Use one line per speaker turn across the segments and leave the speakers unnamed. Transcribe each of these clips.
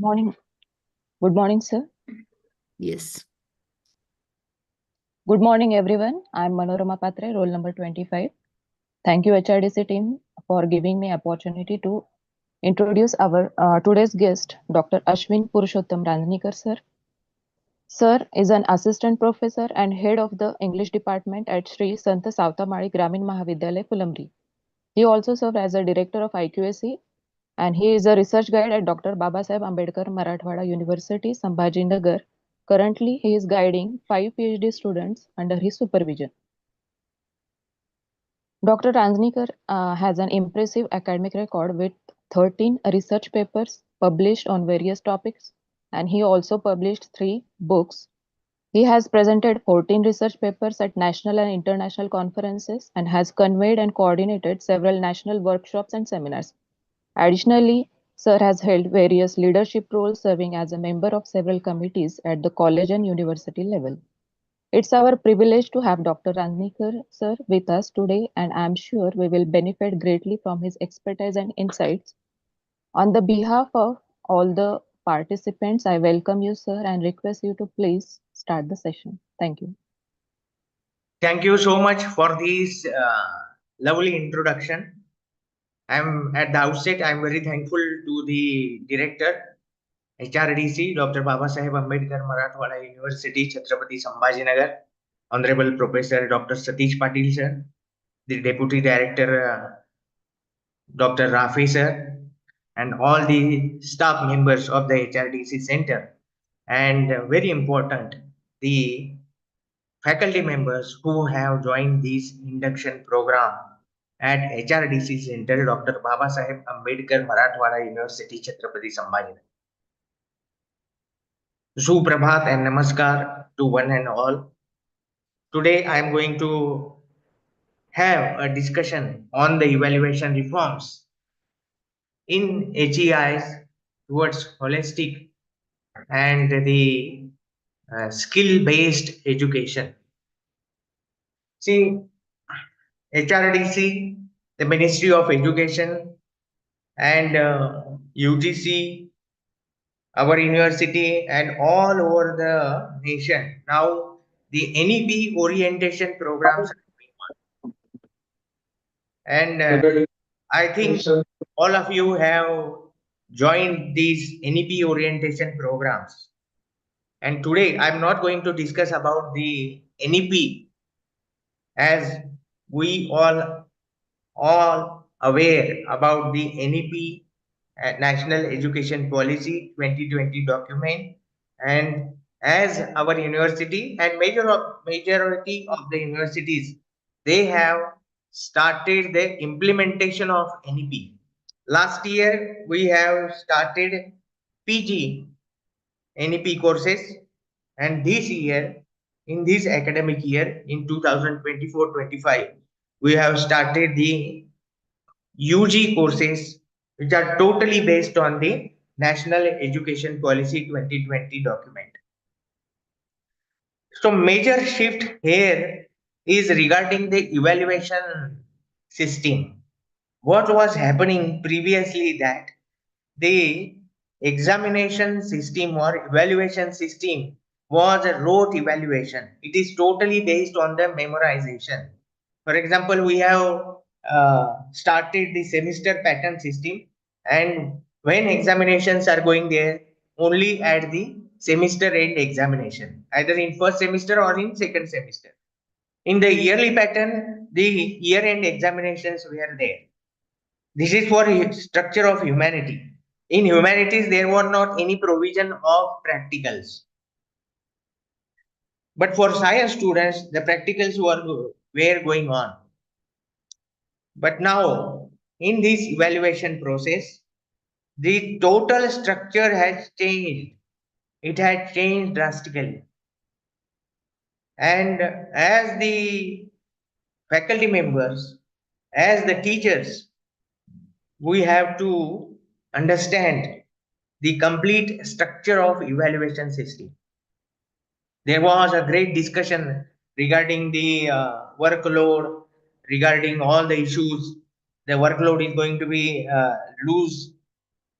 Morning. Good morning, sir.
Yes.
Good morning, everyone. I'm Manorama Patre, roll number 25. Thank you, HRDC team, for giving me opportunity to introduce our today's guest, Dr. Ashwin Purushottam Ranjanikar, sir. Sir is an assistant professor and head of the English department at Sri Santa Sautamari Gramin Mahavidyalaya, Pulamri. He also served as a director of IQAC and he is a research guide at Dr. Babasaheb Ambedkar Marathwada University, Sambhajinagar. Currently, he is guiding 5 PhD students under his supervision. Dr. Ranjanikar has an impressive academic record with 13 research papers published on various topics, and he also published 3 books. He has presented 14 research papers at national and international conferences and has conveyed and coordinated several national workshops and seminars. Additionally, Sir has held various leadership roles serving as a member of several committees at the college and university level. It's our privilege to have Dr. Ranjanikar sir with us today, and I'm sure we will benefit greatly from his expertise and insights. On the behalf of all the participants, I welcome you, sir, and request you to please start the session. Thank you.
Thank you so much for this lovely introduction. At the outset, I'm very thankful to the director, HRDC, Dr. Babasaheb Ambedkar Marathwada University, Chhatrapati Sambhajinagar, Honorable Professor Dr. Satish Patil sir, the Deputy Director Dr. Rafi sir, and all the staff members of the HRDC Center, and very important, the faculty members who have joined this induction program at HRDC Center, Dr. Babasaheb Ambedkar Marathwada University, Chhatrapati Sambhajinagar. Suprabhat and Namaskar to one and all. Today I am going to have a discussion on the evaluation reforms in HEIs towards holistic and the skill-based education. See, HRDC, the Ministry of Education, and UGC, our university, and all over the nation. Now, the NEP orientation programs are going on. And I think all of you have joined these NEP orientation programs. And today, I'm not going to discuss about the NEP, as we all aware about the NEP, National Education Policy 2020 document, and as our university and majority of the universities, they have started the implementation of NEP. Last year we have started PG NEP courses, and this year, in this academic year, in 2024-25, we have started the UG courses, which are totally based on the National Education Policy 2020 document. So major shift here is regarding the evaluation system. What was happening previously, that the examination system or evaluation system was a rote evaluation. It is totally based on the memorization. For example, we have started the semester pattern system, and when examinations are going there, only at the semester end examination, either in first semester or in second semester. In the yearly pattern, the year end examinations were there. This is for structure of humanity. In humanities, there were not any provision of practicals. But for science students, the practicals were going on. But now, in this evaluation process, the total structure has changed. It had changed drastically. And as the faculty members, as the teachers, we have to understand the complete structure of evaluation system. There was a great discussion regarding the workload, regarding all the issues. The workload is going to be loose,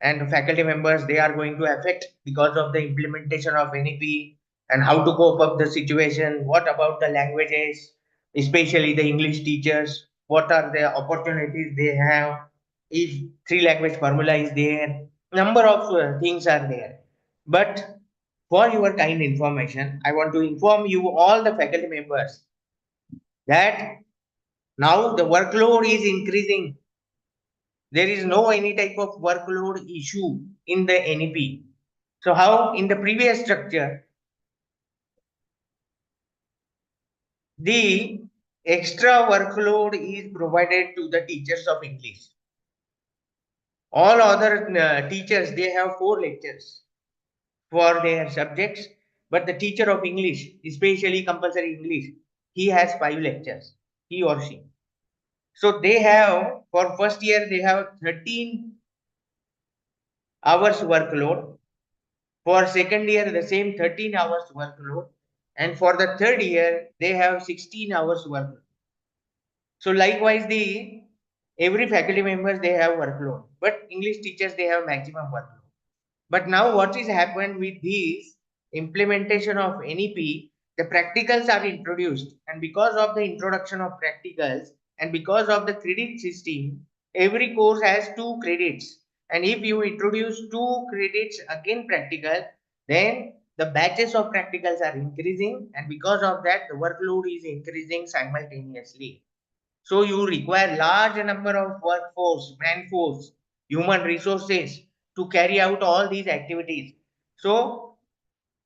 and faculty members, they are going to affect because of the implementation of NEP, and how to cope up the situation. What about the languages, especially the English teachers? What are the opportunities they have? If three language formula is there, number of things are there. But for your kind information, I want to inform you all the faculty members that now the workload is increasing. There is no any type of workload issue in the NEP. So how in the previous structure, the extra workload is provided to the teachers of English. All other teachers, they have 4 lectures for their subjects, but the teacher of English, especially compulsory English, he has 5 lectures, he or she. So they have, for first year, they have 13 hours workload. For second year, the same 13 hours workload. And for the third year, they have 16 hours workload. So likewise, the every faculty members, they have workload, but English teachers, they have maximum workload. But now what is happened with this implementation of NEP, the practicals are introduced, and because of the introduction of practicals and because of the credit system, every course has 2 credits. And if you introduce 2 credits again practical, then the batches of practicals are increasing, and because of that, the workload is increasing simultaneously. So you require large number of workforce, manforce, human resources to carry out all these activities. So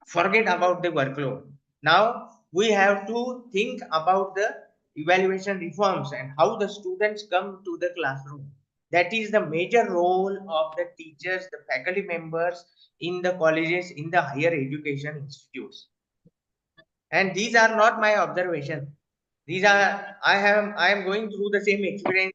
forget about the workload. Now we have to think about the evaluation reforms and how the students come to the classroom. That is the major role of the teachers, the faculty members in the colleges, in the higher education institutes. And these are not my observation. These are, I am going through the same experience.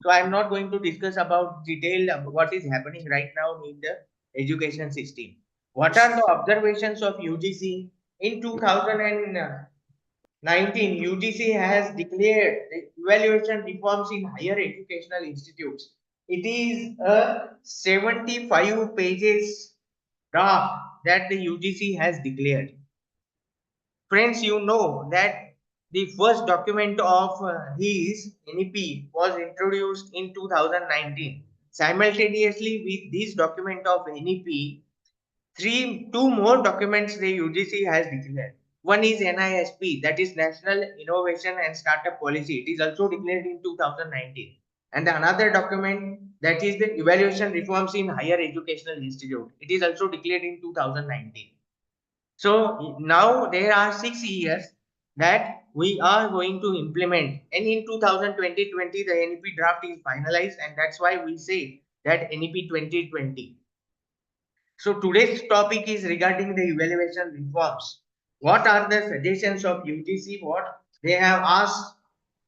So I'm not going to discuss about detail of what is happening right now in the education system. What are the observations of UGC in 2019? UGC has declared the evaluation reforms in higher educational institutes. It is a 75 pages draft that the UGC has declared. Friends, you know that the first document of his NEP was introduced in 2019. Simultaneously with this document of NEP, two more documents the UGC has declared. One is NISP, that is National Innovation and Startup Policy. It is also declared in 2019. And another document, that is the Evaluation Reforms in Higher Educational Institute. It is also declared in 2019. So now there are 6 years that we are going to implement, and in 2020 the NEP draft is finalized, and that's why we say that NEP 2020. So today's topic is regarding the evaluation reforms. What are the suggestions of UGC? What they have asked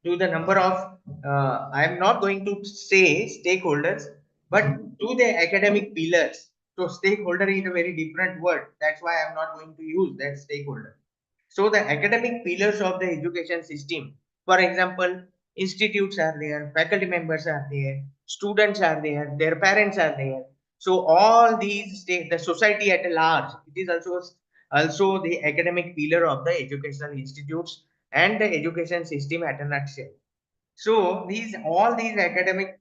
to the number of, I am not going to say stakeholders, but to the academic pillars. So stakeholder is a very different word. That's why I'm not going to use that stakeholder. So the academic pillars of the education system, for example, institutes are there, faculty members are there, students are there, their parents are there. So all these, the society at large, it is also the academic pillar of the educational institutes and the education system at a nutshell. So these all these academic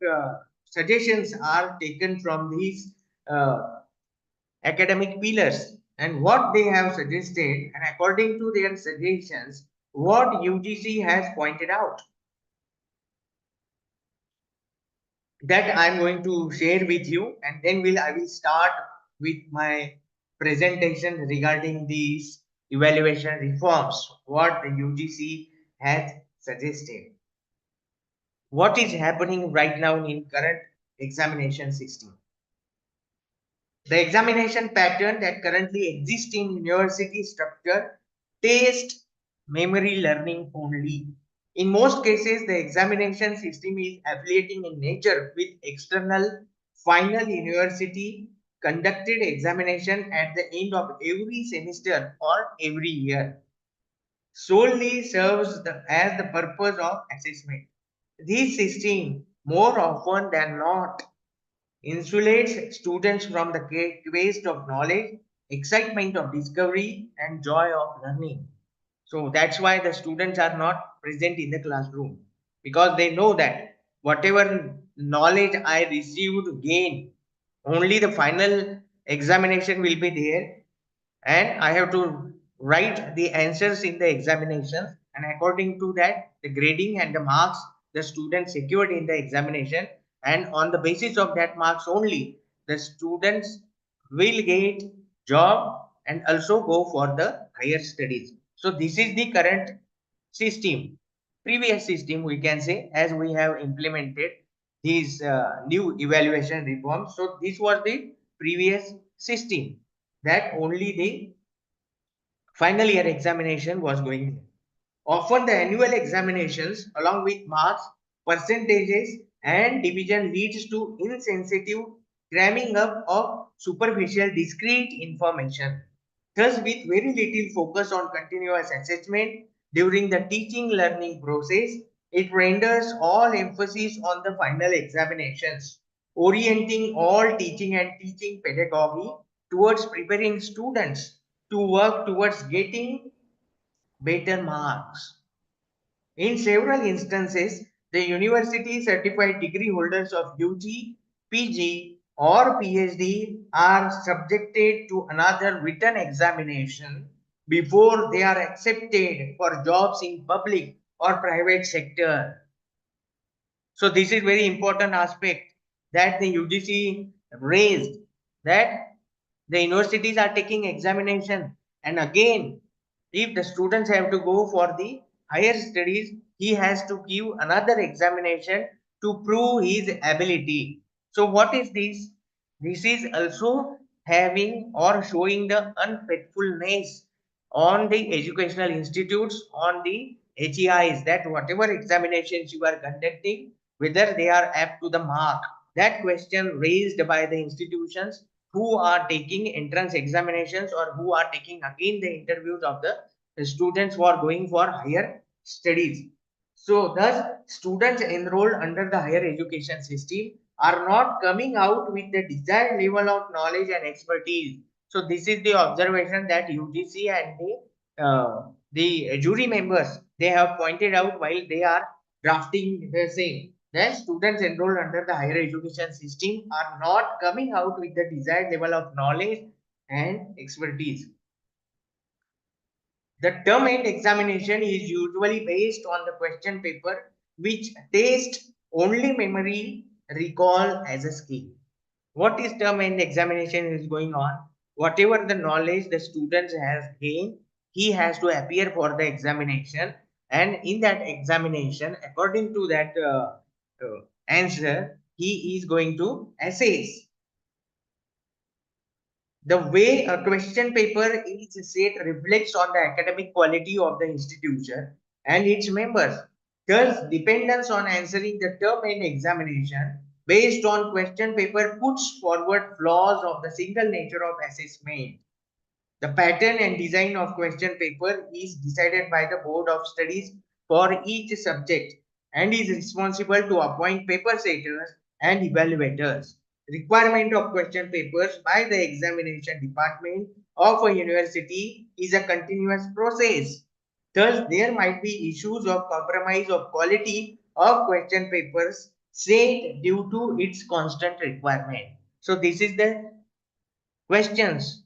suggestions are taken from these academic pillars and what they have suggested, and according to their suggestions, what UGC has pointed out, that I'm going to share with you, and then I will start with my presentation regarding these evaluation reforms, what the UGC has suggested. What is happening right now in current examination system? The examination pattern that currently exists in university structure taste memory learning only. In most cases, the examination system is affiliating in nature with external final university conducted examination at the end of every semester or every year. Solely serves as the purpose of assessment. This system, more often than not, insulates students from the quest of knowledge, excitement of discovery, and joy of learning. So that's why the students are not present in the classroom, because they know that whatever knowledge I received, gain, only the final examination will be there, and I have to write the answers in the examinations, and according to that the grading and the marks the student secured in the examination, and on the basis of that marks only the students will get job and also go for the higher studies. So this is the current system. Previous system we can say, as we have implemented these new evaluation reforms. So this was the previous system, that only the final year examination was going there. Often the annual examinations along with marks, percentages and division leads to insensitive cramming up of superficial discrete information. Thus, with very little focus on continuous assessment during the teaching learning process, it renders all emphasis on the final examinations, orienting all teaching and teaching pedagogy towards preparing students to work towards getting better marks. In several instances, the university certified degree holders of UG, PG, or PhD are subjected to another written examination before they are accepted for jobs in public or private sector. So this is very important aspect that the UGC raised, that the universities are taking examination, and again if the students have to go for the higher studies, he has to give another examination to prove his ability. So what is this? This is also having or showing the unfaithfulness on the educational institutes, on the HEIs, that whatever examinations you are conducting, whether they are apt to the mark. That question raised by the institutions who are taking entrance examinations or who are taking again the interviews of the students who are going for higher studies. So thus students enrolled under the higher education system are not coming out with the desired level of knowledge and expertise. So this is the observation that UGC and the jury members they have pointed out while they are drafting the same. That students enrolled under the higher education system are not coming out with the desired level of knowledge and expertise. The term end examination is usually based on the question paper, which test only memory recall as a skill. What is term end examination is going on? Whatever the knowledge the student has gained, he has to appear for the examination, and in that examination, according to that answer, he is going to assess the way a question paper is set reflects on the academic quality of the institution and its members. Thus, dependence on answering the term end examination based on question paper puts forward flaws of the single nature of assessment. The pattern and design of question paper is decided by the Board of Studies for each subject and is responsible to appoint paper setters and evaluators. Requirement of question papers by the examination department of a university is a continuous process. Thus, there might be issues of compromise of quality of question papers set due to its constant requirement. So, this is the questions,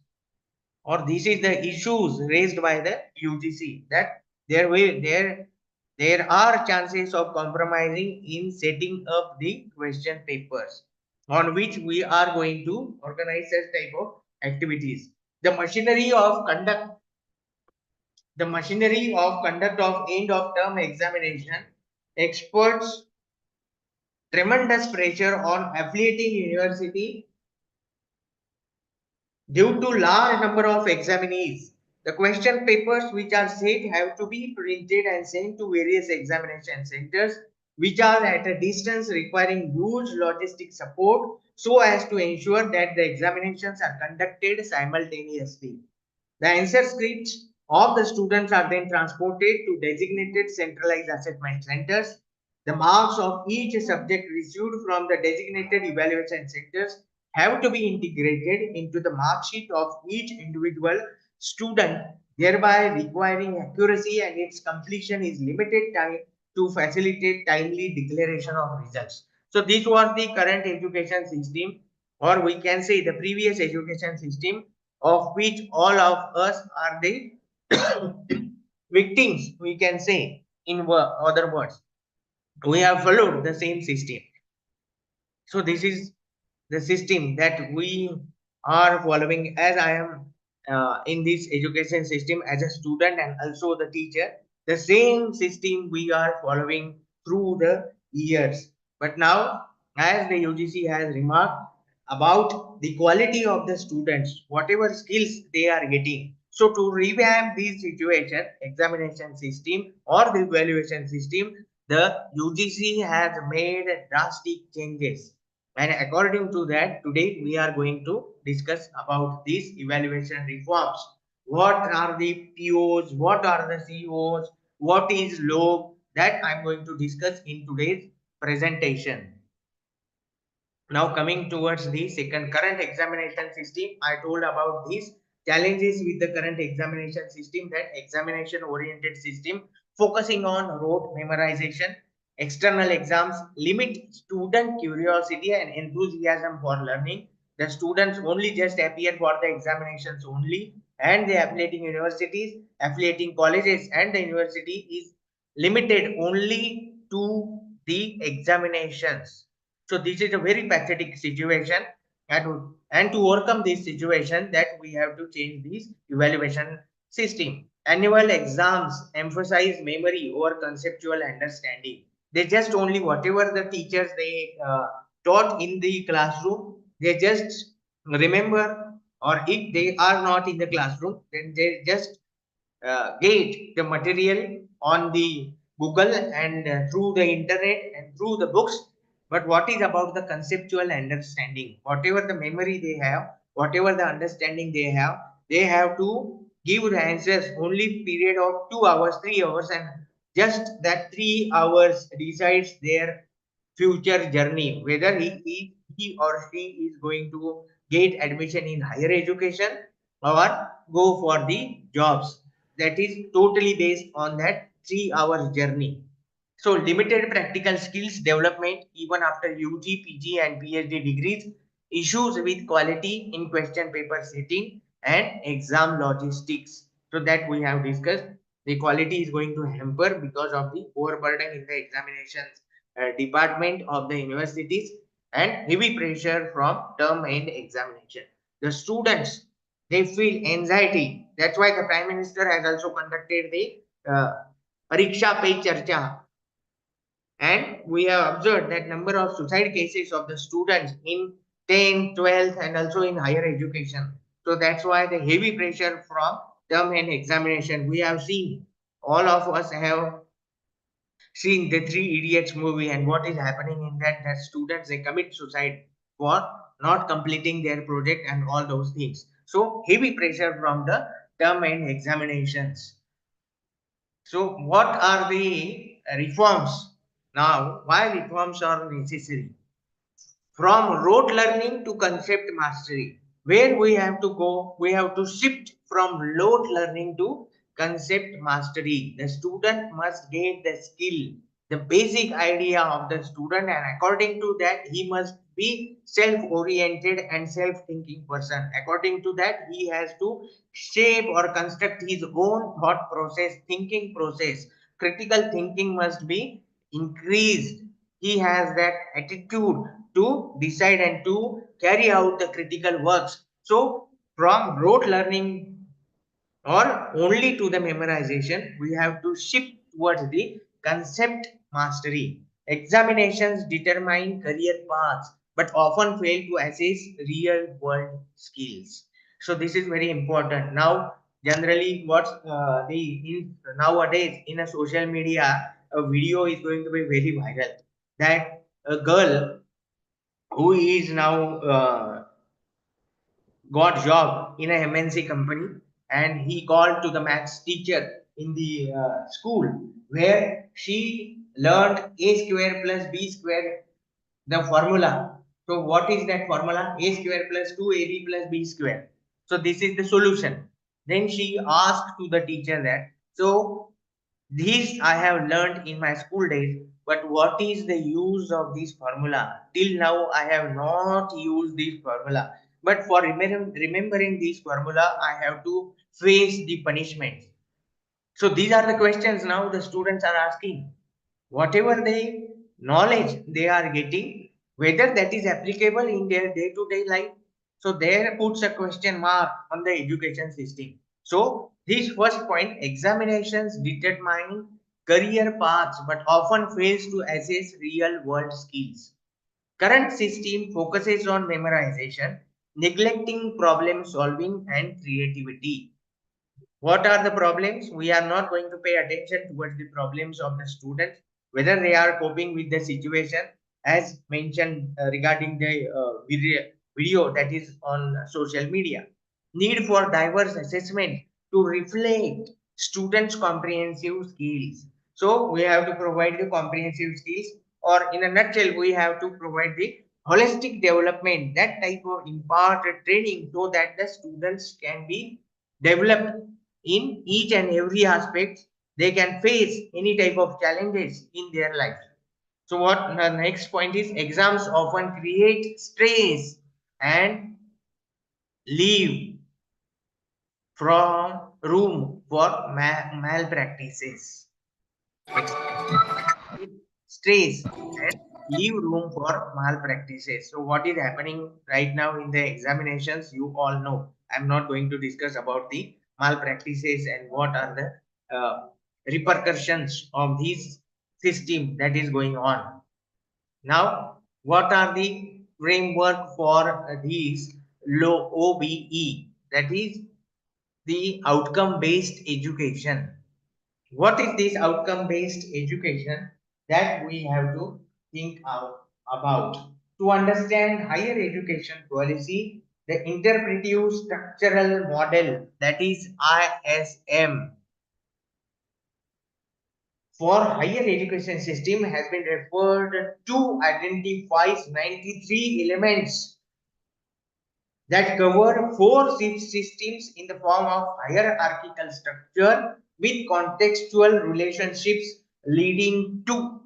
or this is the issues raised by the UGC, that there are chances of compromising in setting up the question papers on which we are going to organize such type of activities. The machinery of conduct of end of term examination experts tremendous pressure on affiliating university due to large number of examinees. The question papers which are set have to be printed and sent to various examination centers which are at a distance requiring huge logistic support so as to ensure that the examinations are conducted simultaneously. The answer scripts of the students are then transported to designated centralized assessment centers The marks of each subject received from the designated evaluation centers have to be integrated into the mark sheet of each individual student, thereby requiring accuracy, and its completion is limited time to facilitate timely declaration of results. So this was the current education system, or we can say the previous education system, of which all of us are the victims, we can say, in other words. We have followed the same system. So this is the system that we are following, as I am in this education system as a student and also the teacher. The same system we are following through the years. But now, as the UGC has remarked about the quality of the students, whatever skills they are getting. So to revamp this situation, examination system or the evaluation system, the UGC has made drastic changes, and according to that, today we are going to discuss about these evaluation reforms. What are the POs? What are the COs? What is log? That I'm going to discuss in today's presentation. Now coming towards the second, current examination system, I told about these challenges with the current examination system, that examination oriented system focusing on rote memorization, external exams limit student curiosity and enthusiasm for learning. The students only just appear for the examinations only, and the affiliating universities, affiliating colleges and the university is limited only to the examinations. So this is a very pathetic situation, and to overcome this situation, that we have to change this evaluation system. Annual exams emphasize memory over conceptual understanding. They just only whatever the teachers they taught in the classroom, they just remember, or if they are not in the classroom, then they just get the material on the Google and through the internet and through the books. But what is about the conceptual understanding? Whatever the memory they have, whatever the understanding they have to give the answers only period of 2 hours, 3 hours, and just that 3 hours decides their future journey, whether he or she is going to get admission in higher education or go for the jobs. That is totally based on that 3 hours journey. So limited practical skills development even after UG, PG and PhD degrees, issues with quality in question paper setting and exam logistics. So that we have discussed, the quality is going to hamper because of the overburden in the examinations department of the universities and heavy pressure from term end examination. The students, they feel anxiety. That's why the Prime Minister has also conducted the Pariksha Pe Charcha, and we have observed that number of suicide cases of the students in 10th, 12th and also in higher education. So that's why the heavy pressure from term and examination. We have seen, all of us have seen the Three Idiots movie, and what is happening in that, that students they commit suicide for not completing their project and all those things. So heavy pressure from the term and examinations. So what are the reforms? Now, why reforms are necessary? From rote learning to concept mastery. Where we have to go, we have to shift from rote learning to concept mastery. The student must get the skill, the basic idea of the student, and according to that, he must be self-oriented and self-thinking person. According to that, he has to shape or construct his own thought process, thinking process. Critical thinking must be increased. He has that attitude to decide and to carry out the critical works. So from rote learning or only to the memorization, we have to shift towards the concept mastery. Examinations determine career paths but often fail to assess real world skills. So this is very important. Now generally what's the in nowadays in a social media, a video is going to be very viral, that a girl who is now got job in a MNC company. and he called to the maths teacher in the school, where she learned a square plus b square, the formula. So what is that formula? A square plus 2ab plus b square. So this is the solution. Then she asked to the teacher that, so these I have learned in my school days, but what is the use of this formula? Till now I have not used this formula. But for remembering this formula, I have to face the punishments. So these are the questions now the students are asking. Whatever they knowledge they are getting, whether that is applicable in their day-to-day life. So there puts a question mark on the education system. So this first point, examinations determine career paths but often fails to assess real world skills. Current system focuses on memorization, neglecting problem solving and creativity. What are the problems? We are not going to pay attention towards the problems of the students, whether they are coping with the situation, as mentioned regarding the video that is on social media. Need for diverse assessment to reflect students' comprehensive skills. So we have to provide the comprehensive skills, or in a nutshell, we have to provide the holistic development, that type of imparted training, so that the students can be developed in each and every aspect. They can face any type of challenges in their life. So what the next point is, exams often create stress and leave from room for malpractices. Stress and leave room for malpractices. So what is happening right now in the examinations, you all know. I'm not going to discuss about the malpractices and what are the repercussions of this system that is going on. Now, what are the framework for these low OBE? That is the outcome based education. What is this outcome based education that we have to think about? To understand higher education policy, the interpretive structural model, that is ISM, for higher education system has been referred to identifies 93 elements that cover four systems in the form of hierarchical structure with contextual relationships leading to,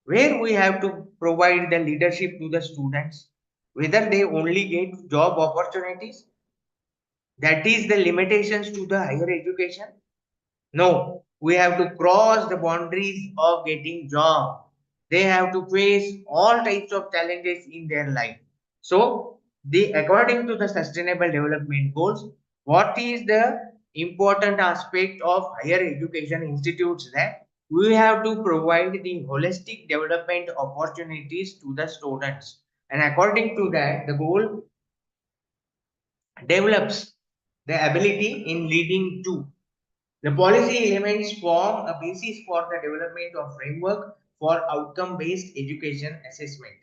where we have to provide the leadership to the students, whether they only get job opportunities, that is the limitations to the higher education. No, we have to cross the boundaries of getting job. They have to face all types of challenges in their life. So, the according to the sustainable development goals, what is the important aspect of higher education institutes, that we have to provide the holistic development opportunities to the students. And according to that, the goal develops the ability in leading to, the policy elements form a basis for the development of framework for outcome-based education assessment.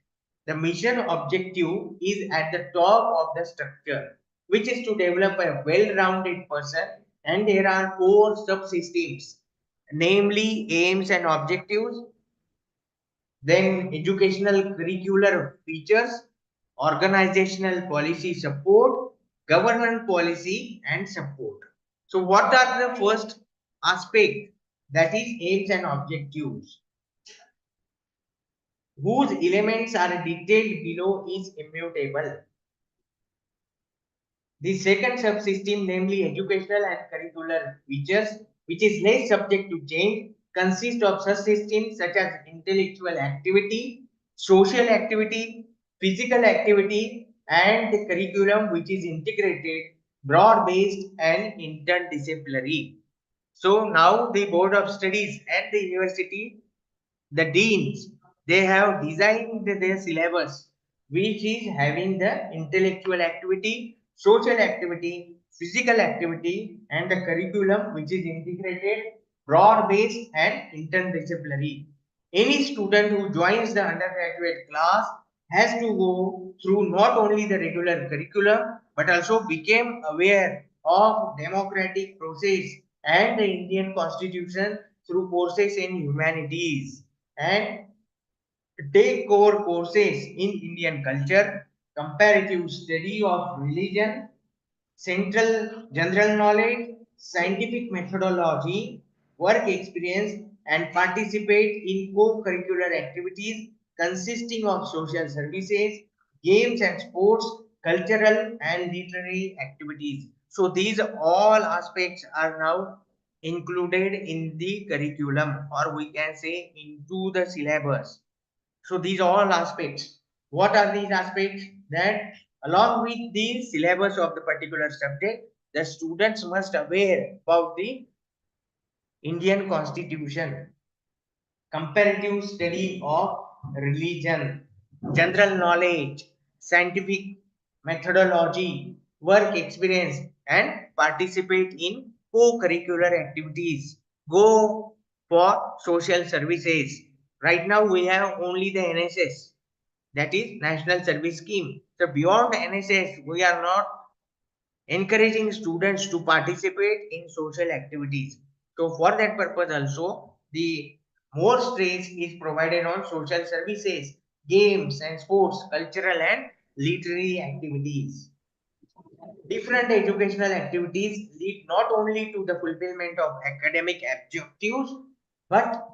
The mission objective is at the top of the structure, which is to develop a well-rounded person, and there are four subsystems, namely aims and objectives, then educational curricular features, organizational policy support, government policy and support. So what are the first aspect, that is aims and objectives, whose elements are detailed below is immutable. The second subsystem, namely educational and curricular features, which is less subject to change, consists of subsystems such as intellectual activity, social activity, physical activity, and the curriculum, which is integrated, broad-based, and interdisciplinary. So now the Board of Studies and the university, the deans, they have designed their syllabus, which is having the intellectual activity, social activity, physical activity, and the curriculum, which is integrated, broad based and interdisciplinary. Any student who joins the undergraduate class has to go through not only the regular curriculum but also become aware of democratic process and the Indian Constitution through courses in humanities, and take core courses in Indian culture, comparative study of religion, central general knowledge, scientific methodology, work experience, and participate in co-curricular activities consisting of social services, games and sports, cultural and literary activities. So these all aspects are now included in the curriculum, or we can say into the syllabus. So these all aspects. What are these aspects? That along with the syllabus of the particular subject, the students must aware about the Indian Constitution, comparative study of religion, general knowledge, scientific methodology, work experience, and participate in co-curricular activities. Go for social services. Right now we have only the NSS, that is National Service Scheme. So beyond NSS, we are not encouraging students to participate in social activities. So for that purpose also, the more stress is provided on social services, games and sports, cultural and literary activities. Different educational activities lead not only to the fulfillment of academic objectives, but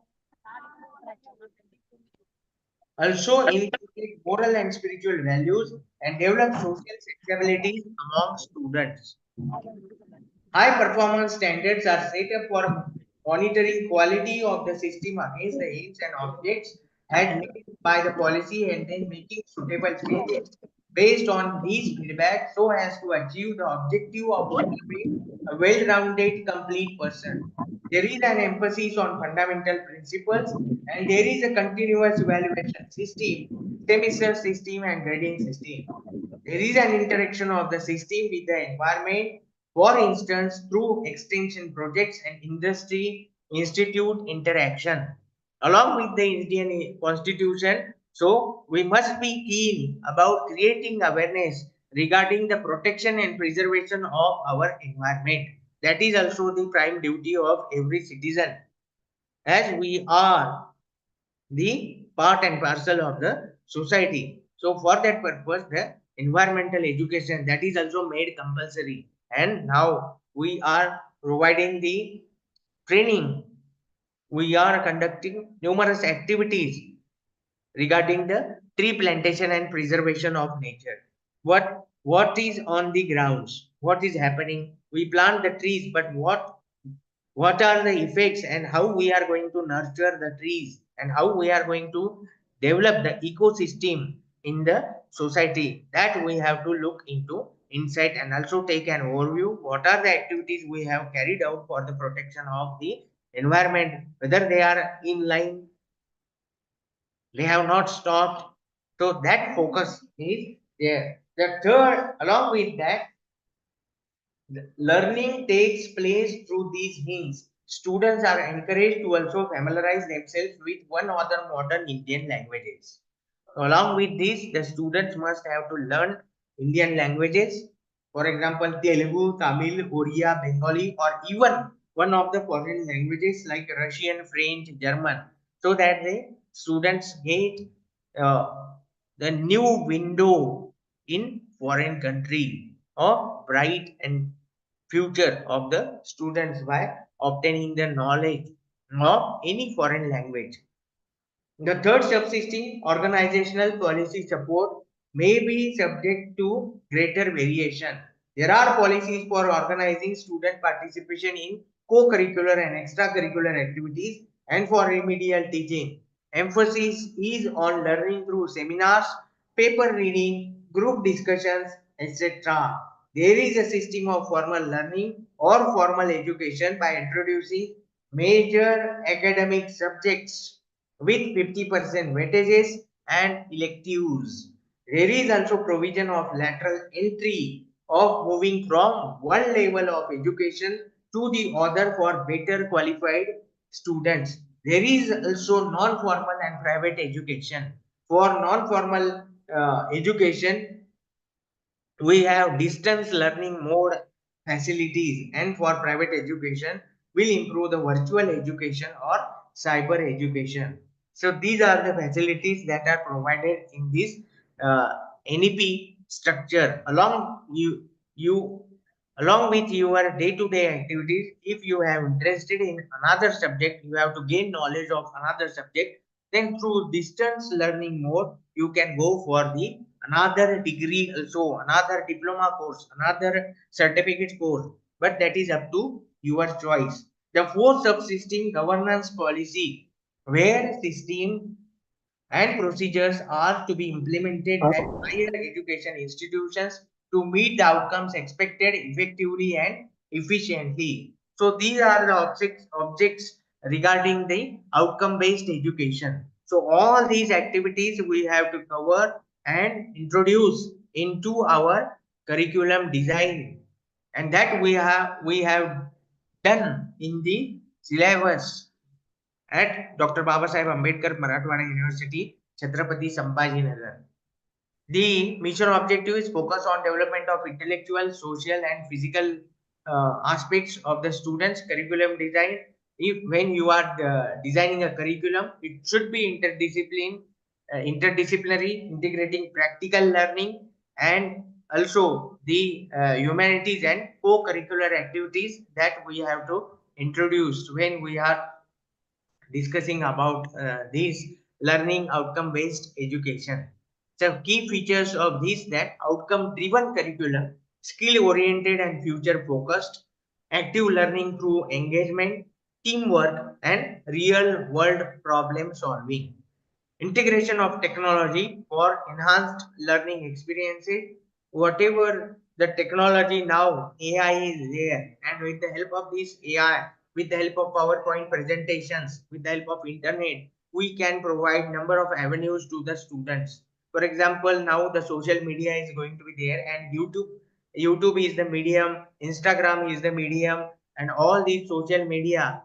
also inculcate moral and spiritual values and develop social sensibilities among students. High performance standards are set up for monitoring quality of the system against the aims and objects had made by the policy, and then making suitable changes based on these feedback so as to achieve the objective of becoming a well-rounded complete person. There is an emphasis on fundamental principles, and there is a continuous evaluation system, semester system and grading system. There is an interaction of the system with the environment, for instance, through extension projects and industry institute interaction. Along with the Indian Constitution, so we must be keen about creating awareness regarding the protection and preservation of our environment. That is also the prime duty of every citizen, as we are the part and parcel of the society. So for that purpose, the environmental education, that is also made compulsory, and now we are providing the training. We are conducting numerous activities regarding the tree plantation and preservation of nature. What is on the grounds? What is happening? We plant the trees, but what are the effects, and how we are going to nurture the trees, and how we are going to develop the ecosystem in the society, that we have to look into insight, and also take an overview what are the activities we have carried out for the protection of the environment, whether they are in line, they have not stopped. So that focus is there. The third, along with that, learning takes place through these means. Students are encouraged to also familiarize themselves with one other modern Indian languages. Along with this, the students must have to learn Indian languages, for example, Telugu, Tamil, Oriya, Bengali, or even one of the foreign languages like Russian, French, German, so that the students get uh, the new window in foreign country of bright and future of the students by obtaining the knowledge of any foreign language. The third subsystem, organizational policy support, may be subject to greater variation. There are policies for organizing student participation in co-curricular and extracurricular activities and for remedial teaching. Emphasis is on learning through seminars, paper reading, group discussions, etc. There is a system of formal learning or formal education by introducing major academic subjects with 50% weightages and electives. There is also provision of lateral entry of moving from one level of education to the other for better qualified students. There is also non-formal and private education. For non-formal education, we have distance learning mode facilities and for private education will improve the virtual education or cyber education. So these are the facilities that are provided in this uh, NEP structure. You along with your day-to-day activities, if you have interested in another subject, you have to gain knowledge of another subject, then through distance learning mode you can go for the another degree, also another diploma course, another certificate course, but that is up to your choice. The fourth subsystem governance policy, where system and procedures are to be implemented at higher education institutions to meet the outcomes expected effectively and efficiently. So these are the objects regarding the outcome based education. So all these activities we have to cover and introduce into our curriculum design, and that we have done in the syllabus at Dr. Babasaheb Ambedkar Marathwada University, Chhatrapati Sambhajinagar. The mission objective is focus on development of intellectual, social, and physical aspects of the students' curriculum design. If when you are designing a curriculum, it should be interdisciplinary, integrating practical learning and also the humanities and co-curricular activities that we have to introduce when we are discussing about this learning outcome based education. So key features of this that outcome driven curriculum, skill oriented and future focused, active learning through engagement, teamwork and real world problem solving. Integration of technology for enhanced learning experiences. Whatever the technology now, AI is there, and with the help of this AI, with the help of PowerPoint presentations, with the help of internet, we can provide number of avenues to the students. For example, now the social media is going to be there, and YouTube is the medium, Instagram is the medium, and all these social media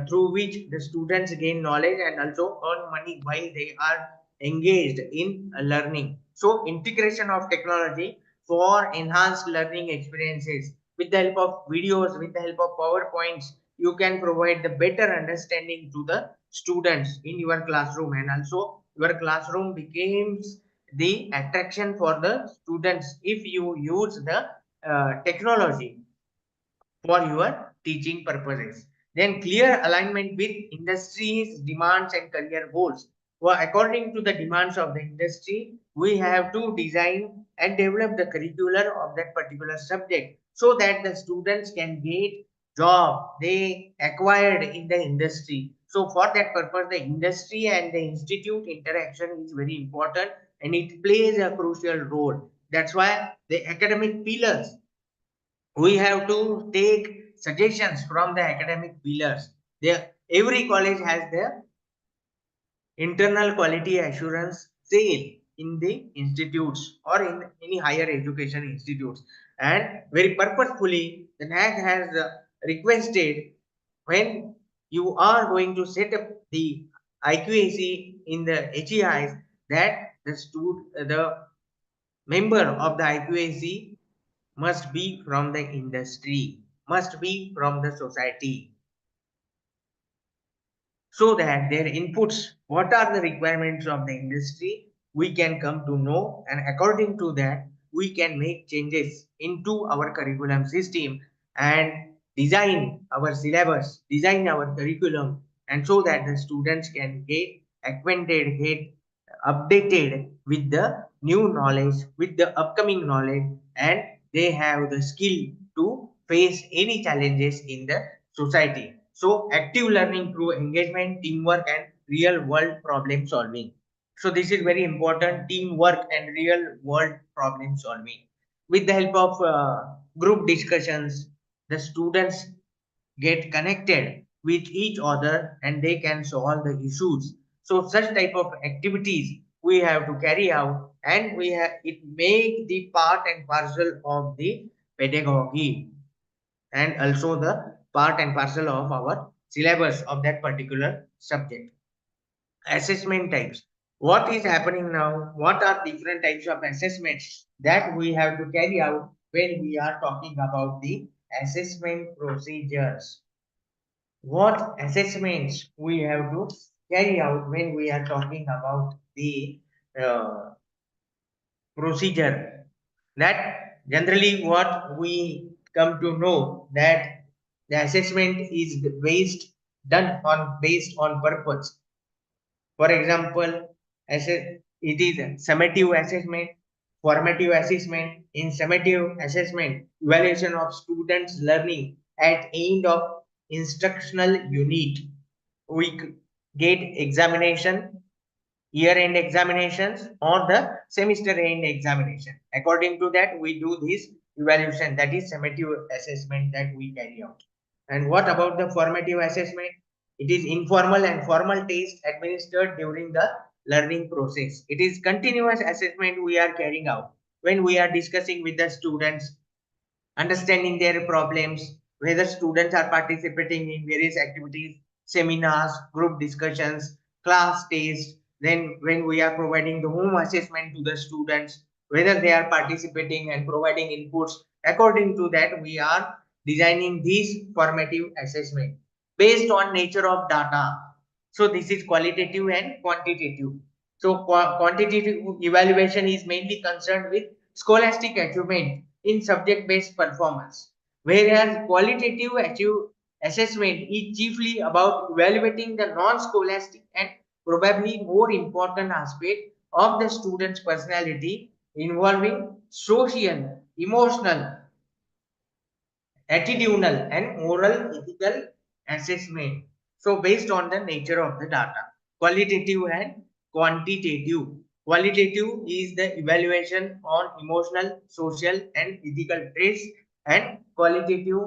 through which the students gain knowledge and also earn money while they are engaged in learning. So integration of technology for enhanced learning experiences, with the help of videos, with the help of PowerPoints, you can provide the better understanding to the students in your classroom, and also your classroom becomes the attraction for the students if you use the technology for your teaching purposes. Then clear alignment with industry's demands and career goals. Well, according to the demands of the industry, we have to design and develop the curricular of that particular subject so that the students can get job they acquired in the industry. So for that purpose, the industry and the institute interaction is very important and it plays a crucial role. That's why the academic pillars, we have to take suggestions from the academic pillars. There, every college has their internal quality assurance cell in the institutes or in any higher education institutes, and very purposefully the NAC has requested, when you are going to set up the IQAC in the HEIs, that the member of the IQAC must be from the industry, must be from the society, so that their inputs, what are the requirements of the industry, we can come to know, and according to that we can make changes into our curriculum system and design our syllabus, design our curriculum, and so that the students can get acquainted, get updated with the new knowledge, with the upcoming knowledge, and they have the skill to face any challenges in the society. So active learning through engagement, teamwork and real world problem solving. So this is very important, teamwork and real world problem solving. With the help of group discussions, the students get connected with each other and they can solve the issues. So such type of activities we have to carry out, and we have it make the part and parcel of the pedagogy, and also the part and parcel of our syllabus of that particular subject. Assessment types, what is happening now, what are different types of assessments that we have to carry out when we are talking about the assessment procedures. What assessments we have to carry out when we are talking about the uh, procedure? That generally what we come to know that the assessment is based on purpose. For example, it is a summative assessment, formative assessment. In summative assessment, evaluation of students' learning at end of instructional unit. We get examination, year-end examinations, or the semester-end examination. According to that, we do this evaluation, that is summative assessment that we carry out. And what about the formative assessment? It is informal and formal test administered during the learning process. It is continuous assessment we are carrying out when we are discussing with the students, understanding their problems, whether students are participating in various activities, seminars, group discussions, class tests. Then when we are providing the home assessment to the students, whether they are participating and providing inputs, according to that we are designing this formative assessment based on nature of data. So this is qualitative and quantitative. So quantitative evaluation is mainly concerned with scholastic achievement in subject-based performance, whereas assessment is chiefly about evaluating the non-scholastic and probably more important aspect of the student's personality involving social, emotional, attitudinal and moral ethical assessment. So based on the nature of the data, qualitative and quantitative. Qualitative is the evaluation on emotional, social and ethical traits, and qualitative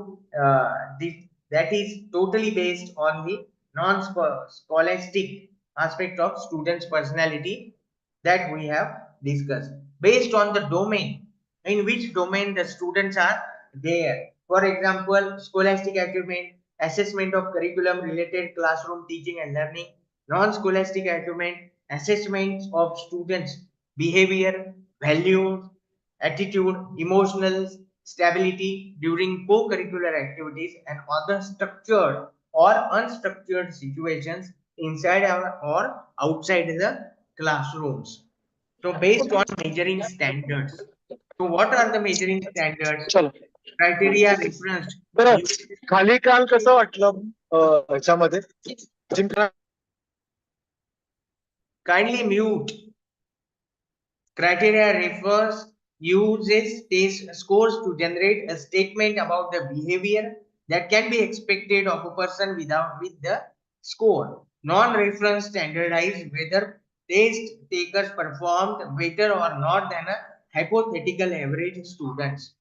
that is totally based on the non-scholastic aspect of students' personality that we have discussed. Based on the domain, in which domain the students are there. For example, scholastic achievement, assessment of curriculum related classroom teaching and learning, non-scholastic achievement, assessments of students' behavior, values, attitude, emotional stability during co-curricular activities and other structured or unstructured situations inside or outside the classrooms. So based on measuring standards. So what are the measuring standards?
चलो
Criteria referenced.
बरं.
You
खाली काल कसं वाटलं ह्याच्यामध्ये जिंकणार
kindly mute. Criteria refers uses test scores to generate a statement about the behavior that can be expected of a person with the score. Non-reference standardized whether test takers performed better or not than a hypothetical average students.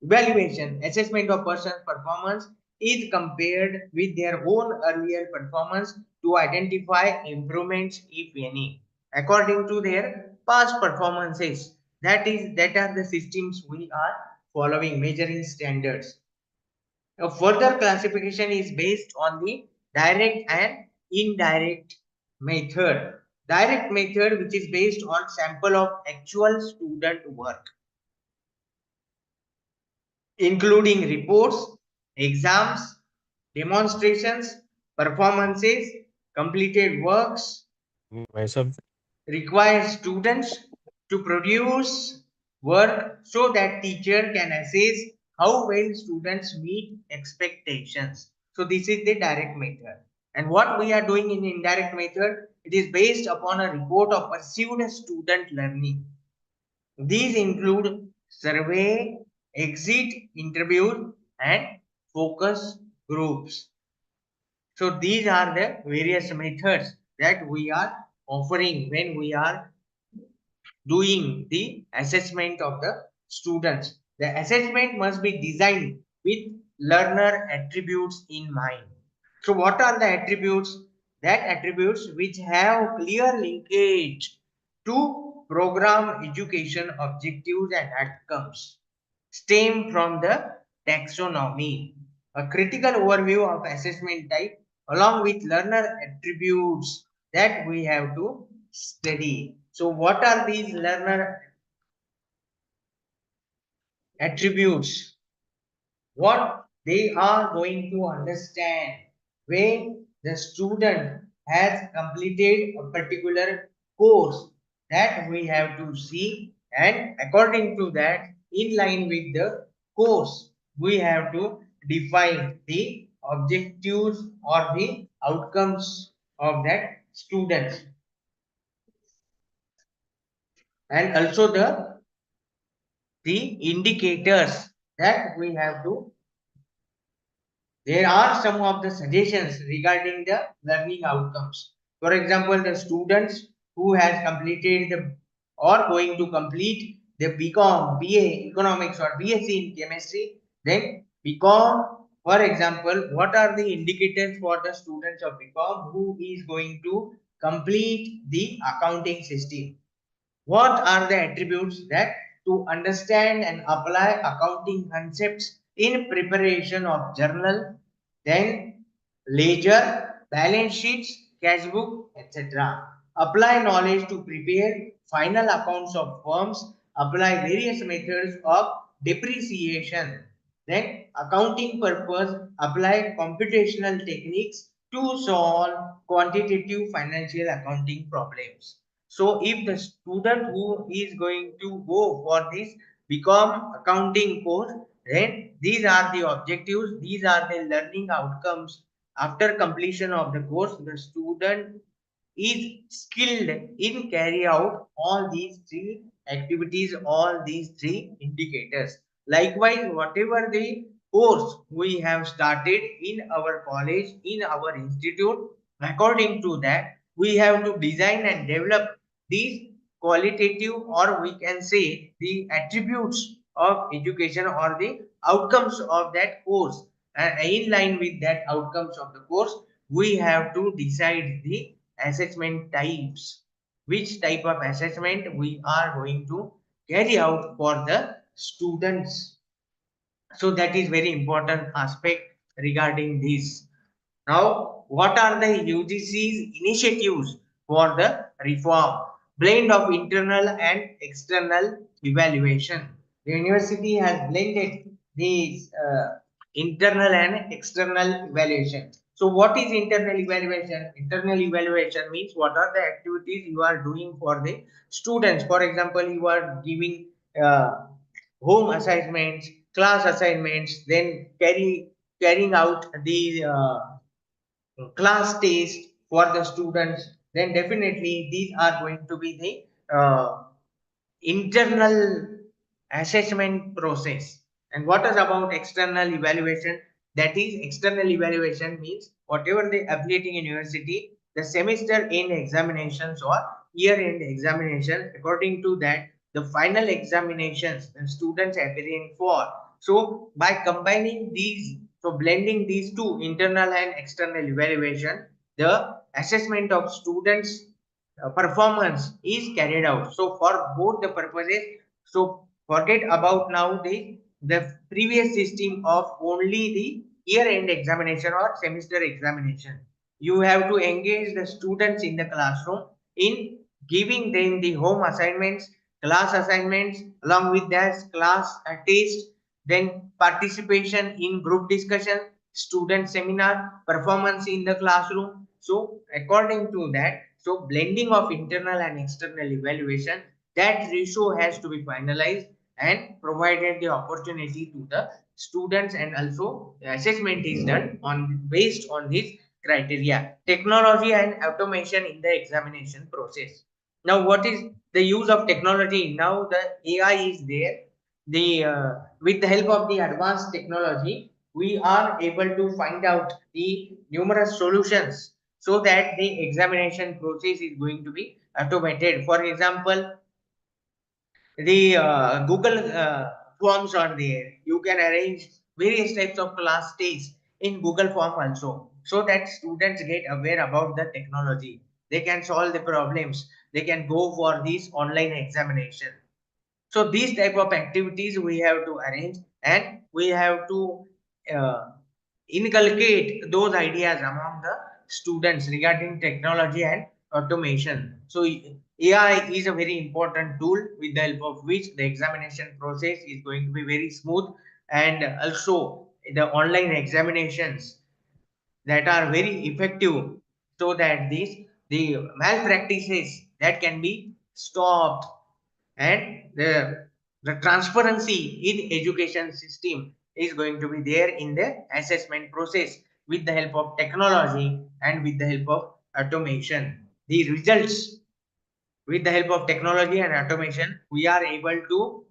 Evaluation assessment of person's performance is compared with their own earlier performance to identify improvements if any according to their past performances. That are the systems we are following measuring standards. A further classification is based on the direct and indirect method. Direct method which is based on sample of actual student work, including reports, exams, demonstrations, performances, completed works, requires students to produce work so that teacher can assess how well students meet expectations. So this is the direct method. And what we are doing in indirect method, it is based upon a report of perceived student learning. These include survey, exit interviews, and focus groups. So these are the various methods that we are offering when we are doing the assessment of the students. The assessment must be designed with learner attributes in mind. So what are the attributes? That attributes which have clear linkage to program education objectives and outcomes stem from the taxonomy. A critical overview of assessment type along with learner attributes that we have to study. So what are these learner attributes, what they are going to understand when the student has completed a particular course, that we have to see, and according to that, in line with the course, we have to define the objectives or the outcomes of that student, and also the indicators that we have to. There are some of the suggestions regarding the learning outcomes. For example, the students who has completed the or going to complete the BCom, BA Economics or BSc in Chemistry, then BCom, for example, what are the indicators for the students of BCom who is going to complete the accounting system? What are the attributes that to understand and apply accounting concepts in preparation of journal, then ledger, balance sheets, cash book, etc. Apply knowledge to prepare final accounts of firms, apply various methods of depreciation. Then accounting purpose, apply computational techniques to solve quantitative financial accounting problems. So if the student who is going to go for this become accounting course, then these are the objectives, these are the learning outcomes. After completion of the course, the student is skilled in carry out all these three activities, all these three indicators. Likewise, whatever the course we have started in our college, in our institute, according to that, we have to design and develop these qualitative, or we can say the attributes of education or the outcomes of that course. And in line with that outcomes of the course, we have to decide the assessment types, which type of assessment we are going to carry out for the students. So that is very important aspect regarding this. Now, what are the UGC's initiatives for the reform? Blend of internal and external evaluation. The university has blended these internal and external evaluation. So, what is internal evaluation? Internal evaluation means what are the activities you are doing for the students. For example, you are giving home assignments, class assignments, then carrying out the class test for the students, then definitely these are going to be the internal assessment process. And what is about external evaluation? That is, external evaluation means whatever the affiliating university, the semester end examinations or year end examination, according to that, the final examinations the students appearing for. So by combining these, so blending these two, internal and external evaluation, the assessment of students performance is carried out. So for both the purposes, so forget about now the previous system of only the year end examination or semester examination. You have to engage the students in the classroom in giving them the home assignments, class assignments, along with that class test, then participation in group discussion, student seminar, performance in the classroom. So according to that, so blending of internal and external evaluation, that ratio has to be finalized and provided the opportunity to the students, and also the assessment is done on based on this criteria. Technology and automation in the examination process. Now, what is the use of technology? Now the AI is there. The with the help of the advanced technology, we are able to find out the numerous solutions so that the examination process is going to be automated. For example, the Google forms are there. You can arrange various types of class tests in Google form also, so that students get aware about the technology. They can solve the problems. They can go for this online examination. So these type of activities we have to arrange, and we have to uh, inculcate those ideas among the students regarding technology and automation. So AI is a very important tool with the help of which the examination process is going to be very smooth, and also the online examinations that are very effective, so that the malpractices that can be stopped, and the transparency in education system is going to be there in the assessment process with the help of technology and with the help of automation. The results, with the help of technology and automation, we are able to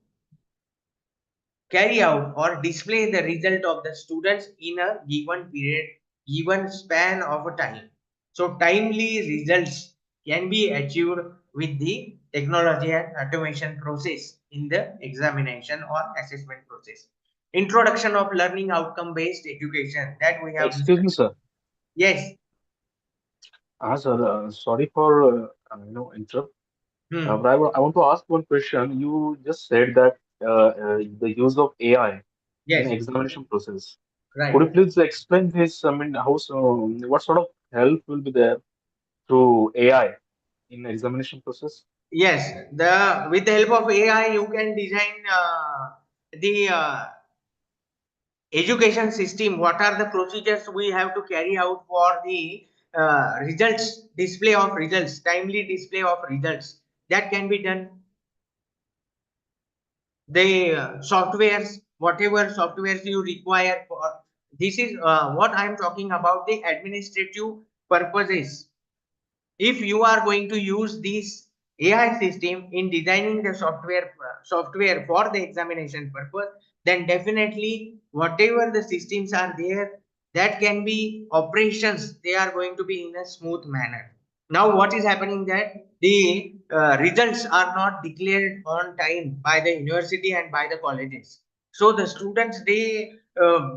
carry out or display the result of the students in a given period, given span of a time. So timely results can be achieved with the technology and automation process in the examination or assessment process. Introduction of learning outcome based education that we have
Excuse me,
discussed.
sir.
Yes.
Sir, sorry for interrupt. But
Hmm.
I want to ask one question. You just said that the use of AI in
Yes.
examination process. Could you
Right.
please explain this? I mean, what sort of help will be there through AI in examination process?
Yes. The with the help of AI, you can design the education system. What are the procedures we have to carry out for the results, display of results, timely display of results, that can be done. The softwares, whatever softwares you require for this is what I am talking about, the administrative purposes. If you are going to use this AI system in designing the software for the examination purpose, then definitely whatever the systems are there, that can be operations, they are going to be in a smooth manner. Now what is happening, that the results are not declared on time by the university and by the colleges. So the students, they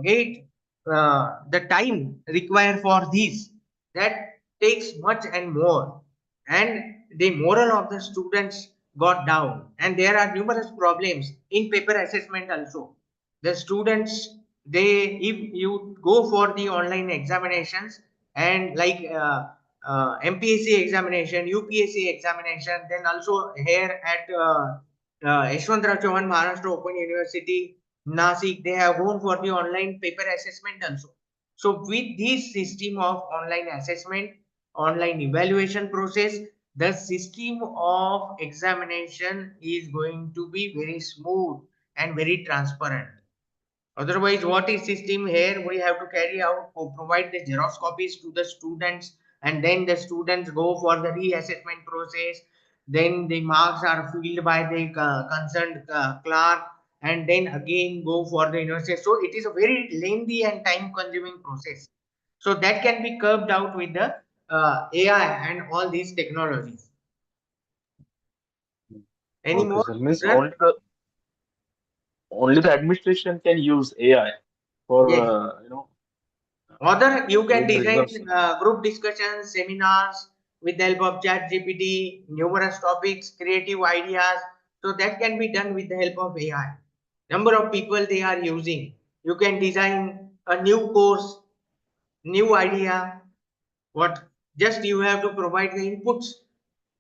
get the time required for this, that takes much and more, and the moral of the students got down, and there are numerous problems in paper assessment also. The students, they, if you go for the online examinations, and like MPSC examination, UPSC examination, then also here at Yashwantrao Chauhan Maharashtra Open University, Nasik, they have gone for the online paper assessment also. So with this system of online assessment, online evaluation process, the system of examination is going to be very smooth and very transparent. Otherwise, what is system here? We have to carry out or provide the xerox copies to the students, and then the students go for the reassessment process. Then the marks are filled by the concerned clerk, and then again go for the university. So it is a very lengthy and time-consuming process. So that can be curbed out with the AI and all these technologies. Any
Okay,
more,
sir. Means
sir?
only the administration can use AI for
Yes. Other, you can
doing the
design
exams.
group discussions, seminars with the help of chat GPT, numerous topics, creative ideas. So that can be done with the help of AI. Number of people they are using. You can design a new course, new idea. What, just you have to provide the inputs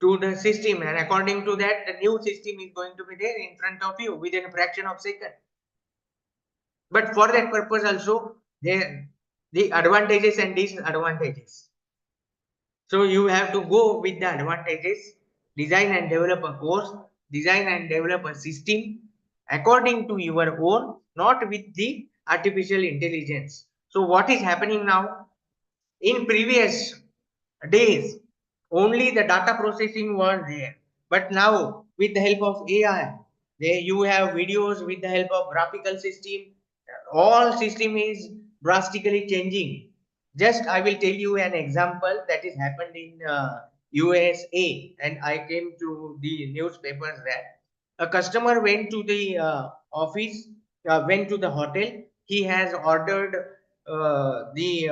to the system, and according to that, the new system is going to be there in front of you within a fraction of second. But for that purpose also, there the advantages and disadvantages. So you have to go with the advantages, design and develop a course, design and develop a system according to your own, not with the artificial intelligence. So what is happening now? In previous days, only the data processing was there. But now, with the help of AI, there you have videos with the help of graphical system. All system is drastically changing. Just I will tell you an example that is happened in USA, and I came to the newspapers that a customer went to the office, went to the hotel. He has ordered the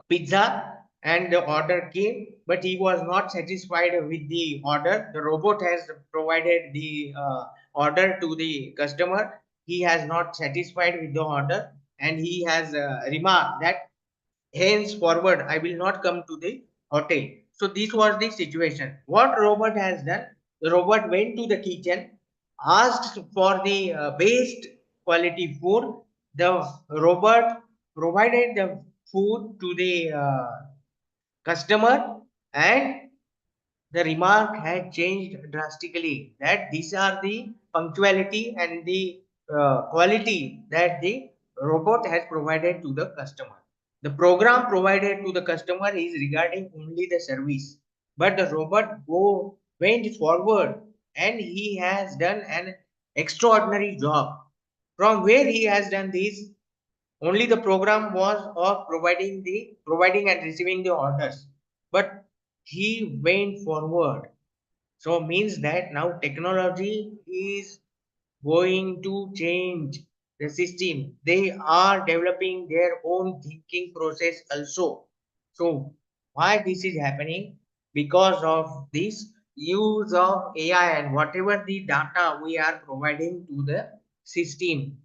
pizza, and the order came, but he was not satisfied with the order. The robot has provided the order to the customer. He has not satisfied with the order, and he has remarked that henceforward I will not come to the hotel. So this was the situation. What robot has done? The robot went to the kitchen, asked for the best quality food. The robot provided the food to the customer, and the remark had changed drastically, that these are the punctuality and the quality that the robot has provided to the customer. The program provided to the customer is regarding only the service, but the robot went forward and he has done an extraordinary job. From where he has done this? Only the program was of providing and receiving the orders, but he went forward. So means that now technology is going to change the system. They are developing their own thinking process also. So why this is happening? Because of this use of AI and whatever the data we are providing to the system.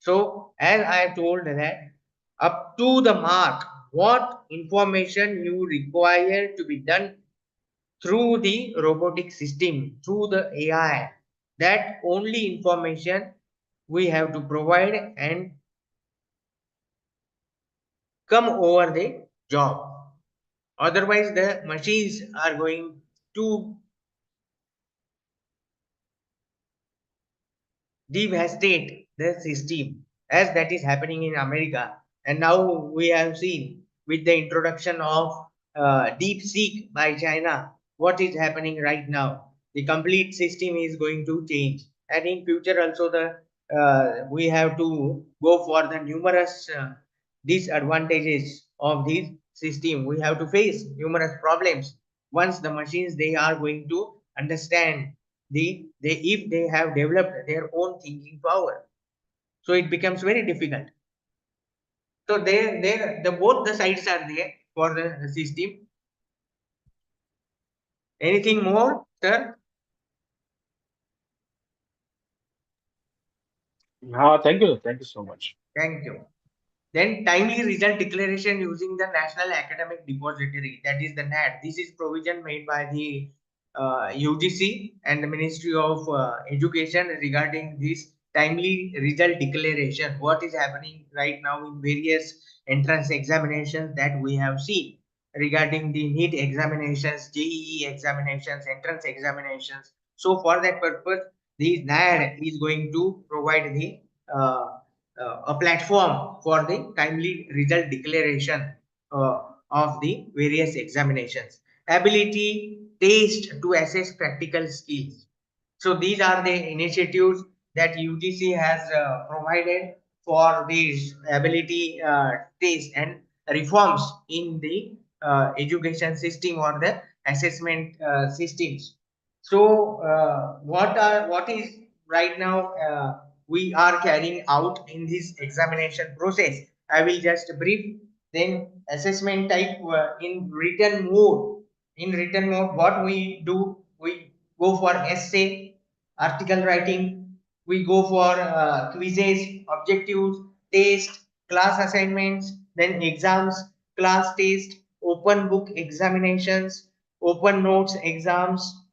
So as I told that up to the mark, what information you require to be done through the robotic system, through the AI, that only information we have to provide and come over the job. Otherwise, the machines are going to devastate the system, as that is happening in America. And now we have seen with the introduction of deep seek by China, what is happening right now. The complete system is going to change, and in future also the we have to go for the numerous disadvantages of this system. We have to face numerous problems once the machines they are going to understand they if they have developed their own thinking power, so it becomes very difficult. So the both the sides are there for the system. Anything more, sir?
Thank you so much.
Thank you. Then timely result declaration using the National Academic Depository, that is the NAD. This is provision made by the UGC and the Ministry of Education regarding this timely result declaration. What is happening right now in various entrance examinations that we have seen regarding the NEET examinations, JEE examinations, entrance examinations. So for that purpose, the NAD is going to provide the a platform for the timely result declaration of the various examinations. Ability test to assess practical skills. So these are the initiatives that UGC has provided for these ability test and reforms in the education system or the assessment systems. So what is right now we are carrying out in this examination process? I will just brief. Then assessment type in written mode. In written mode, what we do, we go for essay, article writing. We go for quizzes, objectives, test, class assignments, then exams, class test, open book examinations, open notes exams,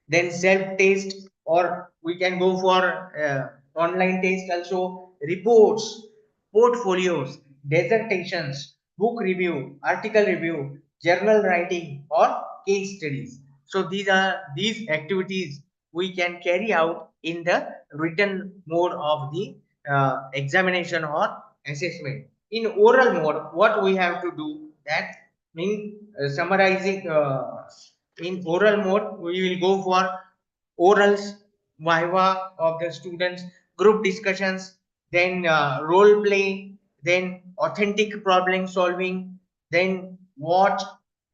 then self test, or we can go for online test also, reports, portfolios, dissertations, book review, article review, journal writing, or case studies. So these activities we can carry out in the written mode of the examination or assessment. In oral mode, what we have to do, that mean summarizing in oral mode, we will go for orals, viva of the students, group discussions, then role play, then authentic problem solving, then watch,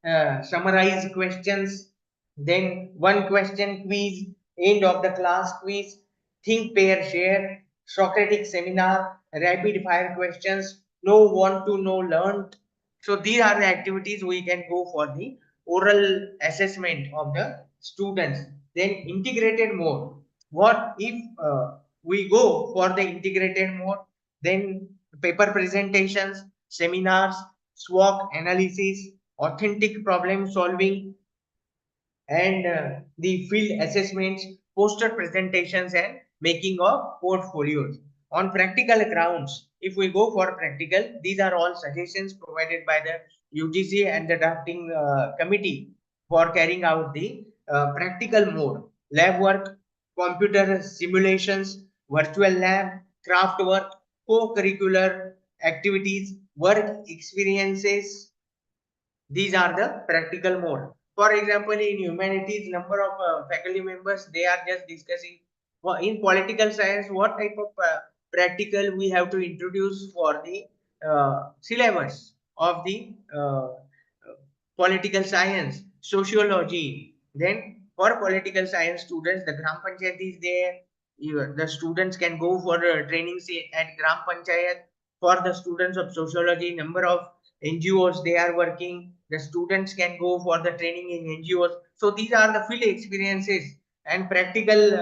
summarize questions, then one question quiz, end of the class quiz, think, pair, share, Socratic seminar, rapid fire questions, know, want to know, learned. So these are the activities we can go for the oral assessment of the students. Then integrated mode. What if we go for the integrated mode? Then paper presentations, seminars, SWOT analysis, authentic problem solving, and the field assessments, poster presentations, and making of portfolios. On practical grounds, if we go for practical, these are all suggestions provided by the UGC and the drafting committee for carrying out the practical mode: lab work, computer simulations, virtual lab, craft work, co-curricular activities, work experiences. These are the practical mode. For example, in humanities, number of faculty members, they are just discussing. In political science, what type of practical we have to introduce for the syllabus of the political science, sociology. Then for political science students, the Gram Panchayat is there. The students can go for training at Gram Panchayat. For the students of sociology, number of NGOs they are working. The students can go for the training in NGOs. So these are the field experiences and practical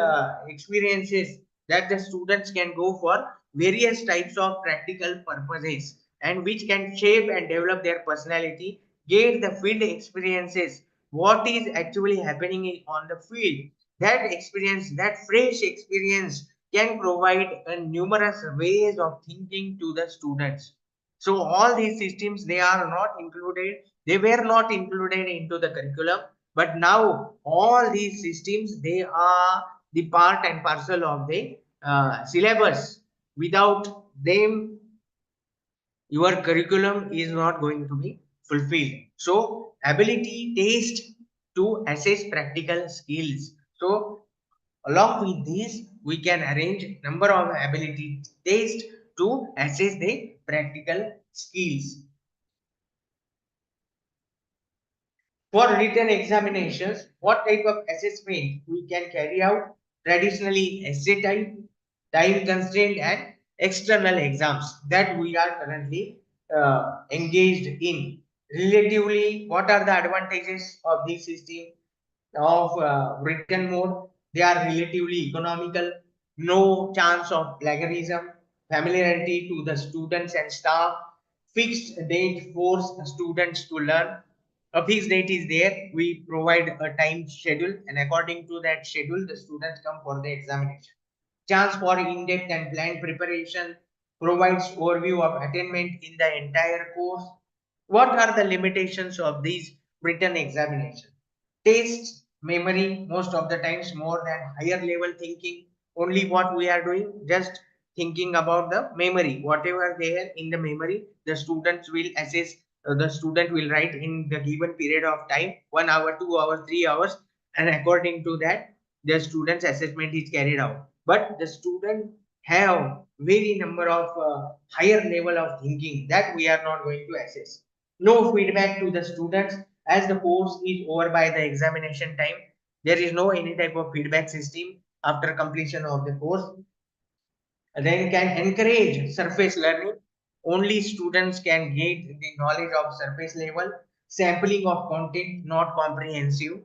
experiences that the students can go for various types of practical purposes, and which can shape and develop their personality, get the field experiences, what is actually happening on the field. That experience, that fresh experience, can provide a numerous ways of thinking to the students. So all these systems, they are not included, they were not included into the curriculum, but now all these systems, they are the part and parcel of the syllabus. Without them, your curriculum is not going to be fulfilled. So ability test to assess practical skills. So along with this, we can arrange number of ability test to assess the practical skills. For written examinations, what type of assessment we can carry out? Traditionally, essay type, time constraint, and external exams that we are currently engaged in. Relatively, what are the advantages of this system of written mode? They are relatively economical, no chance of plagiarism, familiarity to the students and staff, fixed date force students to learn. A fixed date is there, we provide a time schedule, and according to that schedule the students come for the examination. Chance for in-depth and planned preparation, provides overview of attainment in the entire course. What are the limitations of these written examination? Taste memory, most of the times more than higher level thinking. Only what we are doing, just thinking about the memory, whatever there in the memory, the students will assess. The student will write in the given period of time, 1 hour, 2 hours, 3 hours, and according to that the students assessment is carried out. But the student have very number of higher level of thinking that we are not going to assess. No feedback to the students, as the course is over by the examination time. There is no any type of feedback system after completion of the course. Then can encourage surface learning. Only students can get the knowledge of surface level. Sampling of content, not comprehensive.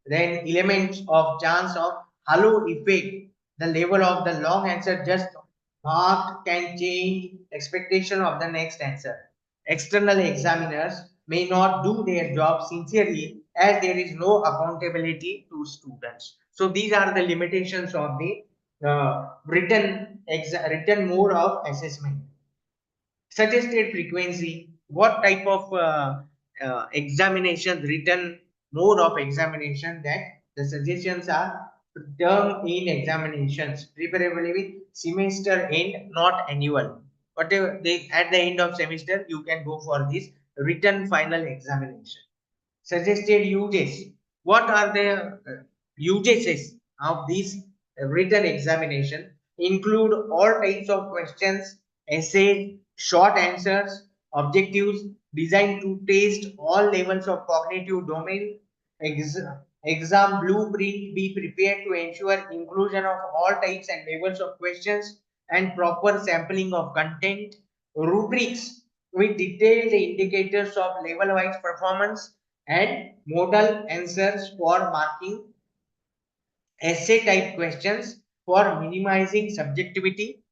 Then elements of chance of halo effect. The level of the long answer just marked can change expectation of the next answer. External examiners may not do their job sincerely, as there is no accountability to students. So these are the limitations of the written mode of assessment. Suggested frequency, what type of examination, written mode of examination, that the suggestions are term in examinations, preferably with semester end, not annual. Whatever they at the end of semester, you can go for this written final examination. Suggested uses, what are the uses of this written examination? Include all types of questions, essays, short answers, objectives designed to test all levels of cognitive domain. Exam blueprint be prepared to ensure inclusion of all types and levels of questions and proper sampling of content. Rubrics with detailed indicators of level wise performance and modal answers for marking. Essay type questions for minimizing subjectivity.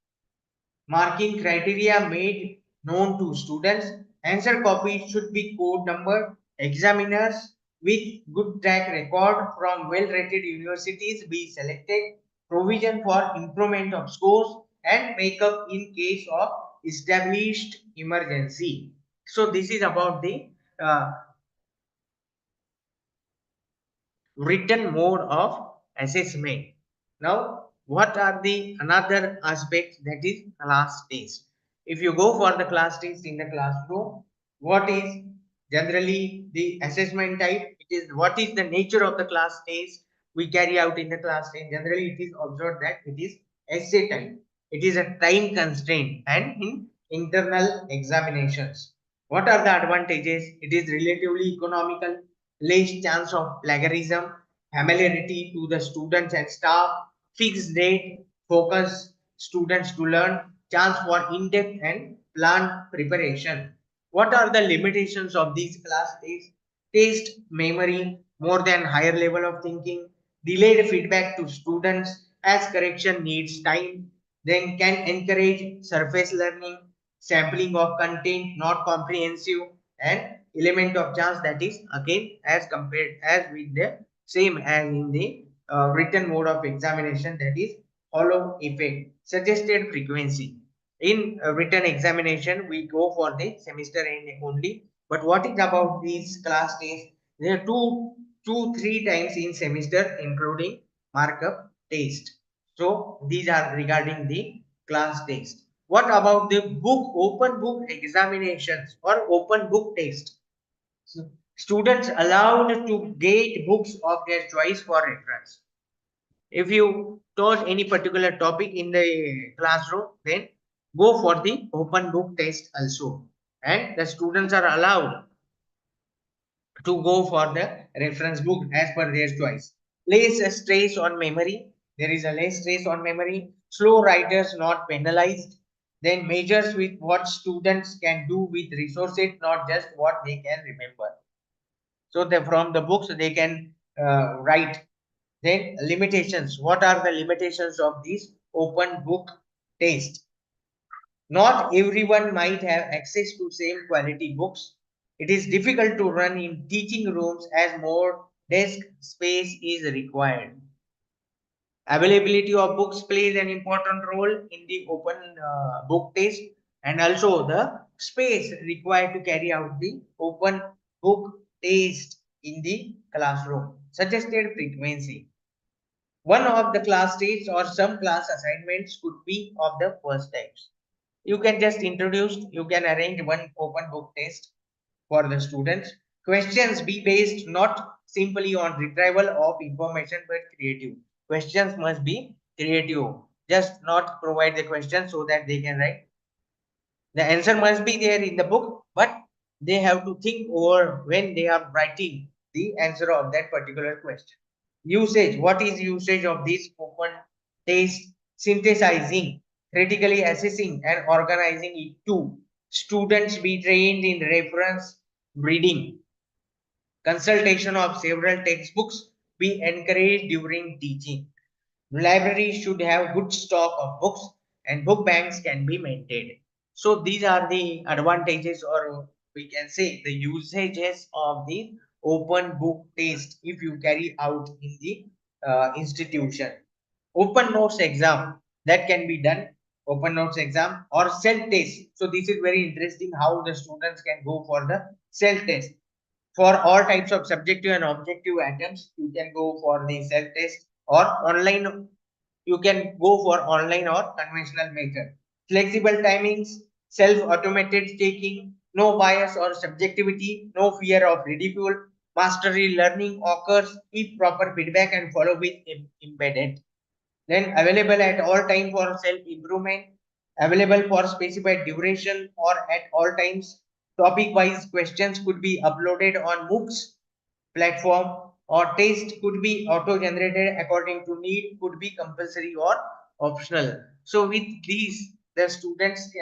Marking criteria made known to students. Answer copy should be code numbered. examiners with good track record from well-rated universities be selected, provision for improvement of scores and makeup in case of established emergency. So this is about the written mode of assessment. Now, what are the another aspects, that is class test? If you go for the class test in the classroom, what is generally the assessment type? It is what is the nature of the class test we carry out in the class test. Generally, it is observed that it is essay type. It is a time constraint and in internal examinations. What are the advantages? It is relatively economical, less chance of plagiarism, familiarity to the students and staff, fixed date, focus students to learn, chance for in-depth and planned preparation. What are the limitations of these class tests? Taste memory, more than higher level of thinking, delayed feedback to students as correction needs time, then can encourage surface learning, sampling of content not comprehensive, and element of chance, that is again as compared as with the same as in the written mode of examination, that is hollow effect. Suggested frequency in written examination we go for the semester end only, but what is about these class tests? There are three times in semester including markup test. So these are regarding the class test. What about the open book examinations or open book test? So, students allowed to get books of their choice for reference. If you taught any particular topic in the classroom, then go for the open book test also. And the students are allowed to go for the reference book as per their choice. Less stress on memory. There is a less stress on memory. Slow writers not penalized. Then measures with what students can do with resources, not just what they can remember. So from the books they can write. Then limitations. What are the limitations of this open book test? Not everyone might have access to same quality books. It is difficult to run in teaching rooms as more desk space is required. Availability of books plays an important role in the open book test, and also the space required to carry out the open book test in the classroom. Suggested frequency. One of the class tests or some class assignments could be of the first types. You can just introduce, you can arrange one open book test for the students. Questions be based not simply on retrieval of information but creative. Questions must be creative. Just not provide the question so that they can write. The answer must be there in the book, but they have to think over when they are writing the answer of that particular question. Usage. What is usage of this open test? Synthesizing, critically assessing and organizing it to students be trained in reference reading. Consultation of several textbooks be encouraged during teaching. Libraries should have good stock of books and book banks can be maintained. So these are the advantages, or we can say the usages of the open book test if you carry out in the institution. Open notes exam that can be done, open notes exam or self test. So this is very interesting how the students can go for the self test. For all types of subjective and objective items, you can go for the self test or online. You can go for online or conventional method. Flexible timings, self automated taking, no bias or subjectivity, no fear of ridicule. Mastery learning occurs if proper feedback and follow with embedded. Then available at all time for self improvement, available for specified duration or at all times. Topic wise questions could be uploaded on MOOCs platform, or test could be auto generated according to need, could be compulsory or optional. So with these the students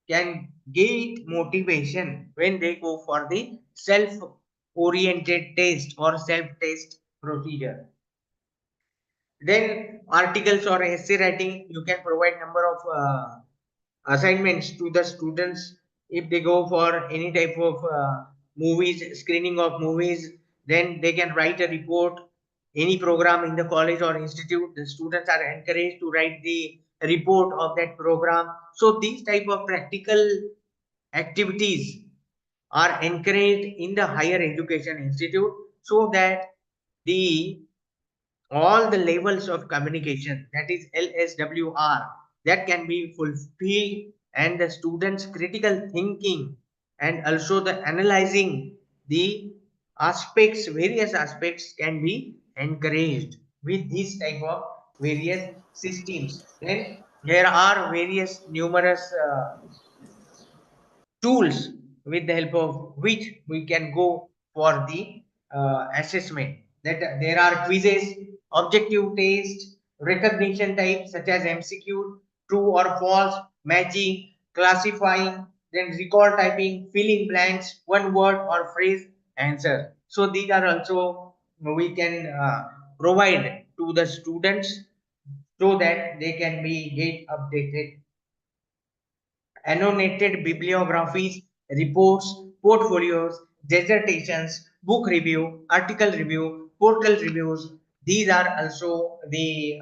can get motivation when they go for the self oriented test or self test procedure. Then articles or essay writing, you can provide number of assignments to the students if they go for any type of movies, screening of movies. Then they can write a report. Any program in the college or institute, the students are encouraged to write the report of that program. So these type of practical activities are encouraged in the higher education institute, so that the all the levels of communication, that is LSWR, that can be fulfilled, and the students critical thinking and also the analyzing the aspects, various aspects can be encouraged with this type of various systems. Then there are various numerous tools with the help of which we can go for the assessment. That there are quizzes, objective test, recognition types such as MCQ, true or false, matching, classifying, then recall typing, filling blanks, one word or phrase answer. So these are also we can provide to the students so that they can be get updated. Annotated bibliographies, reports, portfolios, dissertations, book review, article review, portal reviews. These are also the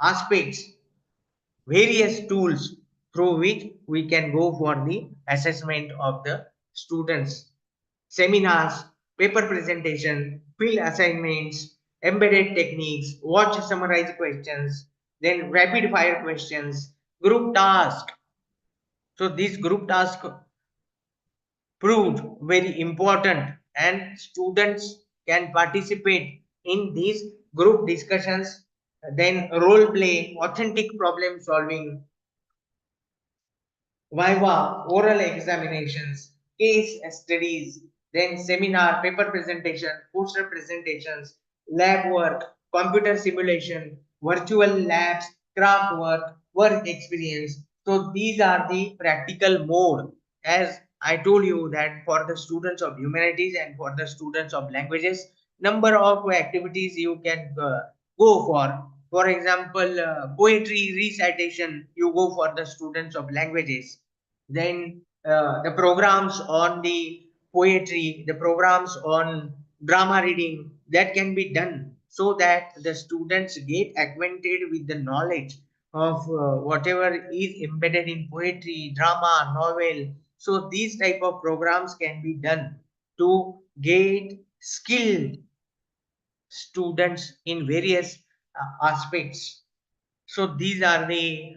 aspects, various tools through which we can go for the assessment of the students. Seminars, paper presentation, field assignments, embedded techniques, watch summarize questions, then rapid fire questions, group task. So these group tasks proved very important, and students can participate in these group discussions. Then role play, authentic problem solving, viva, oral examinations, case studies, then seminar, paper presentation, poster presentations, lab work, computer simulation, virtual labs, craft work, work experience. So these are the practical mode. As I told you that for the students of humanities and for the students of languages, number of activities you can go for. For example, poetry recitation, you go for the students of languages. Then the programs on the poetry, the programs on drama reading, that can be done so that the students get acquainted with the knowledge of whatever is embedded in poetry, drama, novel. So these type of programs can be done to get skilled students in various aspects. So these are the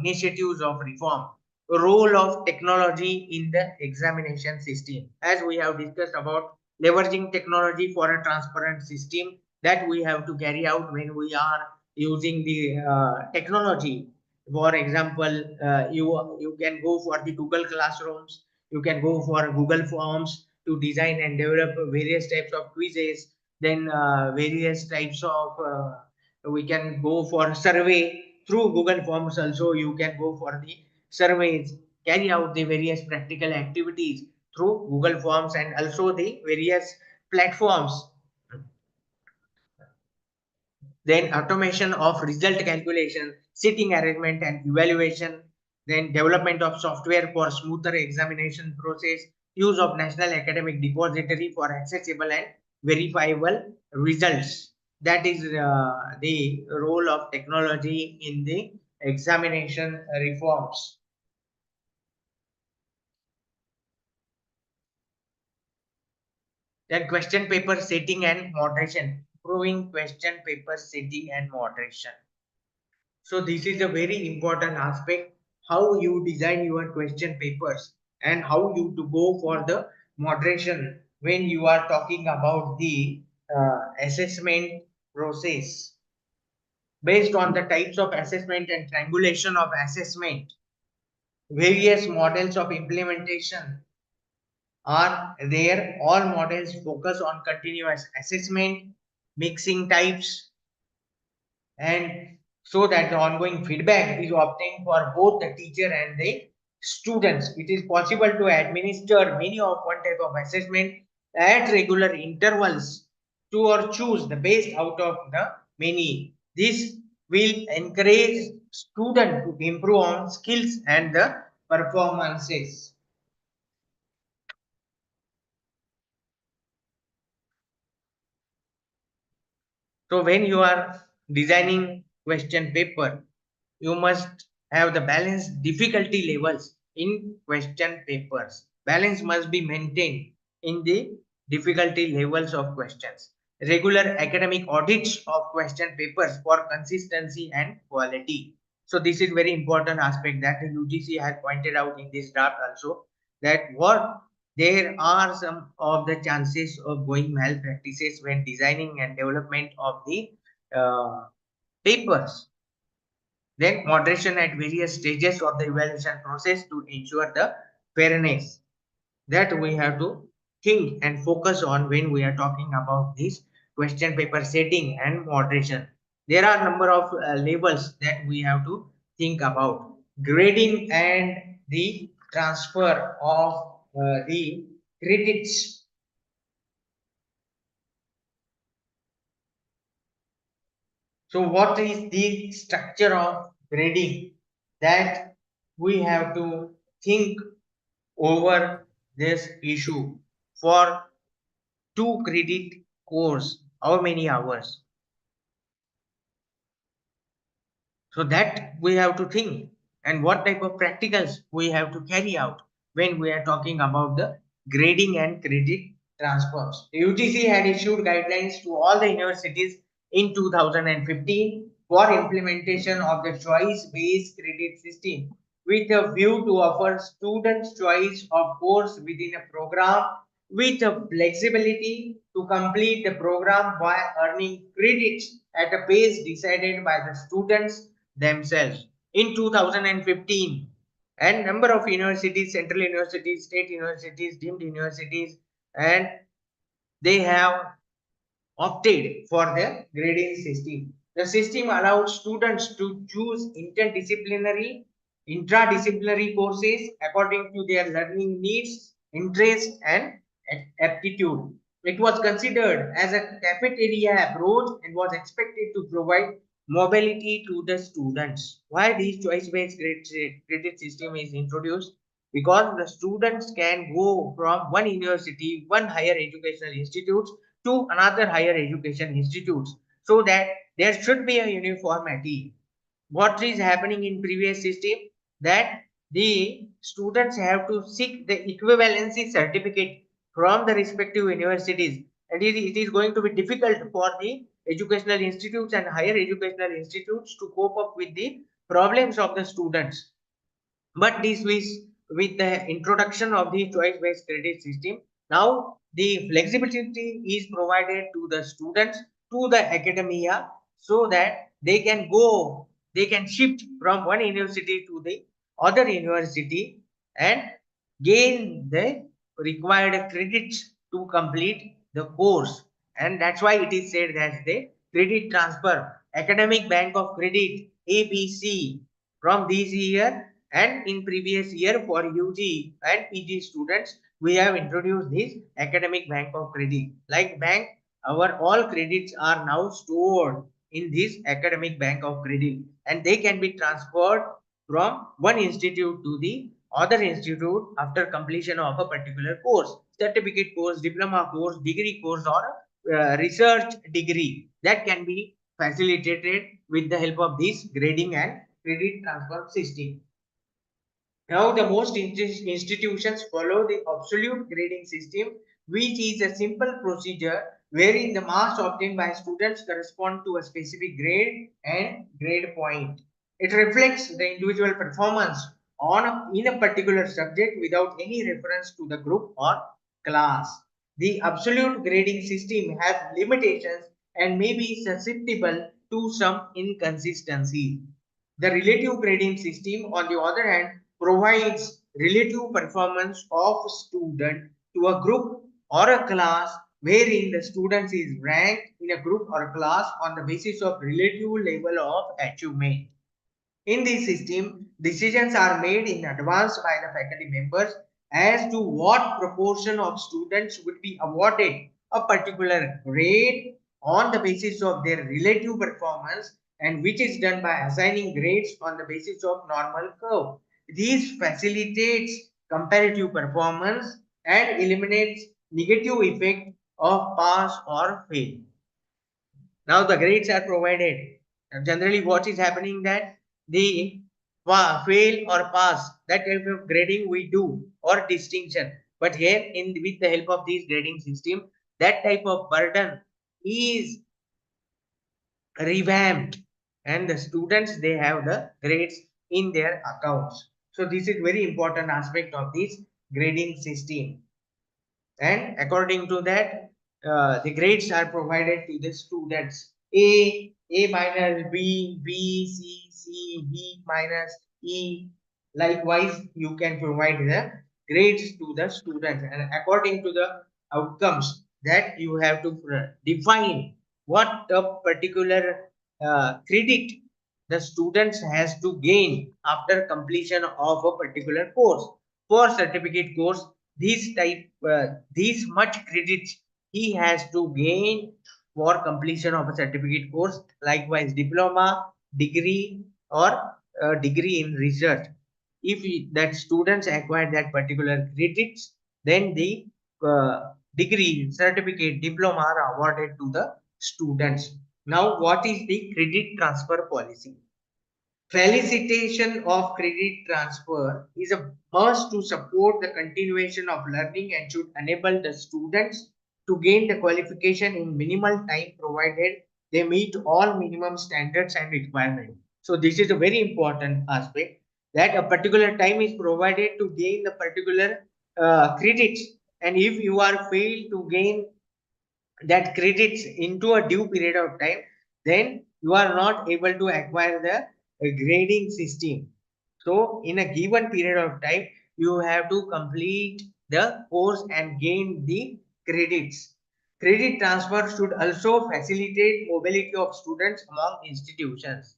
initiatives of reform. Role of technology in the examination system. As we have discussed about leveraging technology for a transparent system, that we have to carry out when we are using the technology. For example, you can go for the Google Classrooms, you can go for Google Forms to design and develop various types of quizzes, then various types of we can go for survey through Google Forms. Also you can go for the surveys, carry out the various practical activities through Google Forms and also the various platforms. Then automation of result calculation, sitting arrangement and evaluation, then development of software for smoother examination process, use of National Academic Depository for accessible and verifiable results. That is the role of technology in the examination reforms. Then question paper setting and moderation, improving question paper setting and moderation. So this is a very important aspect, how you design your question papers and how you to go for the moderation when you are talking about the assessment process. Based on the types of assessment and triangulation of assessment, various models of implementation are there. All models focus on continuous assessment, mixing types, and so that the ongoing feedback is obtained for both the teacher and the students. It is possible to administer many of one type of assessment at regular intervals to or choose the best out of the many. This will encourage student to improve on skills and the performances. So when you are designing question paper, you must have the balanced difficulty levels in question papers. Balance must be maintained in the difficulty levels of questions. Regular academic audits of question papers for consistency and quality. So this is very important aspect that the UGC has pointed out in this draft also, that what there are some of the chances of going malpractices when designing and development of the papers. Then moderation at various stages of the evaluation process to ensure the fairness, that we have to think and focus on when we are talking about this question paper setting and moderation. There are number of levels that we have to think about: grading and the transfer of the credits. So what is the structure of grading, that we have to think over this issue? For 2 credit course, how many hours? So that we have to think, and what type of practicals we have to carry out when we are talking about the grading and credit transfers. The UGC had issued guidelines to all the universities in 2015 for implementation of the choice based credit system, with a view to offer students choice of course within a program, with a flexibility to complete the program by earning credits at a pace decided by the students themselves. In 2015, and number of universities, central universities, state universities, deemed universities, and they have opted for the grading system. The system allows students to choose interdisciplinary, intradisciplinary courses according to their learning needs, interest, and aptitude. It was considered as a cafeteria approach and was expected to provide mobility to the students. Why this choice-based credit system is introduced? Because the students can go from one university, one higher educational institute, to another higher education institutes, so that there should be a uniformity. What is happening in previous system, that the students have to seek the equivalency certificate from the respective universities, and it is going to be difficult for the educational institutes and higher educational institutes to cope up with the problems of the students. But this was with the introduction of the choice based credit system. Now the flexibility is provided to the students, to the academia, so that they can shift from one university to the other university and gain the required credits to complete the course. And that's why it is said as the credit transfer, academic bank of credit, ABC, from this year and in previous year. For UG and PG students, we have introduced this academic bank of credit. Like bank, our all credits are now stored in this academic bank of credit, and they can be transferred from one institute to the other institute after completion of a particular course, certificate course, diploma course, degree course, or research degree, that can be facilitated with the help of this grading and credit transfer system. Now, the most institutions follow the absolute grading system, which is a simple procedure wherein the marks obtained by students correspond to a specific grade and grade point. It reflects the individual performance in a particular subject without any reference to the group or class. The absolute grading system has limitations and may be susceptible to some inconsistency. The relative grading system, on the other hand, provides relative performance of student to a group or a class, wherein the student is ranked in a group or a class on the basis of relative level of achievement. In this system, decisions are made in advance by the faculty members as to what proportion of students would be awarded a particular grade on the basis of their relative performance, and which is done by assigning grades on the basis of normal curve. This facilitates comparative performance and eliminates negative effect of pass or fail. Now the grades are provided. And generally, what is happening that the fail or pass, that type of grading we do, or distinction. But here, in with the help of this grading system, that type of burden is revamped, and the students, they have the grades in their accounts. So this is very important aspect of this grading system. And according to that, the grades are provided to the students. A minus, B, C, B minus, E. Likewise, you can provide the grades to the students, and according to the outcomes that you have to define what a particular credit the students has to gain after completion of a particular course. For certificate course, these much credits he has to gain for completion of a certificate course. Likewise, diploma, degree, or degree in research, if that students acquire that particular credits, then the degree, certificate, diploma are awarded to the students. Now, what is the credit transfer policy? Felicitation of credit transfer is a must to support the continuation of learning and should enable the students to gain the qualification in minimal time, provided they meet all minimum standards and requirements. So this is a very important aspect, that a particular time is provided to gain the particular credits, and if you are failed to gain that credits into a due period of time, then you are not able to acquire the grading system. So in a given period of time, you have to complete the course and gain the credits. Credit transfer should also facilitate mobility of students among institutions.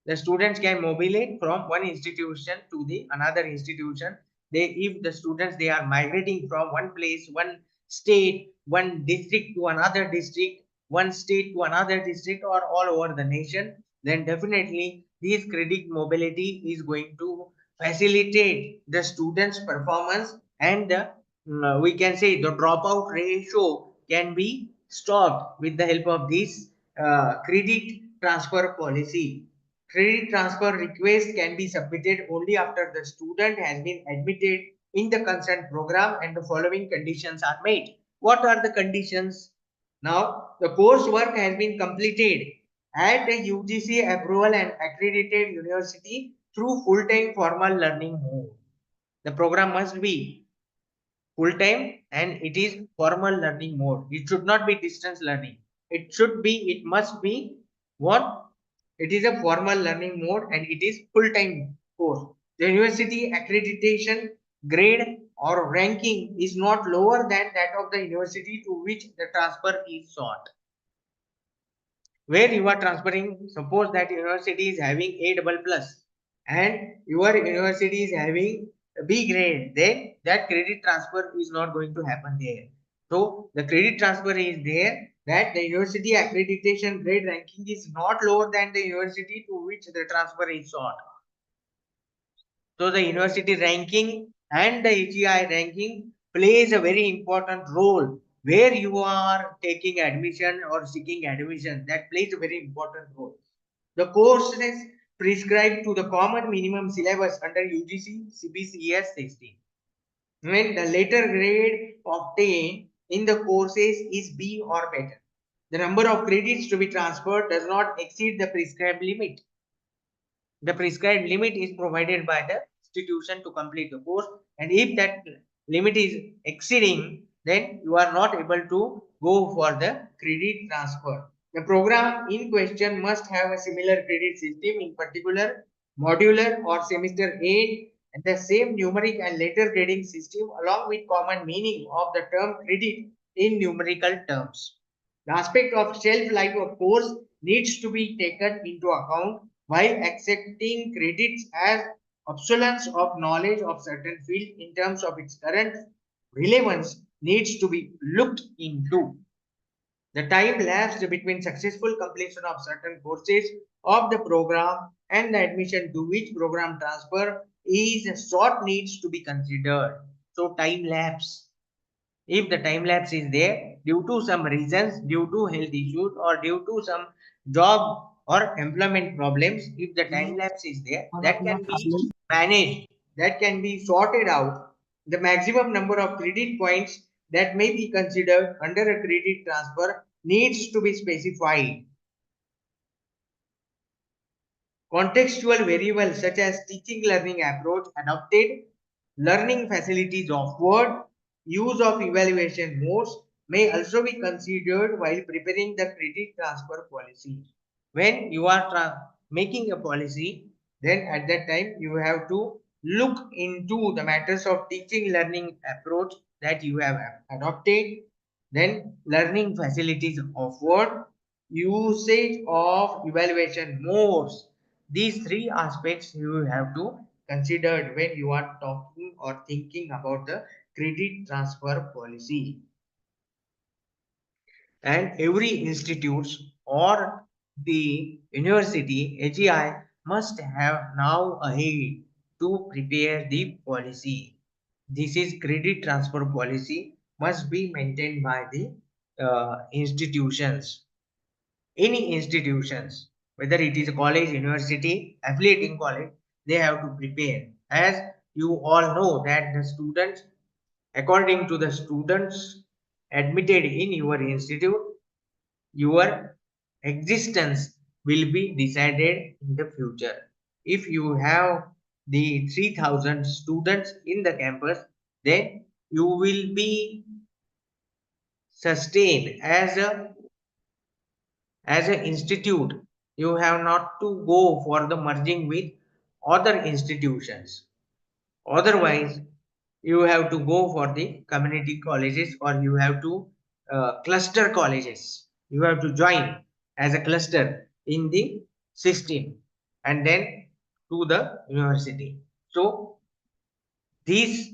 The students can mobilate from one institution to the another institution. They, if the students, they are migrating from one place, one state, one district to another district, one state to another district, or all over the nation, then definitely this credit mobility is going to facilitate the students performance, and the, we can say the dropout ratio can be stopped with the help of this credit transfer policy. Credit transfer request can be submitted only after the student has been admitted in the consent program and the following conditions are met. What are the conditions? Now, the coursework has been completed at a UGC approval and accredited university through full-time formal learning mode. The program must be full-time and it is formal learning mode. It should not be distance learning. It must be what? It is a formal learning mode and it is full-time course. The university accreditation grade or ranking is not lower than that of the university to which the transfer is sought. Where you are transferring, suppose that university is having A double plus and your university is having B grade, then that credit transfer is not going to happen there. So the credit transfer is there, that the university accreditation grade ranking is not lower than the university to which the transfer is sought. So the university ranking and the AGI ranking plays a very important role where you are taking admission or seeking admission. That plays a very important role. The courses prescribed to the common minimum syllabus under UGC CBCS 16. When the later grade obtained in the courses is B or better, the number of credits to be transferred does not exceed the prescribed limit. The prescribed limit is provided by the institution to complete the course, and if that limit is exceeding, then you are not able to go for the credit transfer. The program in question must have a similar credit system, in particular modular or semester end, and the same numeric and later grading system along with common meaning of the term credit in numerical terms. The aspect of shelf life of course needs to be taken into account while accepting credits as obsolescence of knowledge of certain field in terms of its current relevance needs to be looked into. The time lapsed between successful completion of certain courses of the program and the admission to which program transfer is sought needs to be considered. So time lapse. If the time lapse is there due to some reasons, due to health issues or due to some job or employment problems, if the time lapse is there, that can be managed, that can be sorted out. The maximum number of credit points that may be considered under a credit transfer needs to be specified. Contextual variables such as teaching learning approach adopted, learning facilities offered, use of evaluation modes may also be considered while preparing the credit transfer policy. When you are making a policy, then at that time you have to look into the matters of teaching learning approach that you have adopted, then learning facilities offered, usage of evaluation modes. These three aspects you have to consider when you are talking or thinking about the credit transfer policy. And every institute or the university AGI must have now ahead to prepare the policy. This is credit transfer policy must be maintained by the institutions. Any institutions, whether it is a college, university, affiliating college, they have to prepare. As you all know that the students, according to the students admitted in your institute, your existence will be decided in the future. If you have the 3000 students in the campus, then you will be sustained as an institute. You have not to go for the merging with other institutions. Otherwise, you have to go for the community colleges or you have to cluster colleges. You have to join as a cluster in the system and then to the university. So this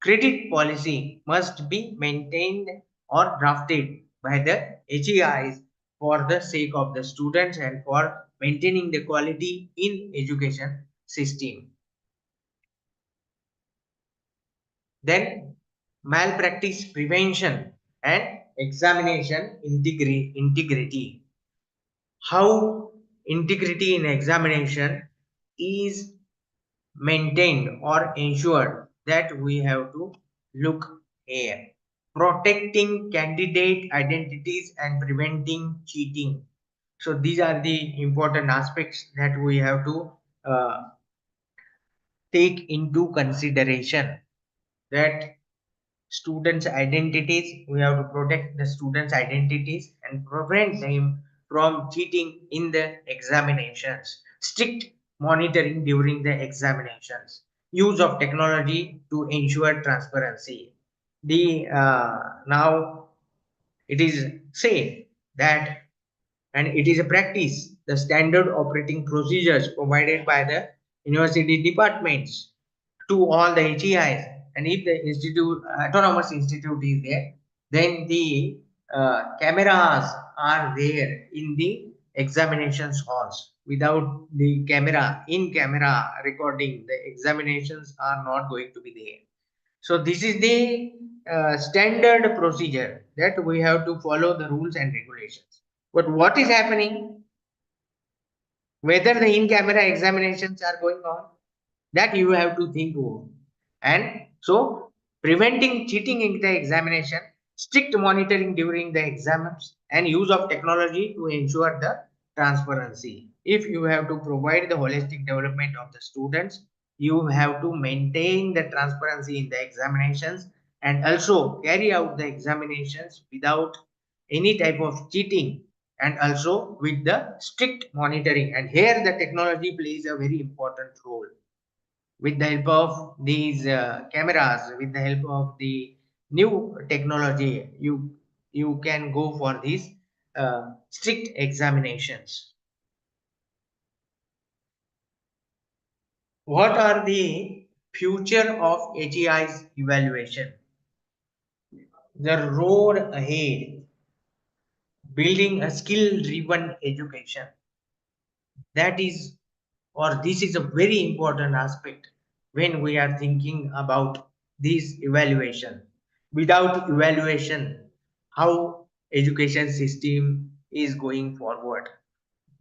credit policy must be maintained or drafted by the HEIs for the sake of the students and for maintaining the quality in education system. Then malpractice prevention and examination integrity. How integrity in examination is maintained or ensured, that we have to look here. Protecting candidate identities and preventing cheating. So these are the important aspects that we have to take into consideration. That students' identities, we have to protect the students' identities and prevent them from cheating in the examinations. Strict monitoring during the examinations. Use of technology to ensure transparency. The now it is said that, and it is a practice, the standard operating procedures provided by the university departments to all the HEIs. And if the institute, autonomous institute is there, then the cameras are there in the examinations halls. Without the camera, in camera recording, the examinations are not going to be there. So this is the standard procedure that we have to follow the rules and regulations. But what is happening? Whether the in-camera examinations are going on, that you have to think over. And so preventing cheating in the examination, strict monitoring during the exams, and use of technology to ensure the transparency. If you have to provide the holistic development of the students, you have to maintain the transparency in the examinations and also carry out the examinations without any type of cheating and also with the strict monitoring. And here the technology plays a very important role. With the help of these cameras, with the help of the new technology, you can go for these strict examinations. What are the future of HEI's evaluation? The road ahead, building a skill driven education. That is, or this is a very important aspect when we are thinking about this evaluation. without evaluation, how education system is going forward?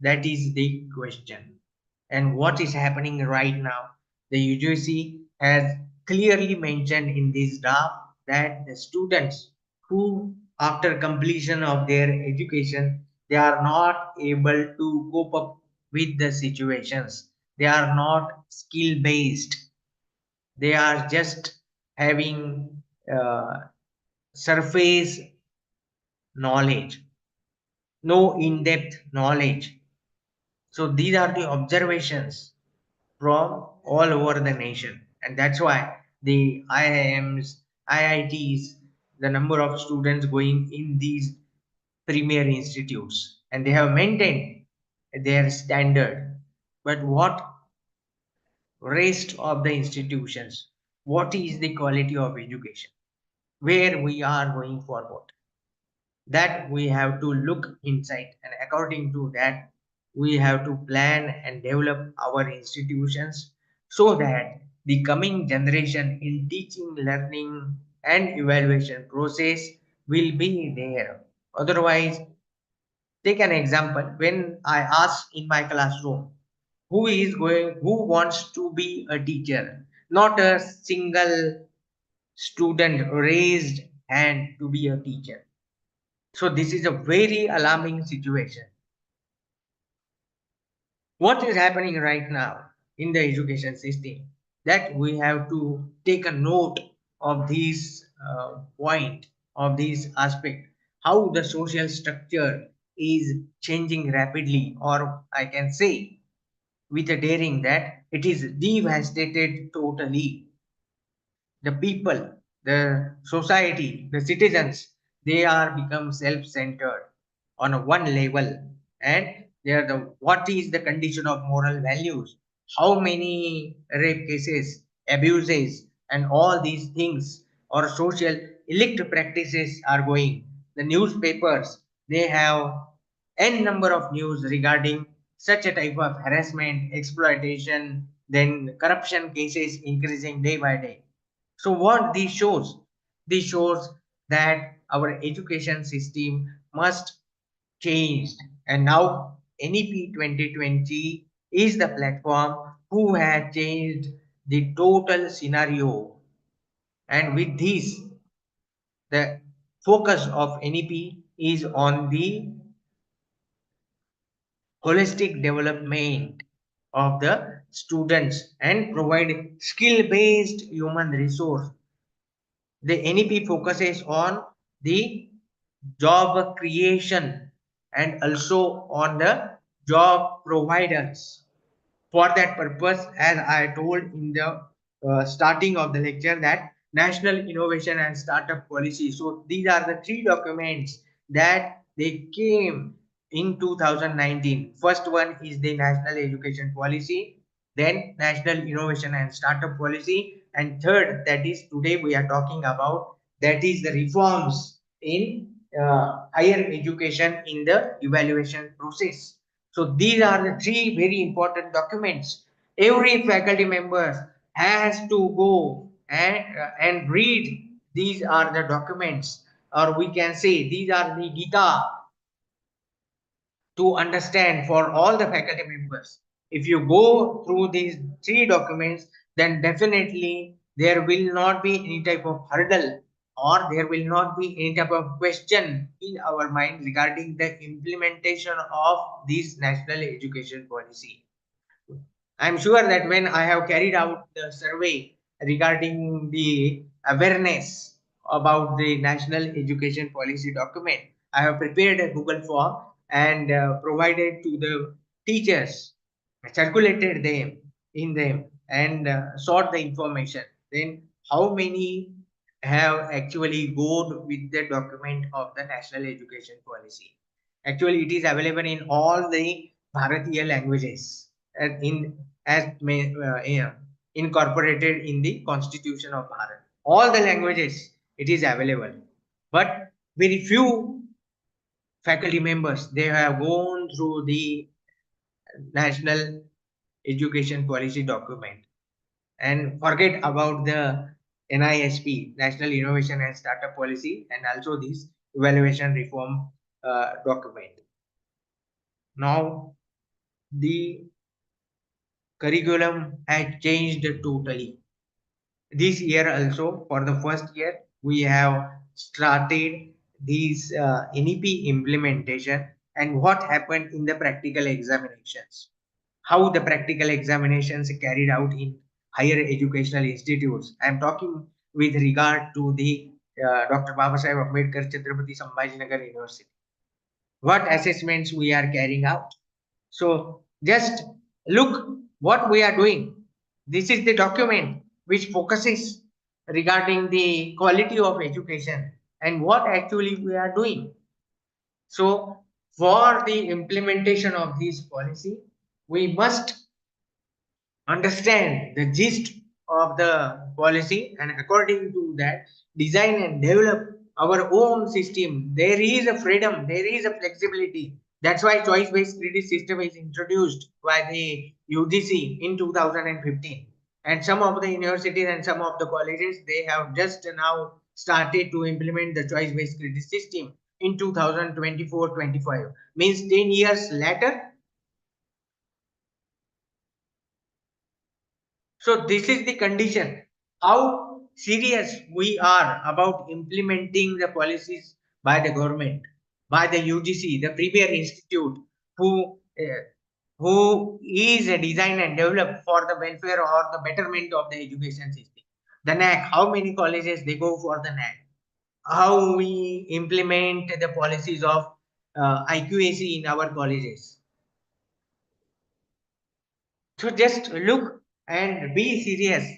That is the question. And what is happening right now? The UGC has clearly mentioned in this draft that the students who, after completion of their education, they are not able to cope up with the situations. They are not skill based. They are just having surface knowledge, no in-depth knowledge. So these are the observations from all over the nation, and that's why the IIMs, IITs, the number of students going in these premier institutes, and they have maintained their standard. But what rest of the institutions? What is the quality of education? Where we are going forward? That we have to look inside, and according to that we have to plan and develop our institutions so that the coming generation in teaching, learning and evaluation process will be there. Otherwise, take an example. When I ask in my classroom, who wants to be a teacher, not a single student raised hand to be a teacher. So this is a very alarming situation. What is happening right now in the education system, that we have to take a note of this point, of this aspect, how the social structure is changing rapidly, or I can say with a daring that it is devastated totally. The people, the society, the citizens, they are become self-centered on a one level, and they are the what is the condition of moral values, how many rape cases, abuses, and all these things or social illicit practices are going. The newspapers, they have n number of news regarding such a type of harassment, exploitation, then corruption cases increasing day by day. So what this shows? This shows that our education system must change. And now NEP 2020 is the platform who has changed the total scenario. And with this, the focus of NEP is on the holistic development of the students and provide skill-based human resource. The NEP focuses on the job creation and also on the job providers. For that purpose, as I told in the starting of the lecture, that National Innovation and Startup Policy. So these are the three documents that they came in 2019. First one is the National Education Policy, then National Innovation and Startup Policy, and third, that is today we are talking about, that is the reforms in higher education in the evaluation process. So these are the three very important documents. Every faculty member has to go and read. These are the documents, or we can say these are the Gita to understand for all the faculty members. If you go through these three documents, then definitely there will not be any type of hurdle, or there will not be any type of question in our mind regarding the implementation of this national education policy. I'm sure that when I have carried out the survey regarding the awareness about the national education policy document, I have prepared a Google form and provided to the teachers, circulated them in them, and sought the information. Then how many have actually gone with the document of the national education policy? Actually, it is available in all the Bharatiya languages, and yeah, incorporated in the Constitution of Bharat. All the languages it is available, but very few faculty members, they have gone through the national education policy document and forget about the NISP, National Innovation and Startup Policy, and also this evaluation reform document. Now, the curriculum had changed totally. This year also, for the first year, we have started these NEP implementation and what happened in the practical examinations. How the practical examinations carried out in higher educational institutes. I am talking with regard to the Dr. Babasaheb Ambedkar Chhatrapati Sambhajinagar University. What assessments we are carrying out. So just look what we are doing. This is the document which focuses regarding the quality of education and what actually we are doing. So for the implementation of this policy, we must understand the gist of the policy and according to that design and develop our own system. There is a freedom, there is a flexibility. That's why choice based credit system is introduced by the UGC in 2015, and some of the universities and some of the colleges, they have just now started to implement the choice based credit system in 2024-25, means 10 years later. So this is the condition, how serious we are about implementing the policies by the government, by the UGC, the premier institute who is designed and developed for the welfare or the betterment of the education system. The NAC, how many colleges they go for the NAC? How we implement the policies of IQAC in our colleges. So just look and be serious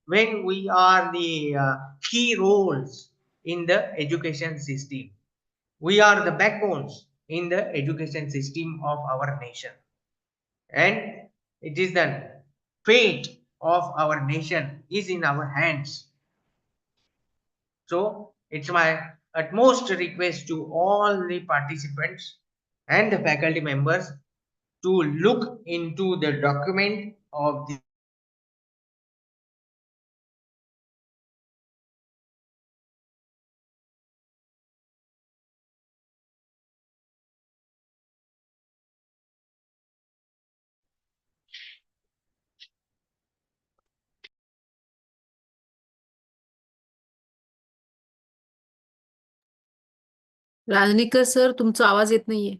when we are the key roles in the education system. We are the backbones in the education system of our nation. And it is the fate of our nation is in our hands. So it's my utmost request to all the participants and the faculty members to look into the document of the
राजनिकर sir, तुमचा आवाज येत नाहीये.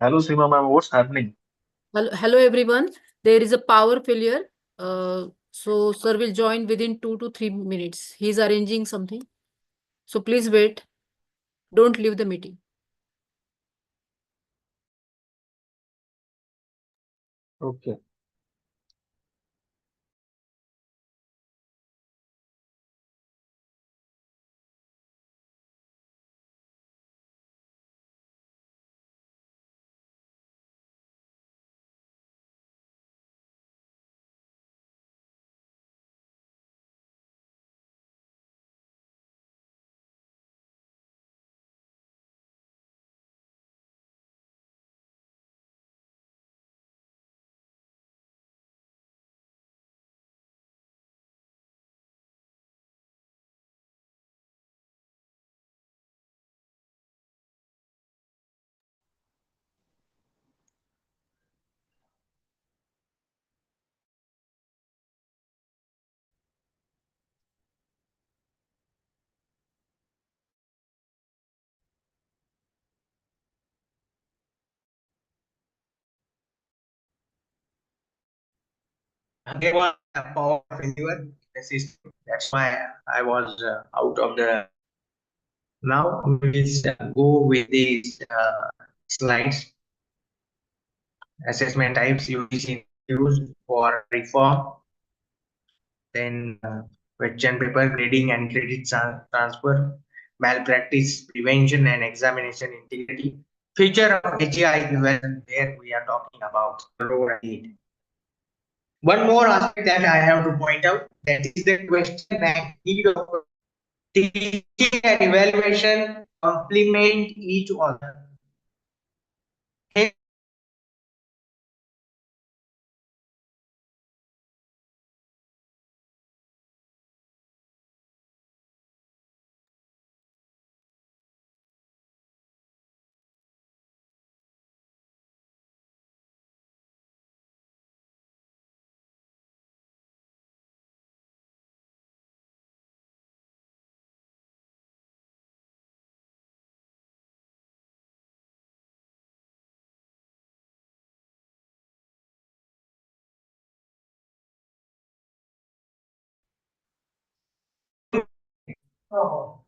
Hello, Seema ma'am. What's happening?
Hello everyone. There is a power failure. So sir will join within 2 to 3 minutes. He is arranging something. So please wait. Don't leave the meeting.
Okay.
There was a power failure in the system. That's why I was out of the. Now we will go with these slides. Assessment types UGC used for reform. Then question paper grading and credit transfer, malpractice prevention and examination integrity. Future of HEI evaluation. There we are talking about the role and need. One more aspect that I have to point out, that is the question bank need of teaching and evaluation complement each other. Oh.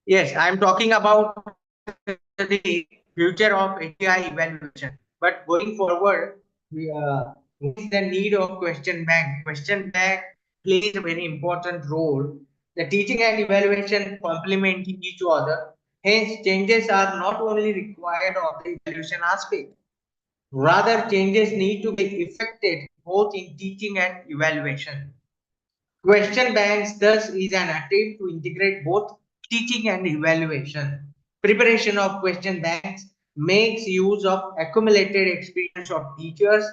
Yes, I'm talking about the future of HEI evaluation. But going forward, what is the need of question bank? Question bank plays a very important role. The teaching and evaluation complement each other. Hence, changes are not only required on the evaluation aspect. Rather, changes need to be effected both in teaching and evaluation. Question banks thus is an attempt to integrate both teaching and evaluation. Preparation of question banks makes use of accumulated experience of teachers,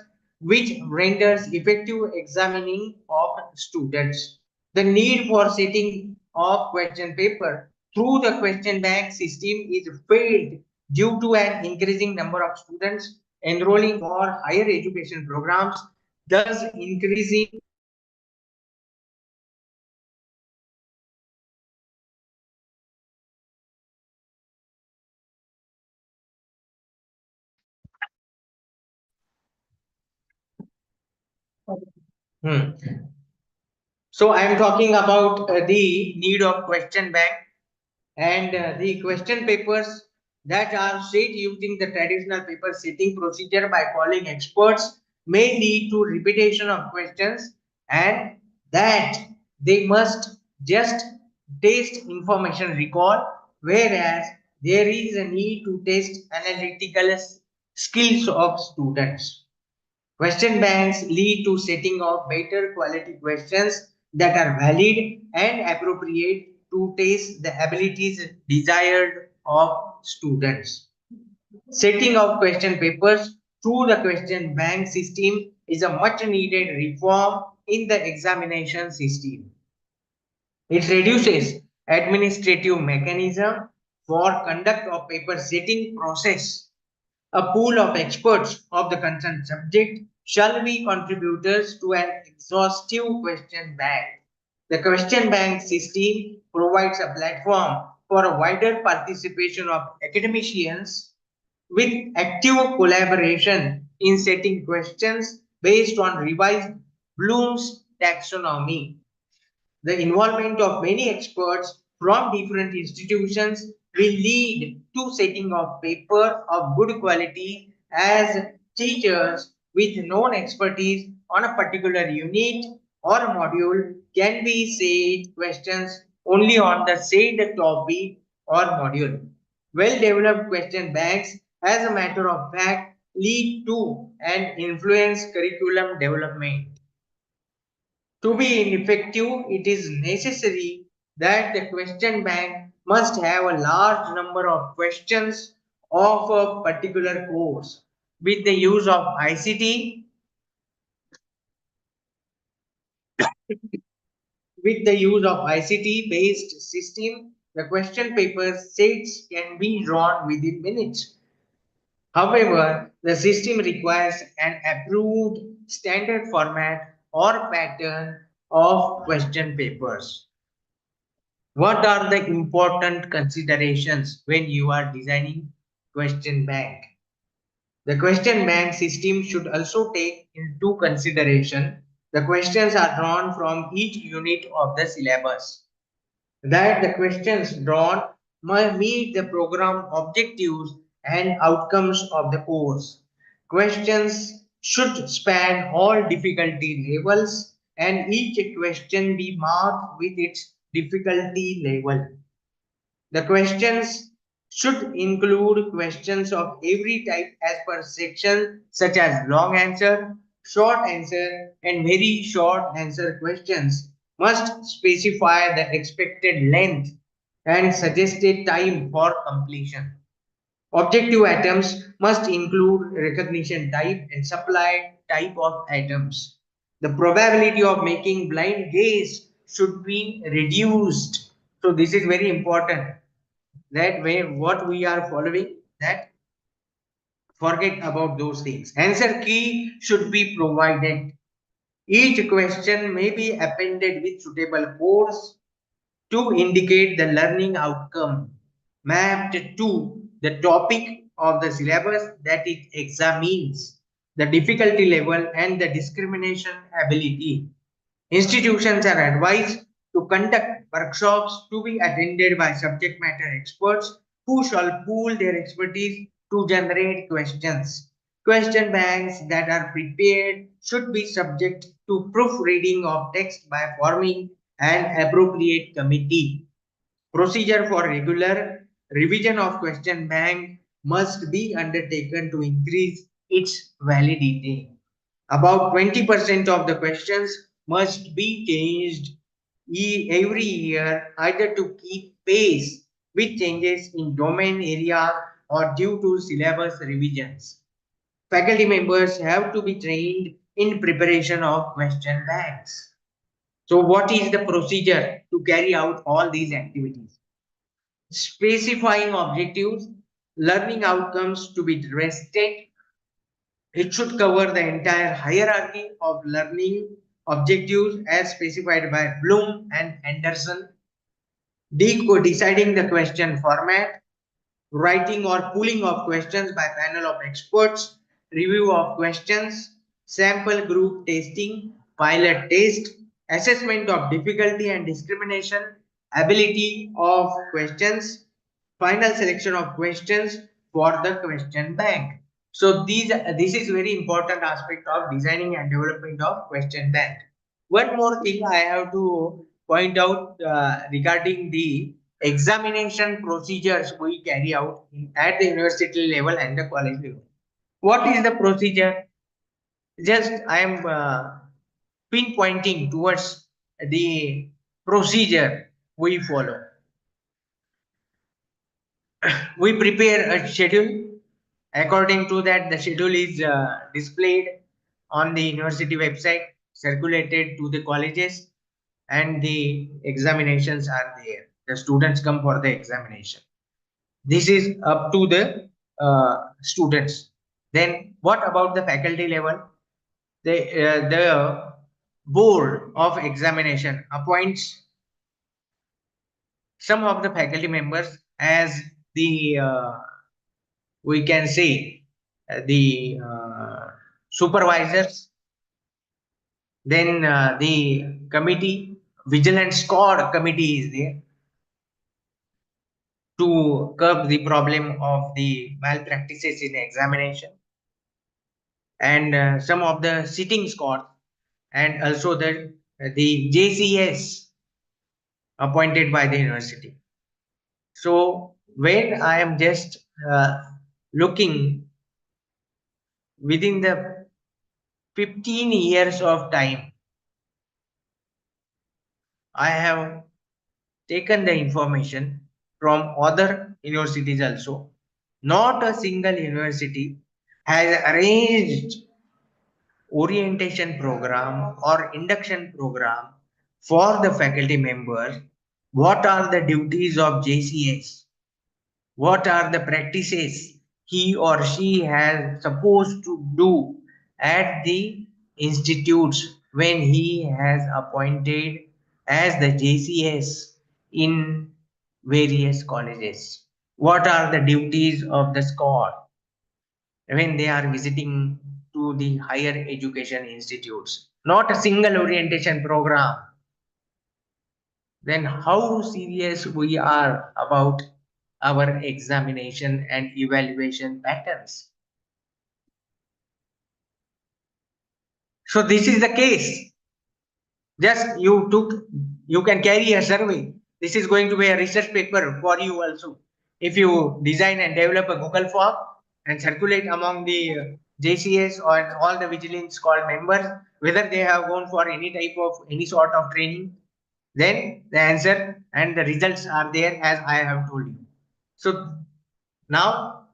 which renders effective examining of students. The need for setting of question paper through the question bank system is felt due to an increasing number of students enrolling on higher education programs, thus increasing. Hmm. So I am talking about the need of question bank and the question papers that are set using the traditional paper setting procedure by calling experts may lead to repetition of questions, and that they must just test information recall, whereas there is a need to test analytical skills of students. Question banks lead to setting of better quality questions that are valid and appropriate to test the abilities desired of students. Setting of question papers through the question bank system is a much needed reform in the examination system. It reduces administrative mechanism for conduct of paper setting process. A pool of experts of the concerned subject shall be contributors to an exhaustive question bank. The question bank system provides a platform for a wider participation of academicians with active collaboration in setting questions based on revised Bloom's taxonomy. The involvement of many experts from different institutions will lead to setting of paper of good quality as teachers with known expertise on a particular unit or module can be said questions only on the said topic or module. Well developed question banks, as a matter of fact, lead to and influence curriculum development. To be effective, it is necessary that the question bank must have a large number of questions of a particular course. With the use of ICT, based system, the question paper sets can be drawn within minutes. However, the system requires an approved standard format or pattern of question papers. What are the important considerations when you are designing question bank? The question bank system should also take into consideration the questions are drawn from each unit of the syllabus. That the questions drawn must meet the program objectives and outcomes of the course. Questions should span all difficulty levels and each question be marked with its difficulty level. The questions should include questions of every type as per section, such as long answer, short answer, and very short answer questions must specify the expected length and suggested time for completion. Objective items must include recognition type and supply type of items. The probability of making blind guess should be reduced. So this is very important, that way what we are following, that forget about those things. Answer key should be provided. Each question may be appended with suitable codes to indicate the learning outcome mapped to the topic of the syllabus that it examines, the difficulty level and the discrimination ability. Institutions are advised to conduct workshops to be attended by subject matter experts who shall pool their expertise to generate questions. Question banks that are prepared should be subject to proofreading of text by forming an appropriate committee. Procedure for regular revision of question bank must be undertaken to increase its validity. About 20% of the questions must be changed every year, either to keep pace with changes in domain area or due to syllabus revisions. Faculty members have to be trained in preparation of question banks. So what is the procedure to carry out all these activities? Specifying objectives, learning outcomes to be tested. It should cover the entire hierarchy of learning objectives as specified by Bloom and Anderson. Deciding the question format, writing or pooling of questions by panel of experts, review of questions, sample group testing, pilot test, assessment of difficulty and discrimination, ability of questions, final selection of questions for the question bank. So this is very important aspect of designing and development of question bank. One more thing I have to point out regarding the examination procedures we carry out at the university level and the college level. What is the procedure? Just I am pinpointing towards the procedure we follow. We prepare a schedule. According to that, the schedule is displayed on the university website, circulated to the colleges, and the examinations are there. The students come for the examination. This is up to the students. Then what about the faculty level? The board of examination appoints some of the faculty members as the we can say the supervisors. Then the committee, vigilance squad committee is there to curb the problem of the malpractices in examination, and some of the sitting squad, and also the JCS appointed by the university. So when I am just looking within the 15 years of time, I have taken the information from other universities also. Not a single university has arranged orientation program or induction program for the faculty members. What are the duties of JCS? What are the practices he or she has supposed to do at the institutes when he has appointed as the JCS in various colleges? What are the duties of the squad when they are visiting to the higher education institutes? Not a single orientation program. Then how serious we are about our examination and evaluation patterns? So this is the case. Just you can carry a survey. This is going to be a research paper for you also. If you design and develop a Google form and circulate among the JCS or all the vigilance squad members, whether they have gone for any sort of training, then the answer and the results are there as I have told you. So now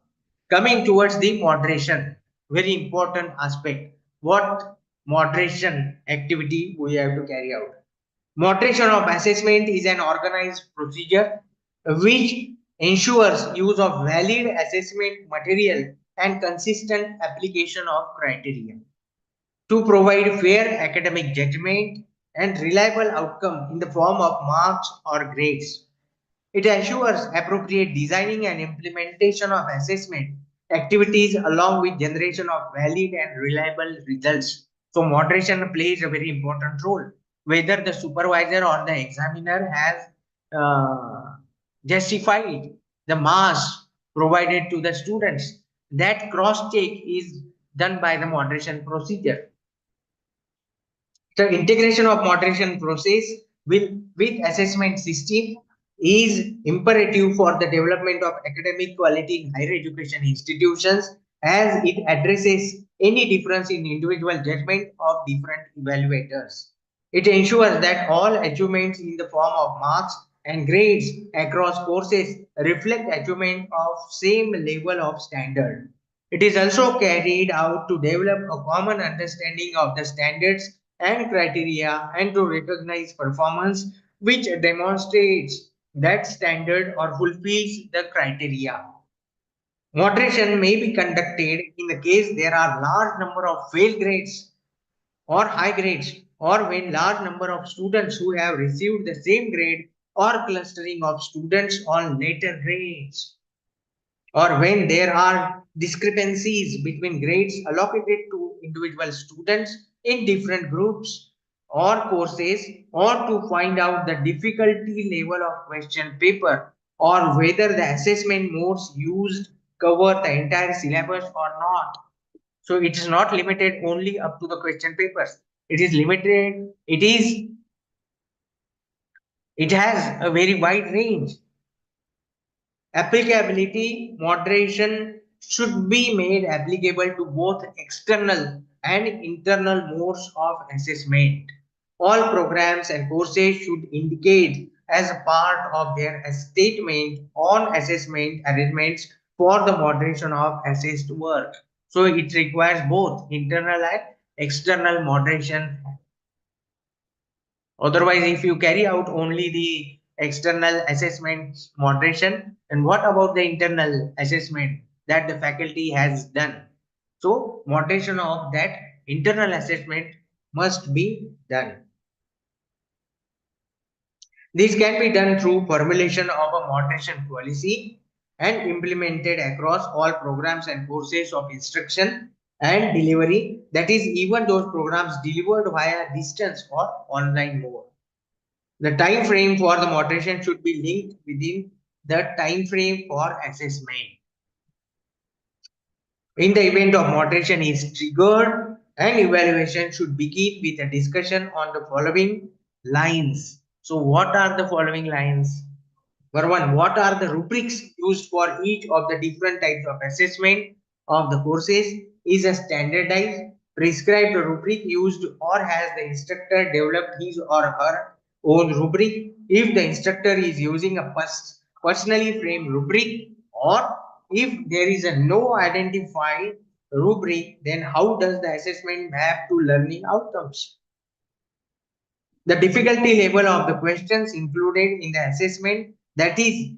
coming towards the moderation, very important aspect. What moderation activity we have to carry out? Moderation of assessment is an organized procedure which ensures use of valid assessment material and consistent application of criteria to provide fair academic judgment and reliable outcome in the form of marks or grades. It assures appropriate designing and implementation of assessment activities along with generation of valid and reliable results. So moderation plays a very important role. Whether the supervisor or the examiner has justified the marks provided to the students, that cross check is done by the moderation procedure. The integration of moderation process with assessment system is imperative for the development of academic quality in higher education institutions, as it addresses any difference in individual judgment of different evaluators. It ensures that all achievements in the form of marks and grades across courses reflect achievement of same level of standard. It is also carried out to develop a common understanding of the standards and criteria and to recognize performance which demonstrates that standard or fulfills the criteria. Moderation may be conducted in the case there are large number of fail grades or high grades, or when large number of students who have received the same grade or clustering of students on later grades, or when there are discrepancies between grades allocated to individual students in different groups or courses, or to find out the difficulty level of question paper or whether the assessment modes used cover the entire syllabus or not. So it is not limited only up to the question papers. It has a very wide range. Applicability moderation should be made applicable to both external and internal modes of assessment. All programs and courses should indicate as a part of their statement on assessment arrangements for the moderation of assessed work. So it requires both internal and external moderation. Otherwise, if you carry out only the external assessment moderation, and what about the internal assessment that the faculty has done? So moderation of that internal assessment must be done. This can be done through formulation of a moderation policy and implemented across all programs and courses of instruction and delivery, that is, even those programs delivered via distance or online mode. The time frame for the moderation should be linked within the time frame for assessment. In the event of moderation is triggered, an evaluation should begin with a discussion on the following lines. So what are the following lines? Number one, what are the rubrics used for each of the different types of assessment of the courses? Is a standardized, prescribed rubric used, or has the instructor developed his or her own rubric? If the instructor is using a personally framed rubric, or if there is a no identified rubric, then how does the assessment map to learning outcomes? The difficulty level of the questions included in the assessment, that is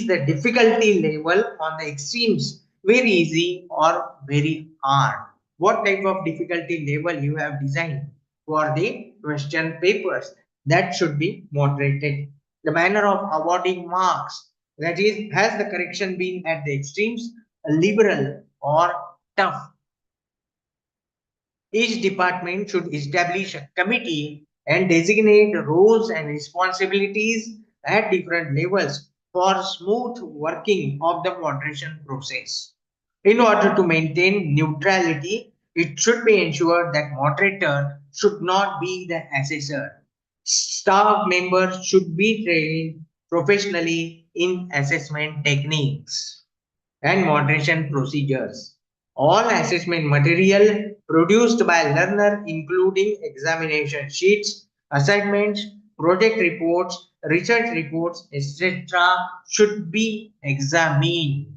the difficulty level on the extremes, very easy or very hard? What type of difficulty level you have designed for the question papers? That should be moderated. The manner of awarding marks, that is, has the correction been at the extremes, liberal or tough? Each department should establish a committee and designate roles and responsibilities at different levels for smooth working of the moderation process. In order to maintain neutrality, it should be ensured that moderator should not be the assessor. Staff members should be trained professionally in assessment techniques and moderation procedures. All assessment material produced by learner, including examination sheets, assignments, project reports, research reports, etc., should be examined.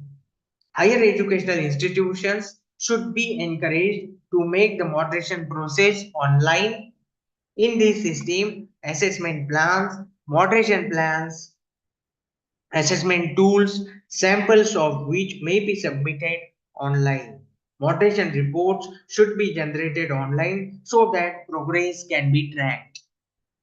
Higher educational institutions should be encouraged to make the moderation process online. In this system, assessment plans, moderation plans, assessment tools, samples of which may be submitted online. Moderation reports should be generated online so that progress can be tracked.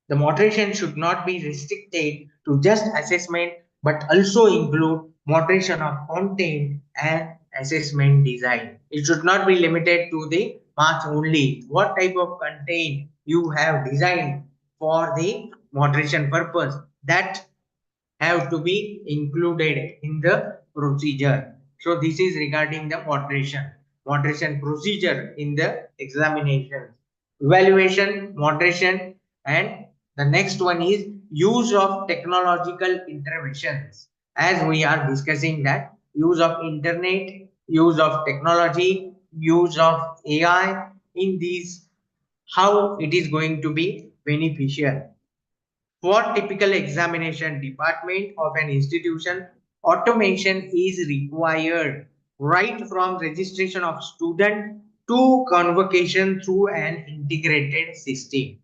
The moderation should not be restricted to just assessment but also include moderation of content and assessment design. It should not be limited to the marks only. What type of content you have designed for the moderation purpose, that have to be included in the procedure. So this is regarding the moderation procedure in the examination, evaluation, moderation, and the next one is use of technological interventions. As we are discussing that use of internet, use of technology, use of AI in these, how it is going to be beneficial. For typical examination department of an institution, automation is required right from registration of student to convocation through an integrated system.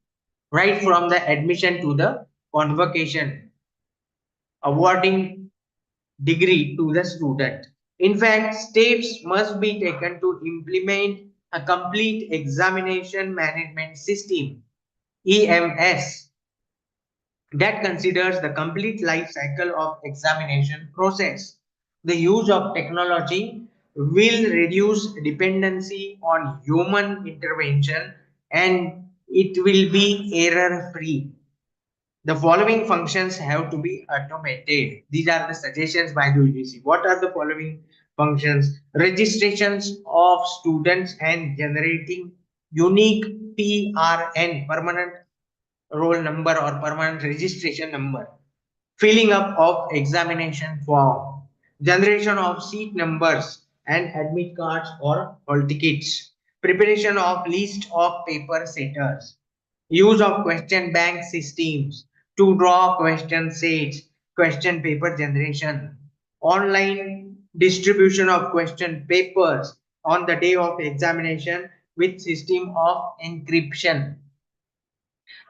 Right from the admission to the convocation, awarding degree to the student. In fact, steps must be taken to implement a complete examination management system, EMS, that considers the complete life cycle of examination process. The use of technology will reduce dependency on human intervention and it will be error free. The following functions have to be automated. These are the suggestions by the UGC. What are the following functions? Registrations of students and generating unique PRN, permanent roll number or permanent registration number, filling up of examination form, generation of seat numbers and admit cards or hall tickets, preparation of list of paper setters, use of question bank systems to draw question sets, question paper generation, online distribution of question papers on the day of examination with system of encryption,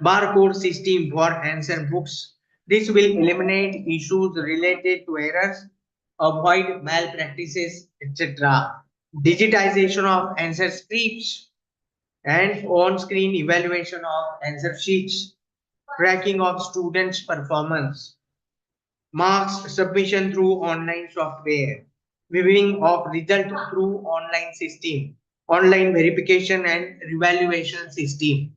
barcode system for answer books. This will eliminate issues related to errors, avoid malpractices, etc. Digitization of answer scripts and on-screen evaluation of answer sheets, tracking of students' performance, marks submission through online software, viewing of result through online system, online verification and revaluation system,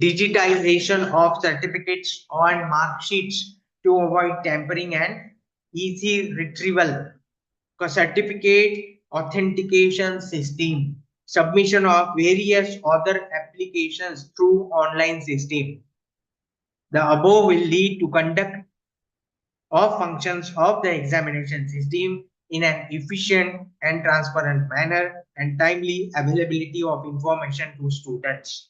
digitization of certificates and mark sheets to avoid tampering and easy retrieval, certificate authentication system, submission of various other applications through online system. The above will lead to conduct of functions of the examination system in an efficient and transparent manner and timely availability of information to students.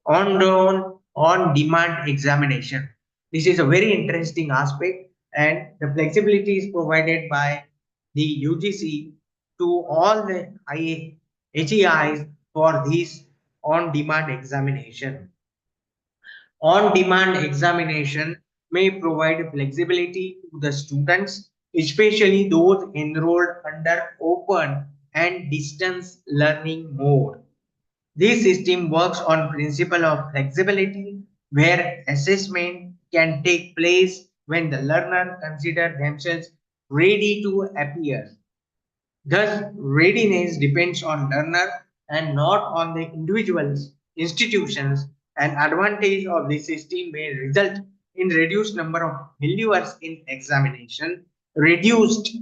On demand examination. This is a very interesting aspect, and the flexibility is provided by the UGC to all the HEIs for this on-demand examination. On-demand examination may provide flexibility to the students, especially those enrolled under open and distance learning mode. This system works on principle of flexibility, where assessment can take place when the learner consider themselves ready to appear. Thus, readiness depends on learner and not on the individuals, institutions. An advantage of this system may result in reduced number of failures in examination, reduced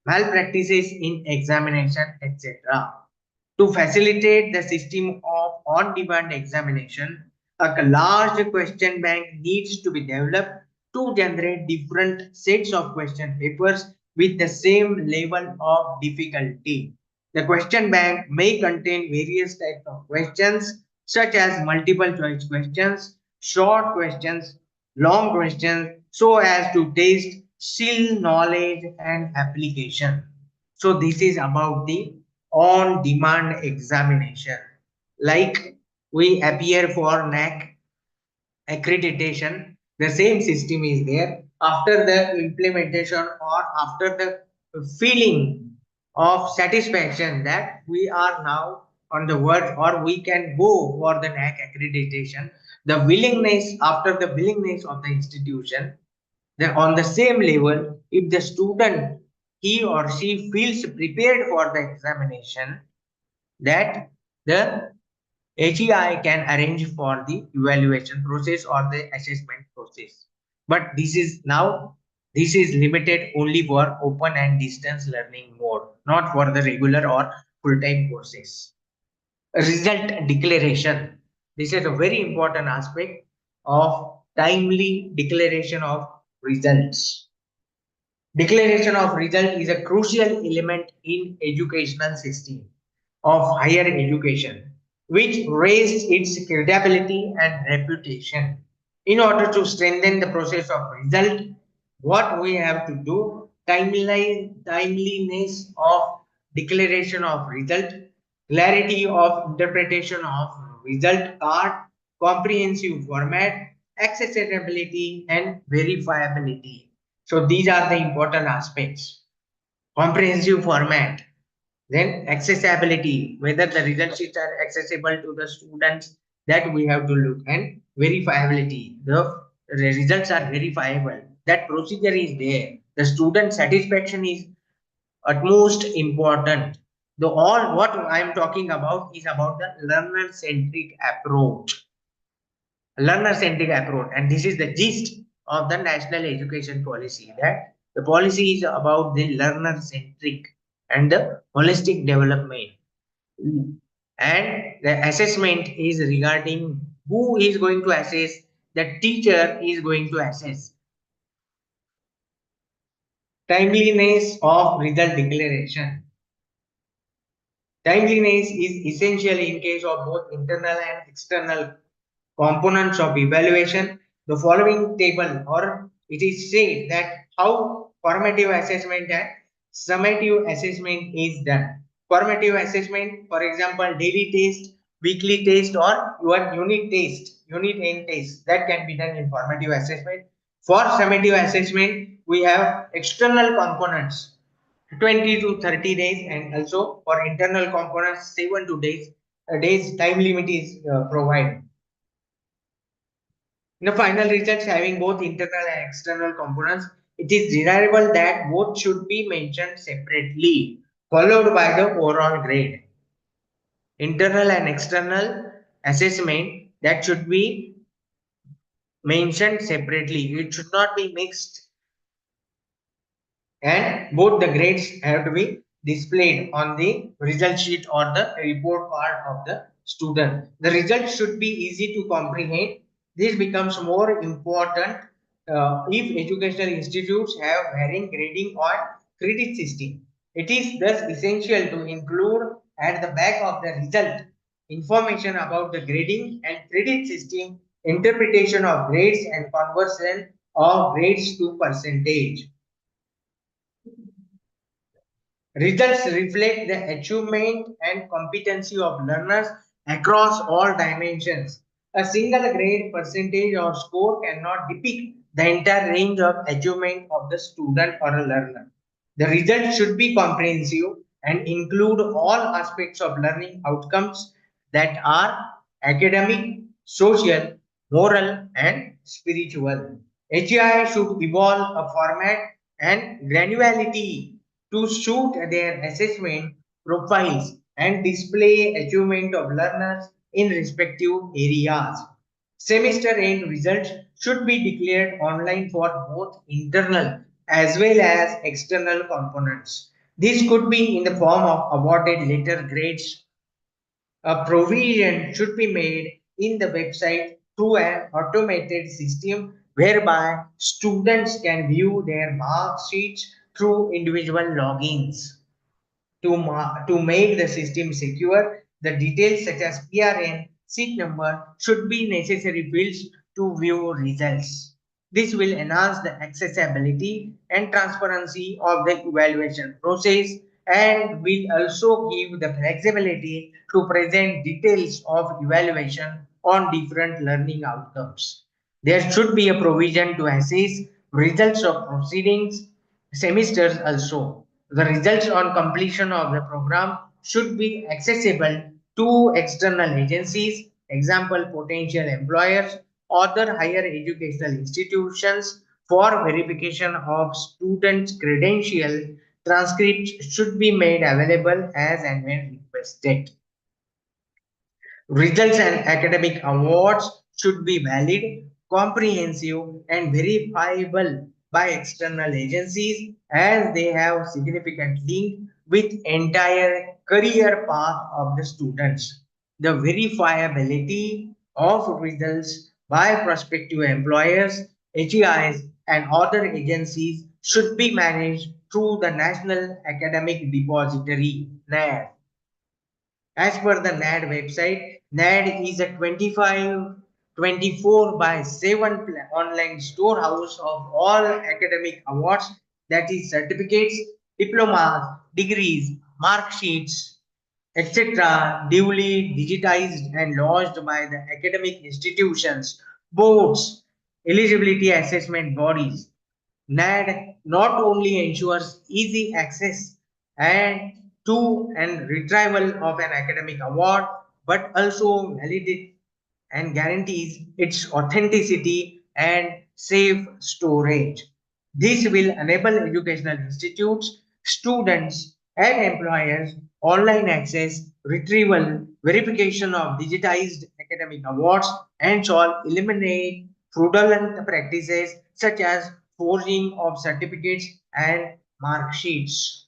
malpractices in examination, etc. To facilitate the system of on-demand examination, a large question bank needs to be developed to generate different sets of question papers with the same level of difficulty. The question bank may contain various types of questions such as multiple choice questions, short questions, long questions, so as to test skill, knowledge and application. So this is about the on-demand examination. Like we appear for NAC accreditation, the same system is there. After the implementation or after the feeling of satisfaction that we are now on the verge or we can go for the NAC accreditation, the willingness, after the willingness of the institution, then on the same level, if the student, he or she feels prepared for the examination, that the HEI can arrange for the evaluation process or the assessment process. But this is limited only for open and distance learning mode, not for the regular or full-time courses. Result declaration. This is a very important aspect of timely declaration of results. Declaration of result is a crucial element in educational system of higher education, which raised its credibility and reputation. In order to strengthen the process of result, what we have to do, timeliness of declaration of result, clarity of interpretation of result card, comprehensive format, accessibility and verifiability. So these are the important aspects. Comprehensive format, then accessibility, whether the result sheets are accessible to the students, that we have to look, and verifiability, the results are verifiable, that procedure is there, the student satisfaction is utmost important. The all what I am talking about is about the learner centric approach. And this is the gist of the national education policy, that the policy is about the learner centric and the holistic development, and the assessment is regarding who is going to assess, the teacher is going to assess. Timeliness of result declaration. Timeliness is essential in case of both internal and external components of evaluation. The following table, or it is said that how formative assessment and summative assessment is done. Formative assessment, for example, daily test, weekly test, or your unit test, unit end test, that can be done in formative assessment. For summative assessment, we have external components 20 to 30 days, and also for internal components 7 to days days time limit is provided. In the final results having both internal and external components, it is desirable that both should be mentioned separately, followed by the overall grade. Internal and external assessment that should be mentioned separately. It should not be mixed, and both the grades have to be displayed on the result sheet or the report card of the student. The result should be easy to comprehend. This becomes more important if educational institutes have varying grading or credit system. It is thus essential to include at the back of the result information about the grading and credit system, interpretation of grades and conversion of grades to percentage. Results reflect the achievement and competency of learners across all dimensions. A single grade, percentage, or score cannot depict the entire range of achievement of the student or a learner. The result should be comprehensive and include all aspects of learning outcomes that are academic, social, moral, and spiritual. HI should evolve a format and granularity to suit their assessment profiles and display achievement of learners in respective areas. Semester end results should be declared online for both internal as well as external components. This could be in the form of awarded letter grades. A provision should be made in the website through an automated system whereby students can view their mark sheets through individual logins. To make the system secure, the details such as PRN, seat number should be necessary fields to view results. This will enhance the accessibility and transparency of the evaluation process and will also give the flexibility to present details of evaluation on different learning outcomes. There should be a provision to assess results of proceedings semesters also. The results on completion of the program should be accessible to external agencies, example potential employers, other higher educational institutions for verification of students' credential. Transcripts should be made available as and when requested. Results and academic awards should be valid, comprehensive, and verifiable by external agencies as they have significant link with entire career path of the students. The verifiability of results by prospective employers, HEIs, and other agencies should be managed through the National Academic Depository (NAD). As per the NAD website, NAD is a 24 by 7 online storehouse of all academic awards, that is certificates, diplomas, degrees, mark sheets, etc., duly digitized and lodged by the academic institutions, boards, eligibility assessment bodies. NAD not only ensures easy access and to and retrieval of an academic award, but also validates and guarantees its authenticity and safe storage. This will enable educational institutes, students, and employers online access, retrieval, verification of digitized academic awards, and shall eliminate fraudulent practices such as forging of certificates and mark sheets.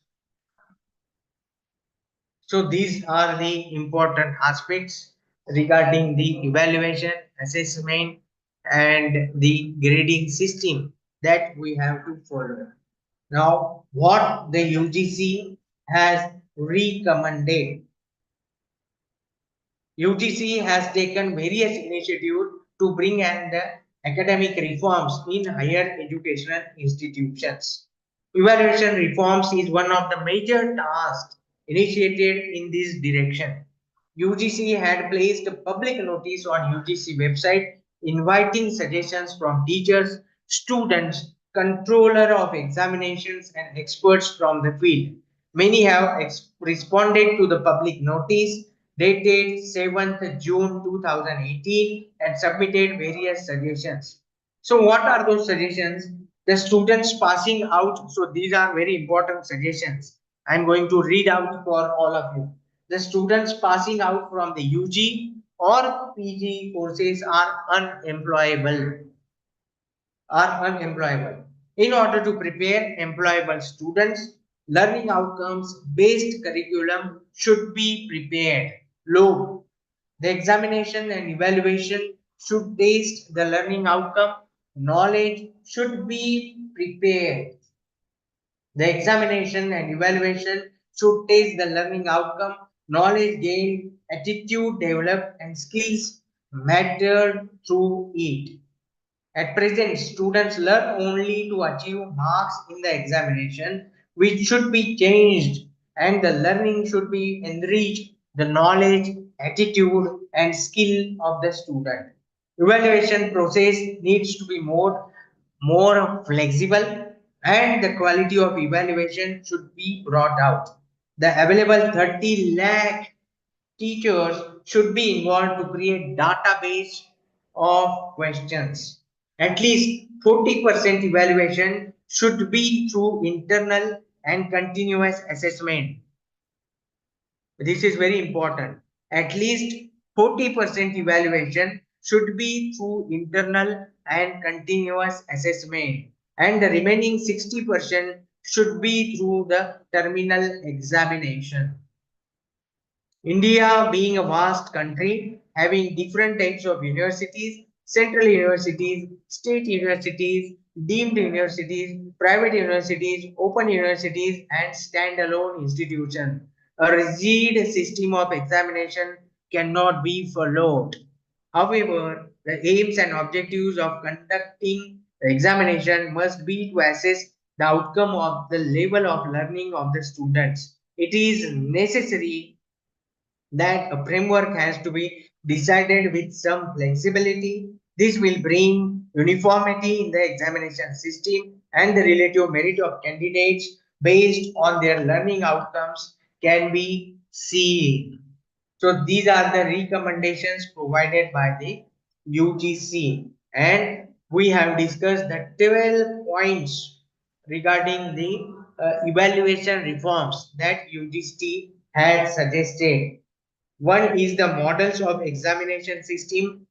So these are the important aspects regarding the evaluation, assessment, and the grading system that we have to follow. Now, what the UGC has recommended. UGC has taken various initiatives to bring in the academic reforms in higher educational institutions. Evaluation reforms is one of the major tasks initiated in this direction. UGC had placed a public notice on UGC website inviting suggestions from teachers, students, controller of examinations and experts from the field. Many have responded to the public notice. dated 7th June 2018 and submitted various suggestions. So what are those suggestions? The students passing out. So these are very important suggestions. I'm going to read out for all of you. The students passing out from the UG or PG courses are unemployable. In order to prepare employable students, learning outcomes based curriculum should be prepared. Low. The examination and evaluation should test the learning outcome. Knowledge should be prepared. The examination and evaluation should test the learning outcome, knowledge gained, attitude developed, and skills mattered through it. At present, students learn only to achieve marks in the examination, which should be changed, and the learning should be enriched the knowledge, attitude, and skill of the student. Evaluation process needs to be more flexible, and the quality of evaluation should be brought out. The available 30 lakh teachers should be involved to create database of questions. At least 40% evaluation should be through internal and continuous assessment. This is very important. At least 40% evaluation should be through internal and continuous assessment, and the remaining 60% should be through the terminal examination. India being a vast country having different types of universities, central universities, state universities, deemed universities, private universities, open universities, and standalone institutions. A rigid system of examination cannot be followed. However, the aims and objectives of conducting the examination must be to assess the outcome of the level of learning of the students. It is necessary that a framework has to be decided with some flexibility. This will bring uniformity in the examination system, and the relative merit of candidates based on their learning outcomes can be seen. So these are the recommendations provided by the UGC, and we have discussed the 12 points regarding the evaluation reforms that UGC had suggested. One is the models of examination system,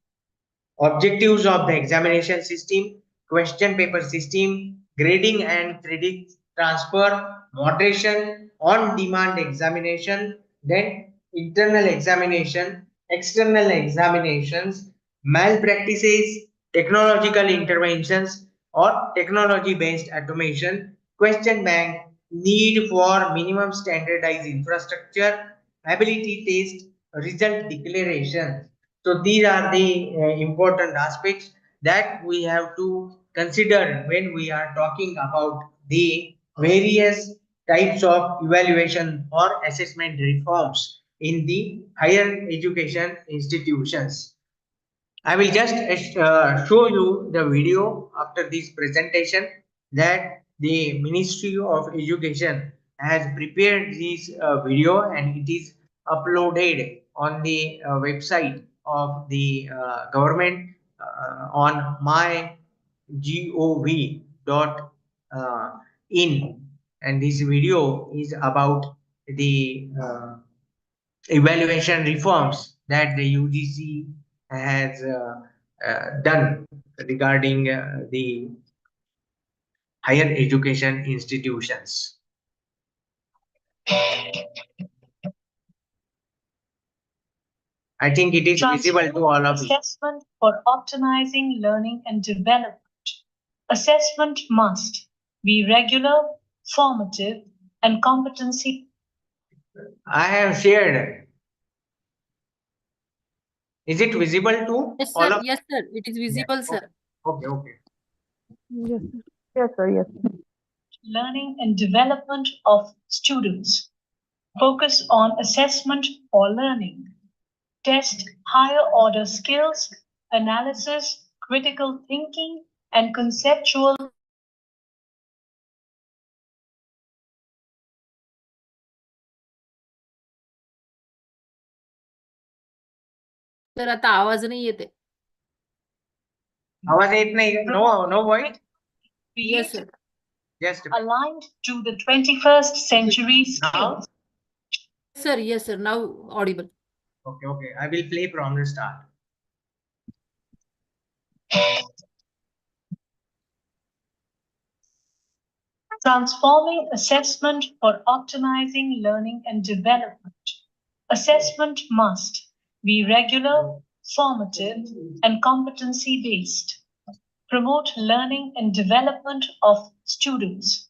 objectives of the examination system, question paper system, grading and credit transfer, moderation, on-demand examination, then internal examination, external examinations, malpractices, technological interventions or technology-based automation, question bank, need for minimum standardized infrastructure, ability test, result declaration. So these are the important aspects that we have to consider when we are talking about the various types of evaluation or assessment reforms in the higher education institutions. I will just show you the video after this presentation that the Ministry of Education has prepared this video, and it is uploaded on the website of the government on mygov.in, and this video is about the evaluation reforms that the UGC has done regarding the higher education institutions. I think it is visible to all of you.
Assessment for optimizing learning and development. Assessment must be regular, formative, and competency.
I have shared. Is it visible to
Yes,
all
sir.
of?
Yes, sir. It is visible, sir.
Okay, okay.
Yes, sir. Yes, sir. Yes.
Learning and development of students. Focus on assessment for learning. Test higher order skills, analysis, critical thinking, and conceptual
तर आता आवाज नाही येते.
आवाज येत नाही. No voice.
Yes, sir.
Just
aligned to the 21st century
now.
skills.
Yes, sir. Now audible.
Okay. I will play from the start.
Transforming assessment for optimizing learning and development. Assessment must be regular, formative, and competency based. Promote learning and development of students.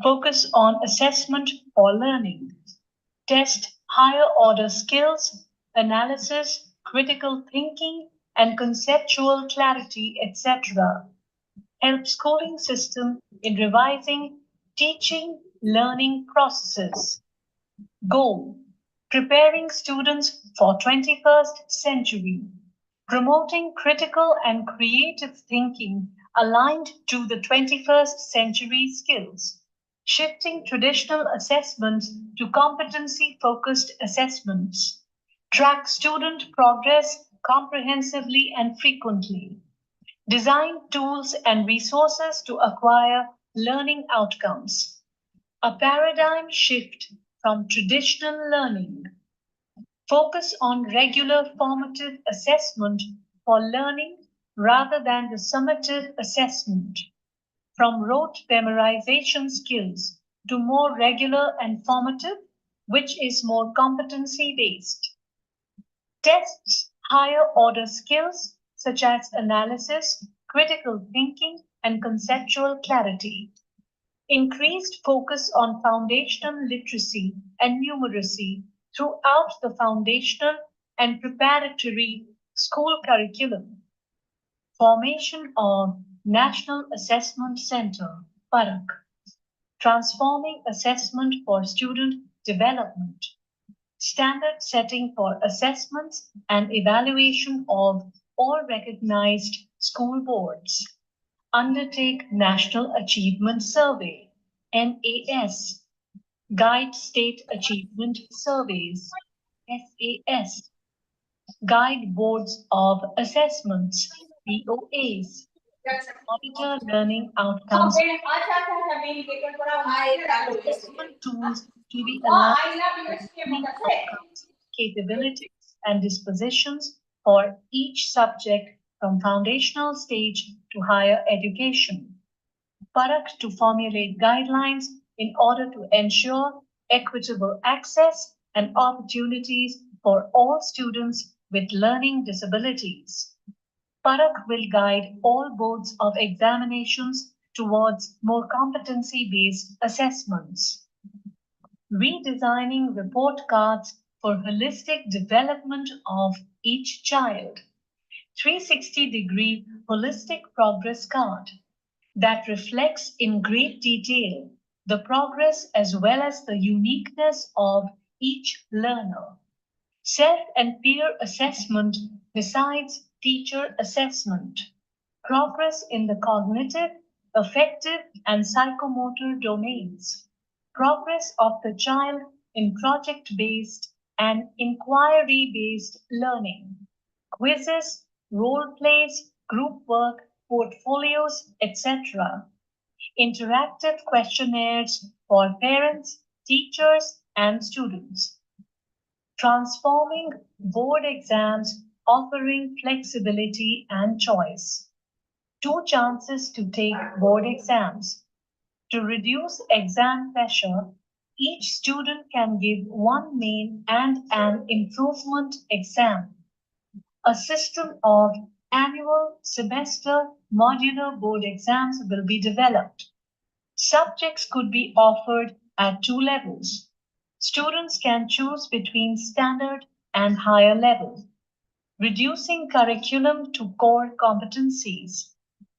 Focus on assessment for learning. Test higher order skills, analysis, critical thinking, and conceptual clarity, etc. Help schooling system in revising teaching learning processes. Goal: preparing students for 21st century, promoting critical and creative thinking aligned to the 21st century skills, shifting traditional assessments to competency-focused assessments, track student progress comprehensively and frequently, design tools and resources to acquire learning outcomes. A paradigm shift from traditional learning. Focus on regular formative assessment for learning rather than the summative assessment. From rote memorization skills to more regular and formative, which is more competency based. Tests higher order skills such as analysis, critical thinking, and conceptual clarity. Increased focus on foundational literacy and numeracy throughout the foundational and preparatory school curriculum. Formation of National Assessment Center, PARAK. Transforming assessment for student development. Standard setting for assessments and evaluation of all recognized school boards. Undertake National Achievement Survey, NAS. Guide State Achievement Surveys, SAS. Guide Boards of Assessments, BOAs. Monitor learning outcomes. Assessment tools to be aligned with learning outcomes, capabilities, and dispositions for each subject from foundational stage to higher education. PARAK to formulate guidelines in order to ensure equitable access and opportunities for all students with learning disabilities. PARAK will guide all boards of examinations towards more competency-based assessments. Redesigning report cards for holistic development of each child. 360-degree holistic progress card that reflects in great detail the progress as well as the uniqueness of each learner. Self and peer assessment besides teacher assessment. Progress in the cognitive, affective, and psychomotor domains. Progress of the child in project-based and inquiry-based learning. Quizzes, role plays, group work, portfolios, etc. Interactive questionnaires for parents, teachers, and students. Transforming board exams, offering flexibility and choice. 2 chances to take board exams. To reduce exam pressure, each student can give one main and an improvement exam. A system of annual, semester, modular board exams will be developed. Subjects could be offered at 2 levels. Students can choose between standard and higher level. Reducing curriculum to core competencies.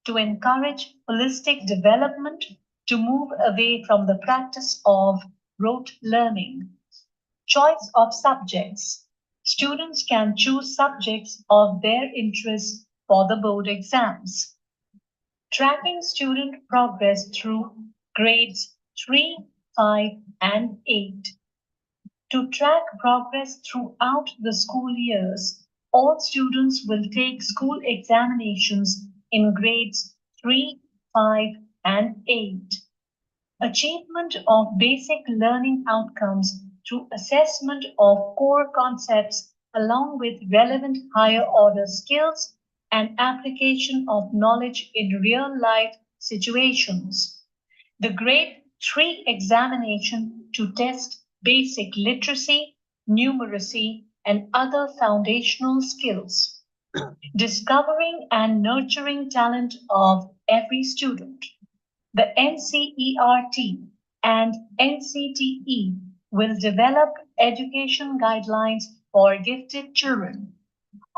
To encourage holistic development, to move away from the practice of rote learning. Choice of subjects. Students can choose subjects of their interest for the board exams. Tracking student progress through grades 3, 5, and 8. To track progress throughout the school years, all students will take school examinations in grades 3, 5, and 8. Achievement of basic learning outcomes through assessment of core concepts along with relevant higher order skills and application of knowledge in real life situations. The grade 3 examination to test basic literacy, numeracy, and other foundational skills. Discovering and nurturing talent of every student. The NCERT and NCTE will develop education guidelines for gifted children.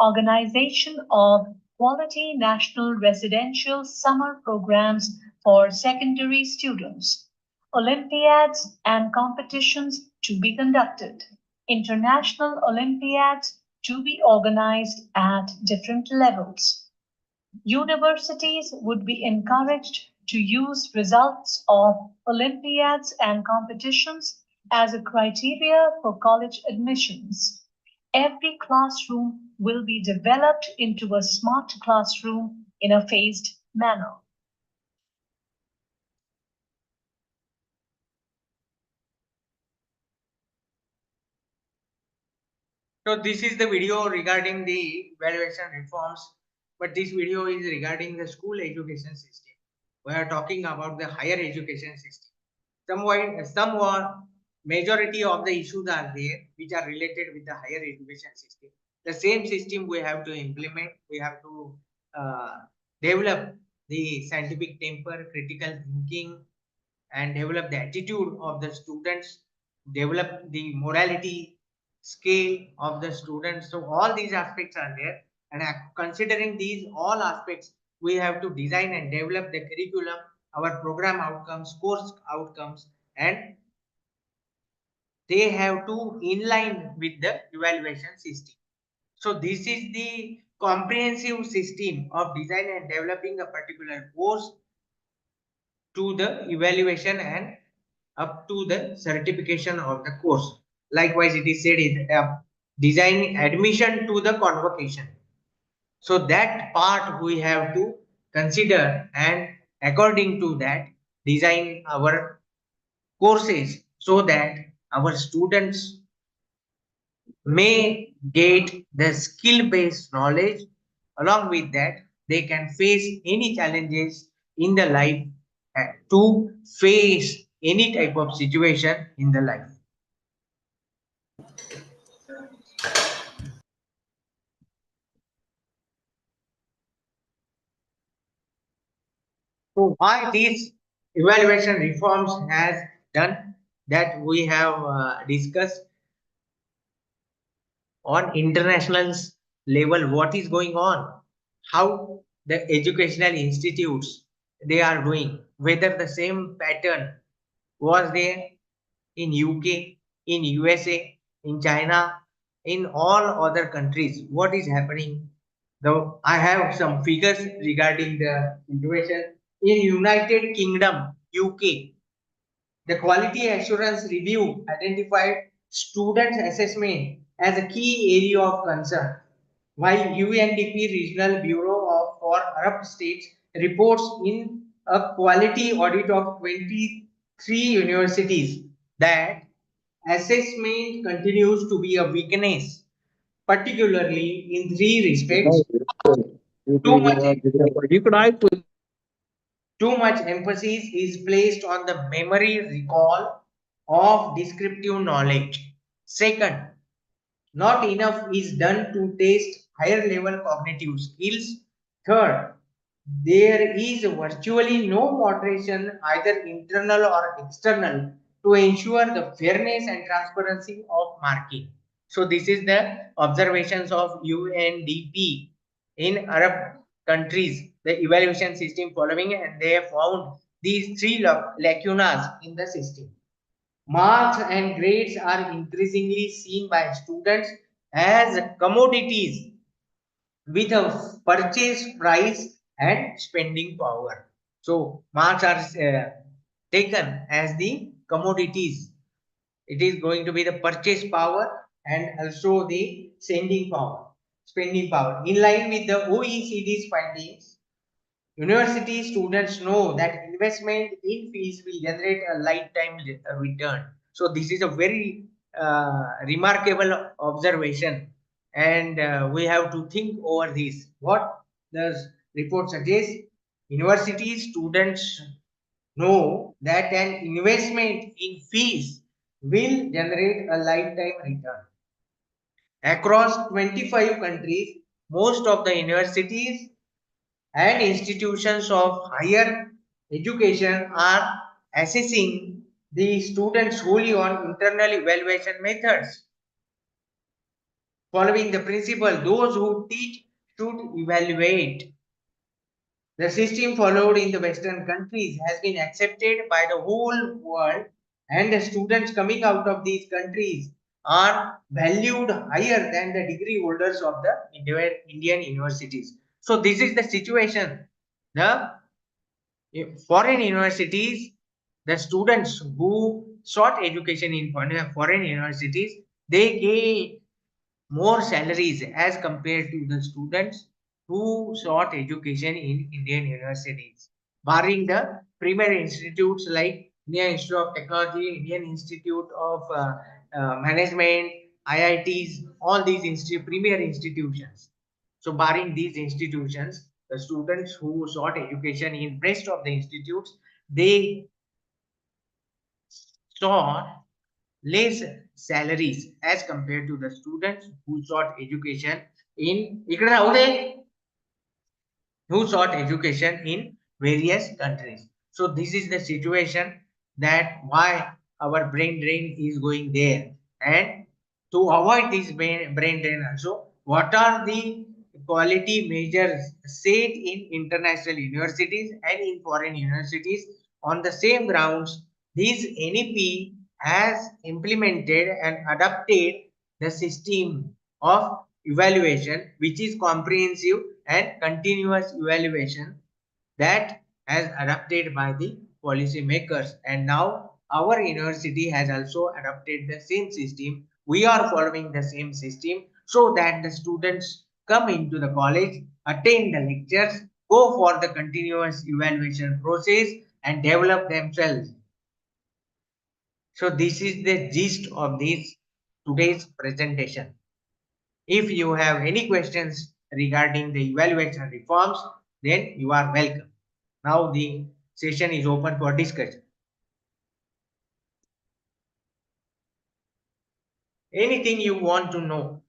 Organization of quality national residential summer programs for secondary students. Olympiads and competitions to be conducted. International Olympiads to be organized at different levels. Universities would be encouraged to use results of Olympiads and competitions as a criteria for college admissions. Every classroom will be developed into a smart classroom in a phased manner.
So this is the video regarding the evaluation reforms, but this video is regarding the school education system. We are talking about the higher education system. Somewhat majority of the issues are there which are related with the higher education system. The same system we have to implement. We have to develop the scientific temper, critical thinking, and develop the attitude of the students, develop the morality scale of the students. So all these aspects are there, and considering these all aspects, we have to design and develop the curriculum, our program outcomes, course outcomes, and they have to inline with the evaluation system. So this is the comprehensive system of design and developing a particular course to the evaluation and up to the certification of the course. Likewise, it is said in design admission to the convocation. So that part we have to consider, and according to that design our courses so that our students may get the skill based knowledge. Along with that, they can face any challenges in the life to face any type of situation in the life. So why these evaluation reforms has done, that we have discussed on international level what is going on, how the educational institutes they are doing, whether the same pattern was there in UK, in USA, in China, in all other countries. What is happening? Though I have some figures regarding the situation in United Kingdom, UK. The quality assurance review identified students' assessment as a key area of concern, while UNDP Regional Bureau for Arab States reports in a quality audit of 23 universities that assessment continues to be a weakness, particularly in three respects. Too much Too much emphasis is placed on the memory recall of descriptive knowledge. Second, not enough is done to test higher level cognitive skills. Third, there is virtually no moderation, either internal or external, to ensure the fairness and transparency of marking. So this is the observations of UNDP in Arab countries, the evaluation system following, and they have found these three lacunas in the system. Marks and grades are increasingly seen by students as commodities with a purchase price and spending power. So marks are taken as the commodities. It is going to be the purchase power and also the sending power. spending power. In line with the OECD's findings, university students know that investment in fees will generate a lifetime return. So this is a very remarkable observation, and we have to think over this. What does report suggest? University students know that an investment in fees will generate a lifetime return. Across 25 countries, most of the universities and institutions of higher education are assessing the students wholly on internal evaluation methods. Following the principle, those who teach should evaluate. The system followed in the Western countries has been accepted by the whole world, and the students coming out of these countries are valued higher than the degree holders of the Indian universities. So this is the situation. The foreign universities, the students who sought education in foreign universities, they get more salaries as compared to the students who sought education in Indian universities, barring the premier institutes like Indian Institute of Technology, Indian Institute of Management, IITs, all these premier institutions. So, barring these institutions, the students who sought education in rest of the institutes, they sought less salaries as compared to the students who sought education in who sought education in various countries. So this is the situation, that why our brain drain is going there. And to avoid this brain drain also, what are the quality measures set in international universities and in foreign universities? On the same grounds, this NEP has implemented and adapted the system of evaluation, which is comprehensive and continuous evaluation, that has adapted by the policy makers. And now our university has also adopted the same system. We are following the same system, so that the students come into the college, attend the lectures, go for the continuous evaluation process and develop themselves. So this is the gist of this today's presentation. If you have any questions regarding the evaluation reforms, then you are welcome. Now the session is open for discussion. Anything you want to know?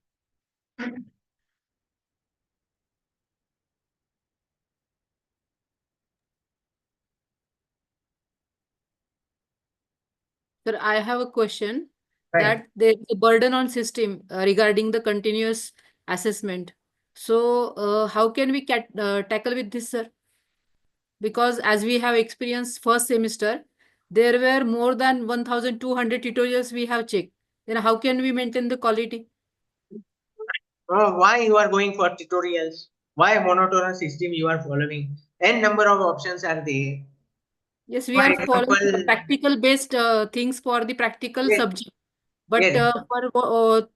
Sir, I have a question
Right.
that there is a burden on system regarding the continuous assessment. So, how can we tackle with this, sir? Because as we have experienced first semester, there were more than 1,200 tutorials we have checked. Then how can we maintain the quality?
Why you are going for tutorials? Why monotonous system you are following? N number of options are there.
Yes, we
For
are following the
example,
practical based things for the practical
yes,
subject. But
yes,
for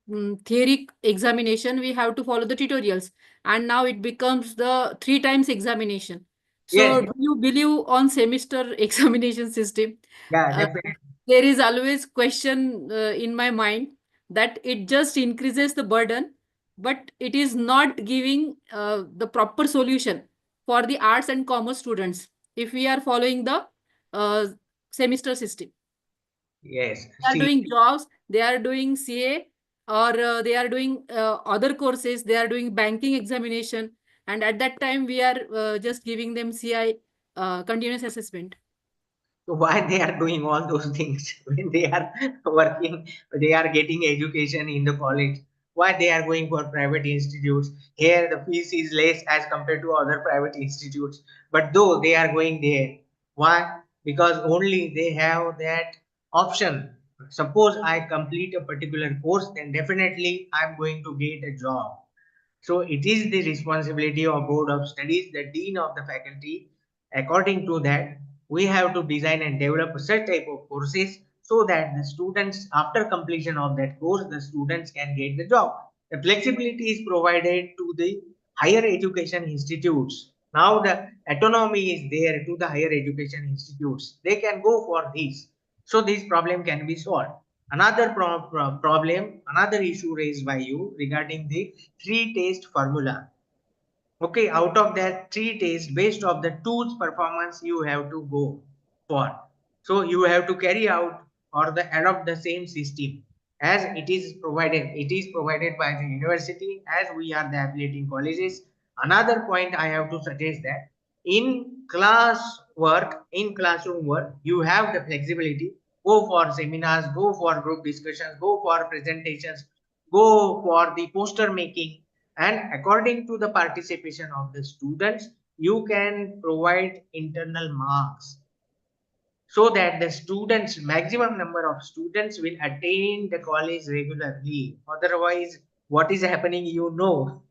theory examination, we have to follow the tutorials. And now it becomes the 3 times examination. So
yes,
do you believe on semester examination system?
yeah,
Uh,
definitely.
there is always question in my mind that it just increases the burden, but it is not giving the proper solution for the arts and commerce students if we are following the uh, semester system.
Yes.
They are
See,
doing jobs, they are doing CA, or they are doing other courses, they are doing banking examination. And at that time, we are just giving them CI continuous assessment.
so why they are doing all those things when they are working, they are getting education in the college? Why they are going for private institutes? Here the fees is less as compared to other private institutes, but though they are going there, why? Because only they have that option. Suppose I complete a particular course, then definitely I'm going to get a job. So it is the responsibility of Board of Studies, the Dean of the faculty. According to that, we have to design and develop such type of courses so that the students, after completion of that course, the students can get the job. The flexibility is provided to the higher education institutes. Now the autonomy is there to the higher education institutes. They can go for this. So this problem can be solved. Another problem, another issue raised by you regarding the three-taste formula. Okay, out of that three taste, based of the two's performance, you have to go for. So you have to carry out or the adopt the same system as it is provided. It is provided by the university as we are the affiliating colleges. Another point I have to suggest that in class work, in classroom work, you have the flexibility. Go for seminars, go for group discussions, go for presentations, go for the poster making, and according to the participation of the students you can provide internal marks so that the students, maximum number of students, will attain the college regularly. Otherwise what is happening, so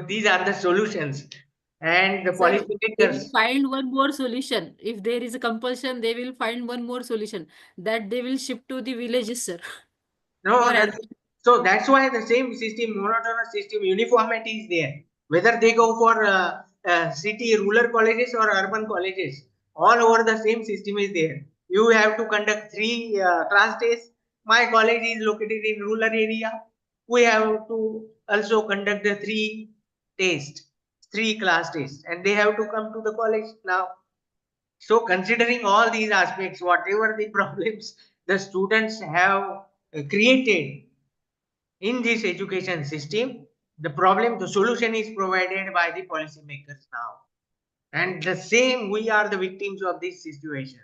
these are the solutions, and the
Sir,
policy
they will
makers.
find one more solution. If there is a compulsion, they will find one more solution that they will shift to the villages, sir.
No,
For
so that's why the same system, monotonous system, uniformity is there. Whether they go for city, rural colleges or urban colleges, all over the same system is there. You have to conduct three class tests. My college is located in rural area. We have to also conduct the three class tests, and they have to come to the college now. So considering all these aspects, whatever the problems the students have created in this education system, the solution is provided by the policymakers now. And the same, we are the victims of this situation.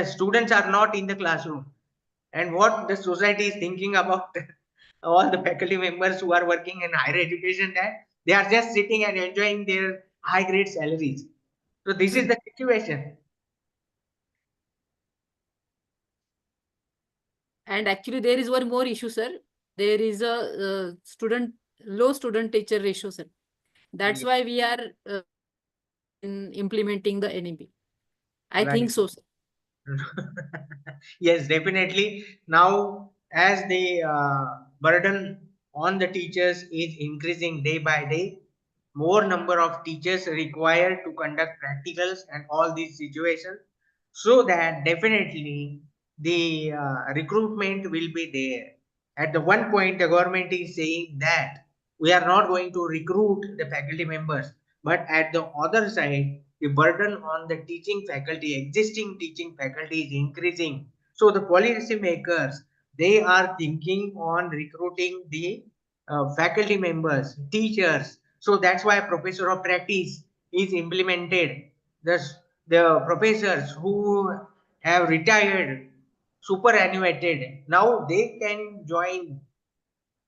Students are not in the classroom. And what the society is thinking about all the faculty members who are working in higher education, that they are just sitting and enjoying their high grade salaries. So this is the situation.
And actually, there is one more issue, sir. There is a low student teacher ratio, sir. That's why we are in implementing the NEP. I think so, sir.
Yes, definitely. Now, as the burden on the teachers is increasing day by day, more number of teachers required to conduct practicals and all these situations, so that definitely the recruitment will be there. At the one point, the government is saying that we are not going to recruit the faculty members, but at the other side, the burden on the teaching faculty, existing teaching faculty, is increasing. So the policy makers, they are thinking on recruiting the faculty members, teachers. So that's why professor of practice is implemented. The professors who have retired, superannuated, now they can join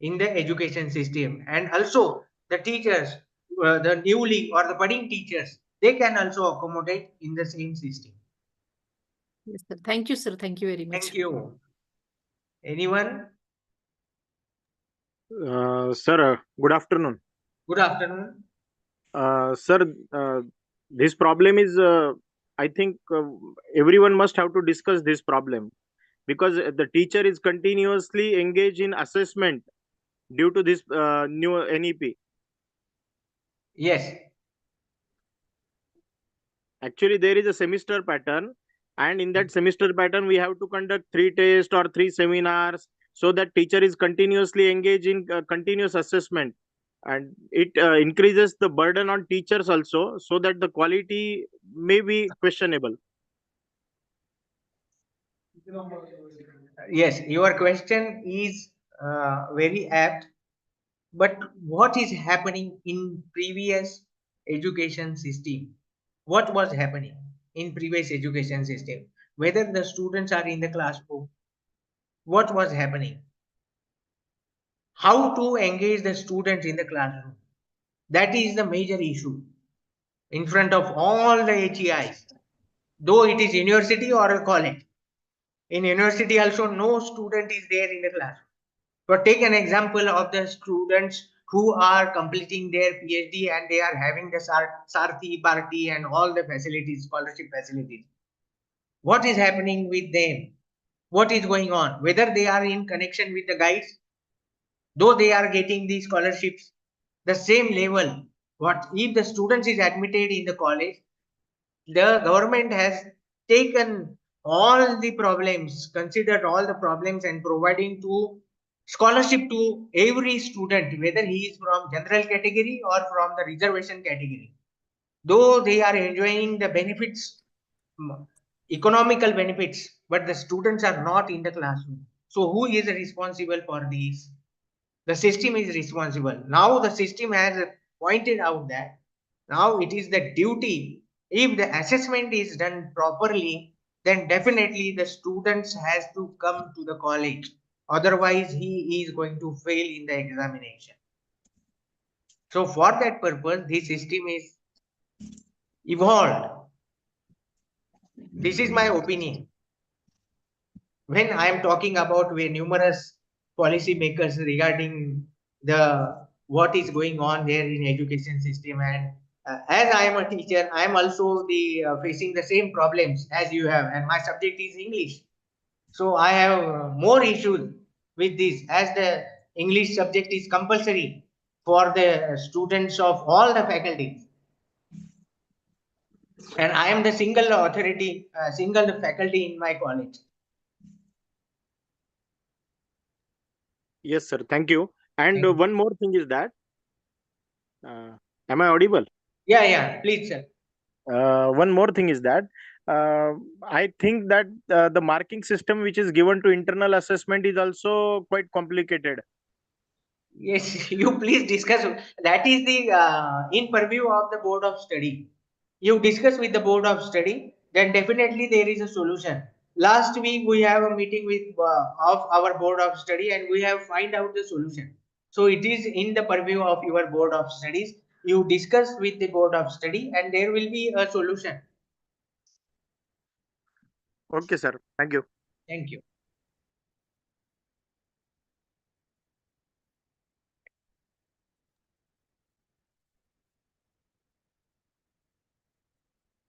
in the education system. And also the teachers, the newly or the budding teachers, they can also accommodate in the same system.
Yes, sir. Thank you, sir. Thank you very much.
Thank you. Anyone?
Sir, good afternoon.
Good afternoon.
Sir, this problem is, I think everyone must have to discuss this problem, because the teacher is continuously engaged in assessment due to this new NEP.
Yes.
Actually, there is a semester pattern, and in that semester pattern, we have to conduct 3 tests or 3 seminars, so that teacher is continuously engaged in continuous assessment, and it increases the burden on teachers also, so that the quality may be questionable.
Yes, your question is very apt. But what is happening in previous education system? What was happening in previous education system? Whether the students are in the classroom, what was happening? How to engage the students in the classroom? That is the major issue in front of all the HEIs. Though it is university or a college. In university also no student is there in the class. But take an example of the students who are completing their PhD and they are having the Sarthi party and all the facilities, scholarship facilities. What is happening with them? What is going on? Whether they are in connection with the guides, though they are getting these scholarships, the same level. What if the students is admitted in the college? The government has taken all the problems, considered all the problems, and providing to scholarship to every student, whether he is from general category or from the reservation category. Though they are enjoying the benefits, economical benefits, but the students are not in the classroom. So who is responsible for these? The system is responsible. Now the system has pointed out that now it is the duty. If the assessment is done properly, then definitely the students has to come to the college. Otherwise, he is going to fail in the examination. So for that purpose, this system is evolved. This is my opinion. When I am talking about numerous policy makers regarding the what is going on there in education system, and as I am a teacher, I am also facing the same problems as you have, and my subject is English. So I have more issues with this, as the English subject is compulsory for the students of all the faculties, and I am the single authority, single faculty in my college.
Yes, sir. Thank you. And
Thank you.
one more thing is that, am I audible?
Yeah, please, sir.
One more thing is that I think that the marking system which is given to internal assessment is also quite complicated.
Yes, you please discuss. That is the in purview of the board of study. You discuss with the board of study, then definitely there is a solution. Last week we have a meeting with of our board of study, and we have find out the solution. So it is in the purview of your board of studies. You discuss with the board of study, and there will be a solution.
Okay, sir. Thank you.
Thank you.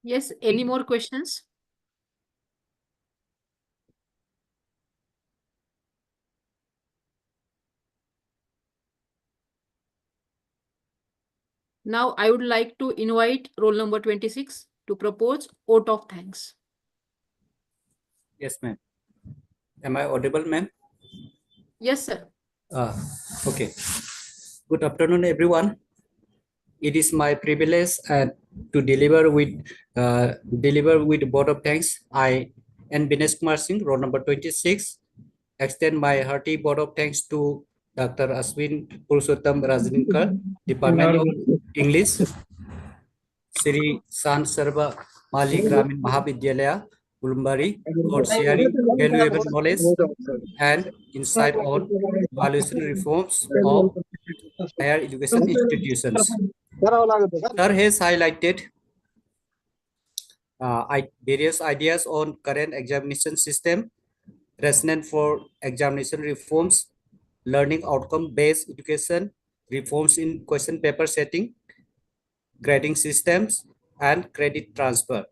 Yes, any more questions? Now I would like to invite roll number 26 to propose vote of thanks.
Yes, ma'am. Am I audible, ma'am?
Yes, sir.
Okay. Good afternoon, everyone. It is my privilege to deliver with vote of thanks. I and Binesh Kumar Singh, roll number 26, extend my hearty vote of thanks to Dr. Ashwin Purushottam Ranjanikar, Department of English, Sri Sant Sarva Mali Gramin Mahavidyalaya, Ulumbari, for sharing valuable knowledge and insight on evaluation reforms of higher education institutions. Sir has highlighted various ideas on current examination system, rationale for examination reforms, learning outcome-based education, reforms in question paper setting, grading systems, and credit transfer.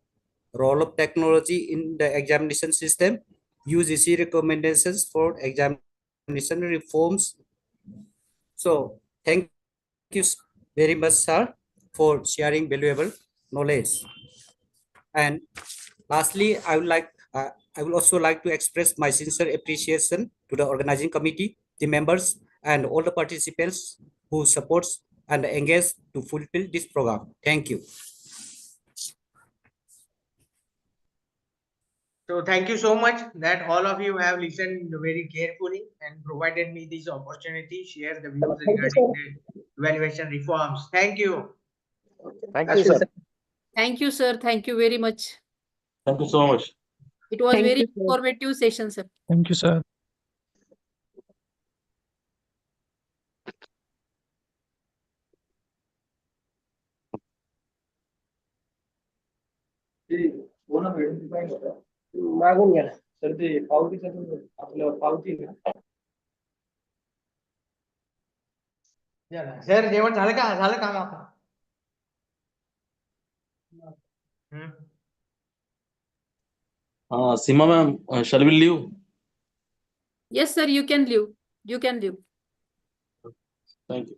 Role of technology in the examination system, UGC recommendations for examination reforms. So thank you very much, sir, for sharing valuable knowledge. And lastly, I would also like to express my sincere appreciation to the organizing committee, the members, and all the participants who supports and engage to fulfill this program. Thank you.
So thank you so much that all of you have listened very carefully and provided me this opportunity, share the views regarding the evaluation reforms. Thank you.
Thank you, sir.
Thank you, sir. Thank you very much.
Thank you so much.
It was
Thank
very
you, sir.
informative session, sir.
Thank you, sir.
मागून घ्या sir ते पावतीचं आपलं पावती
sir जेवण झालं का काम आपलं?
Seema ma'am, shall we leave?
Yes, sir, you can leave. You can leave.
Thank you.